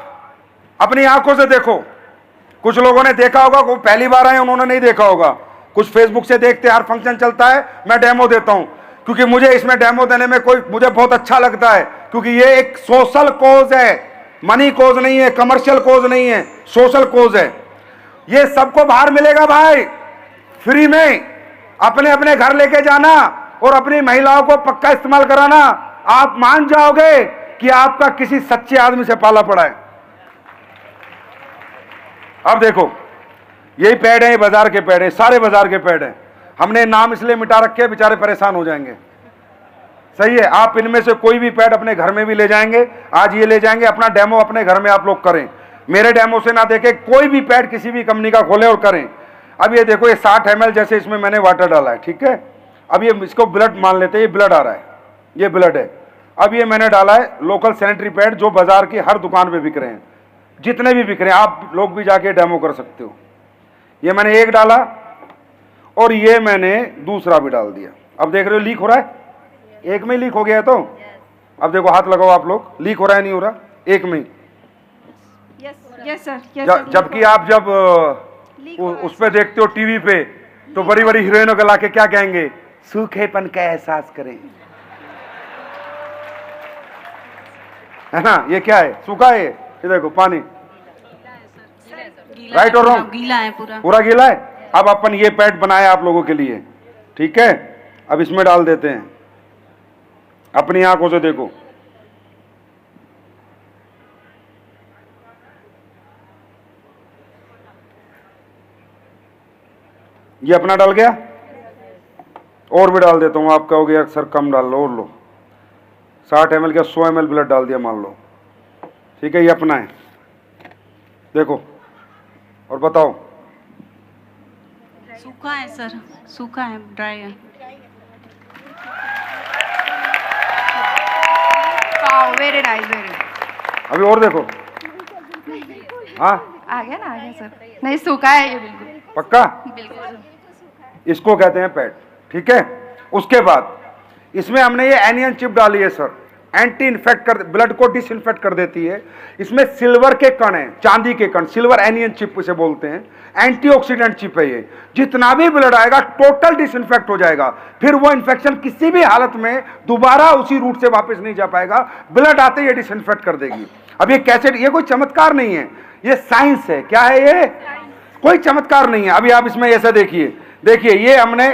अपनी आंखों से देखो। कुछ लोगों ने देखा होगा, वो पहली बार आए उन्होंने नहीं देखा होगा। कुछ फेसबुक से देखते, हर फंक्शन चलता है, मैं डेमो देता हूं क्योंकि मुझे इसमें डेमो देने में मुझे बहुत अच्छा लगता है, क्योंकि ये एक सोशल कोज है, मनी कोज नहीं है, कमर्शियल कोज नहीं है, सोशल कोज है। ये सबको बाहर मिलेगा भाई, फ्री में। अपने अपने घर लेके जाना और अपनी महिलाओं को पक्का इस्तेमाल कराना। आप मान जाओगे कि आपका किसी सच्चे आदमी से पाला पड़ा है। अब देखो, यही पैड है, ये बाजार के पैड है, सारे बाजार के पैड है। हमने नाम इसलिए मिटा रखे, बेचारे परेशान हो जाएंगे। सही है, आप इनमें से कोई भी पैड अपने घर में भी ले जाएंगे। आज ये ले जाएंगे, अपना डेमो अपने घर में आप लोग करें। मेरे डेमो से ना देखे कोई भी पैड किसी भी कंपनी का खोले और करें। अब ये देखो, ये 60 ml जैसे इसमें मैंने वाटर डाला है, ठीक है। अब ये इसको ब्लड मान लेते हैं, ये ब्लड आ रहा है, ये ब्लड है। अब ये मैंने डाला है लोकल सैनिटरी पैड, जो बाजार की हर दुकान पे बिक रहे हैं, जितने भी बिक रहे हैं, आप लोग भी जाके डेमो कर सकते हो। ये मैंने एक डाला और ये मैंने दूसरा भी डाल दिया। अब देख रहे हो लीक हो रहा है, एक में लीक हो गया है। तो अब देखो, हाथ लगाओ आप लोग, लीक हो रहा है नहीं हो रहा? एक में। Yes sir. जबकि आप जब उस पे देखते हो टीवी पे, तो बड़ी बड़ी हीरोइनों को लाके क्या कहेंगे? सूखेपन का एहसास करें, है ना। ये क्या है? सूखा है। ये देखो पानी, राइट और रॉन्ग? गीला है पूरा, पूरा गीला है। अब अपन ये पैड बनाया आप लोगों के लिए, ठीक है। अब इसमें डाल देते हैं, अपनी आंखों से देखो। ये अपना डाल गया, और भी डाल देता हूं। आप कहोगे अक्सर कम डाल लो, और लो। 60 ml का 100 ml ब्लड डाल दिया मान लो, ठीक है। ये अपना है, देखो और बताओ। सूखा है सर, सूखा है, ड्राई है। Very nice, very. अभी और देखो। हाँ, आ गया ना, आ गया सर। नहीं, सूखा है ये बिल्कुल, पक्का। बिल्कुल। इसको कहते हैं पैड, ठीक है। उसके बाद इसमें हमने ये एनियन चिप डाली है सर, एंटी इन्फेक्ट कर, ब्लड को डिसइंफेक्ट कर देती है। इसमें सिल्वर के कण हैं, चांदी के कण, सिल्वर एनियन चिप इसे बोलते हैं। एंटीऑक्सीडेंट चिप है ये। जितना भी ब्लड आएगा टोटल डिसइंफेक्ट हो जाएगा, फिर वो इन्फेक्शन किसी भी हालत में दोबारा उसी रूट से वापस नहीं जा पाएगा। ब्लड आते ही डिसइंफेक्ट कर देगी। अब ये कैसे, ये कोई चमत्कार नहीं है, ये साइंस है। क्या है ये? कोई चमत्कार नहीं है। अभी आप इसमें ऐसा देखिए, देखिए ये हमने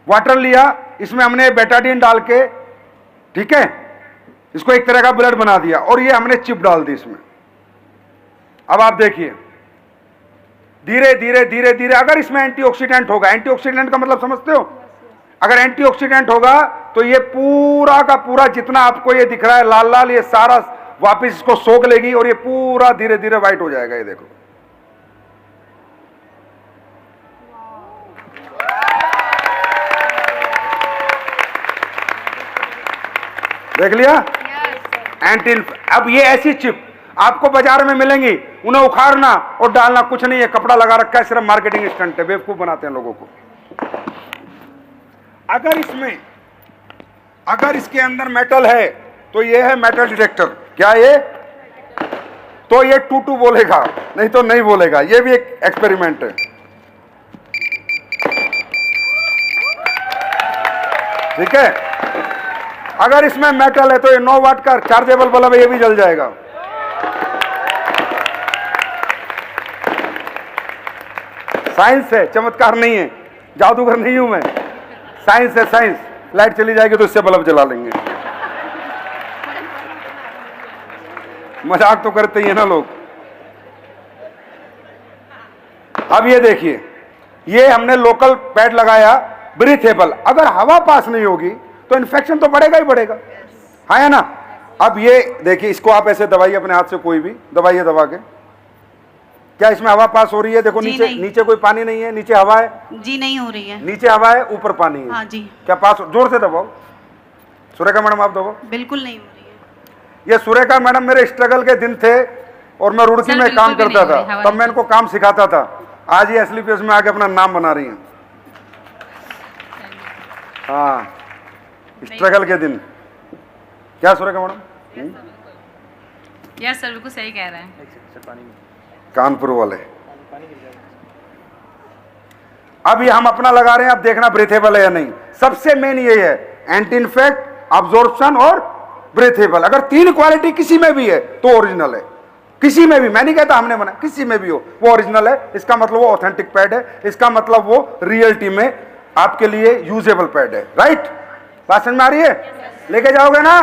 वाटर लिया, इसमें हमने बेटाडीन डाल के, ठीक है, इसको एक तरह का ब्लड बना दिया, और ये हमने चिप डाल दी इसमें। अब आप देखिए, धीरे धीरे धीरे धीरे, अगर इसमें एंटीऑक्सीडेंट होगा, एंटीऑक्सीडेंट का मतलब समझते हो? अगर एंटीऑक्सीडेंट होगा तो ये पूरा का पूरा जितना आपको ये दिख रहा है लाल लाल, ये सारा वापस इसको सोख लेगी और ये पूरा धीरे धीरे व्हाइट हो जाएगा। ये देखो, देख लिया? एंटी। अब ये ऐसी चिप आपको बाजार में मिलेंगी, उन्हें उखाड़ना और डालना कुछ नहीं है, कपड़ा लगा रखा है, सिर्फ मार्केटिंग स्टंट है, बेवकूफ बनाते हैं लोगों को। अगर इसके अंदर मेटल है तो ये है मेटल डिटेक्टर। क्या ये? तो ये टू बोलेगा, नहीं तो नहीं बोलेगा। ये भी एक एक्सपेरिमेंट है, ठीक है। अगर इसमें मेटल है तो ये 9 वाट का चार्जेबल बल्ब है, ये भी जल जाएगा। साइंस है, चमत्कार नहीं है, जादूगर नहीं हूं मैं। साइंस है, साइंस। लाइट चली जाएगी तो इससे बल्ब जला लेंगे। मजाक तो करते ही है ना लोग। अब ये देखिए, ये हमने लोकल पैड लगाया, ब्रीथेबल। अगर हवा पास नहीं होगी तो इन्फेक्शन तो बढ़ेगा ही बढ़ेगा, है ना। अब ये देखिए, इसको आप ऐसे दबाइए अपने हाथ से, कोई भी दबाइए दबा के। क्या इसमें हवा पास हो रही है? देखो नीचे, नीचे कोई पानी नहीं है, नीचे हवा है जी, नहीं हो रही है। नीचे हवा है, ऊपर पानी है। हाँ जी। क्या पास? जोर से दबाओ। सुरेखा मैडम आप दबाओ। बिल्कुल नहीं हो रही है। ये सुरेखा मैडम मेरे स्ट्रगल के दिन थे और मैं रुड़की में काम करता था, तब मैं इनको काम सिखाता था। आज ये एसलीपीएस में आके अपना नाम बना रही हैं। हाँ, स्ट्रगल के दिन। क्या सुरेखा मैडम? यस सर, बिल्कुल सही कह रहे हैं। कानपुर वाले। अब ये हम अपना लगा रहे हैं, अब देखना ब्रीथेबल है या नहीं। सबसे मेन ये है, एंटी इन्फेक्ट, अब्जॉर्प्शन और ब्रीथेबल। अगर तीन क्वालिटी किसी में भी है तो ओरिजिनल है। किसी में भी, मैं नहीं कहता हमने बना, किसी में भी हो वो ओरिजिनल है। इसका मतलब वो ऑथेंटिक पैड है, इसका मतलब वो रियलिटी में आपके लिए यूजेबल पैड है। राइट? बात समझ में आ रही है? लेके जाओगे ना?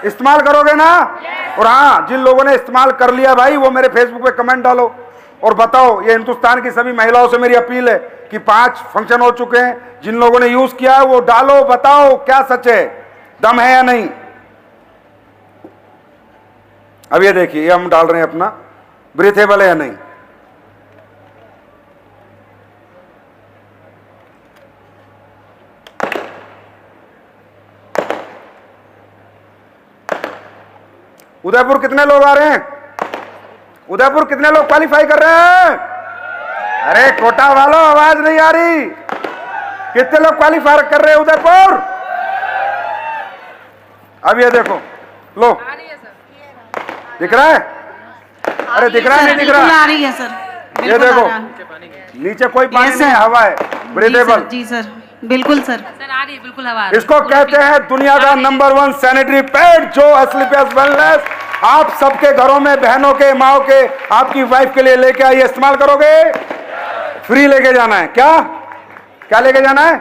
इस्तेमाल करोगे ना? और हाँ, जिन लोगों ने इस्तेमाल कर लिया भाई, वो मेरे फेसबुक पे कमेंट डालो और बताओ। ये हिंदुस्तान की सभी महिलाओं से मेरी अपील है कि 5 फंक्शन हो चुके हैं, जिन लोगों ने यूज किया है वो डालो, बताओ क्या सच है, दम है या नहीं। अब ये देखिए, ये हम डाल रहे हैं अपना, ब्रीथेबल है या नहीं। उदयपुर कितने लोग आ रहे हैं? उदयपुर कितने लोग क्वालिफाई कर रहे हैं? अरे कोटा वालों, आवाज नहीं आ रही। कितने लोग क्वालिफाई कर रहे हैं उदयपुर? अब ये देखो, लो, दिख रहा है? अरे दिख रहा है, नहीं दिख रहा? आ रही है सर। ये देखो, नीचे कोई पानी नहीं, हवा है, ब्रीथेबल। जी सर, बिल्कुल सर। सर आ रही है, बिल्कुल हवा। इसको कहते हैं दुनिया का नंबर 1 सैनिटरी पैड, जो एस्क्लेपियस वेलनेस आप सबके घरों में, बहनों के, माओ के, आपकी वाइफ के लिए लेके आइए। इस्तेमाल करोगे? फ्री लेके जाना है। क्या क्या लेके जाना है?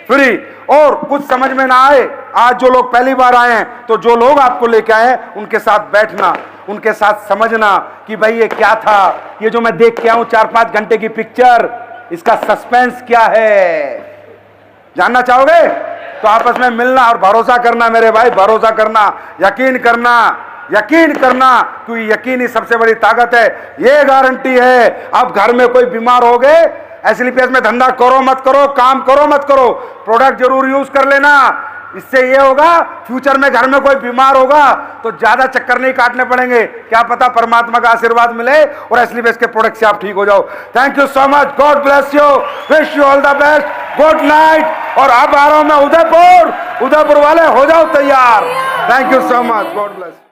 फ्री। और कुछ समझ में ना आए, आज जो लोग पहली बार आए हैं, तो जो लोग आपको लेके आए हैं उनके साथ बैठना, उनके साथ समझना कि भाई ये क्या था, ये जो मैं देख के आऊं 4-5 घंटे की पिक्चर, इसका सस्पेंस क्या है, जानना चाहोगे? तो आपस में मिलना और भरोसा करना मेरे भाई, भरोसा करना, यकीन करना, यकीन करना, क्योंकि यकीन ही सबसे बड़ी ताकत है। ये गारंटी है, अब घर में कोई बीमार हो गए, एस्क्लेपियस में धंधा करो मत करो, काम करो मत करो, प्रोडक्ट जरूर यूज कर लेना। इससे ये होगा, फ्यूचर में घर में कोई बीमार होगा तो ज्यादा चक्कर नहीं काटने पड़ेंगे। क्या पता परमात्मा का आशीर्वाद मिले और एस्क्लेपियस के प्रोडक्ट से आप ठीक हो जाओ। Thank you so much, God bless you, wish you all the best, good night. और अब आ रहा हूं मैं उदयपुर, उदयपुर वाले हो जाओ तैयार। Thank you so much, God bless.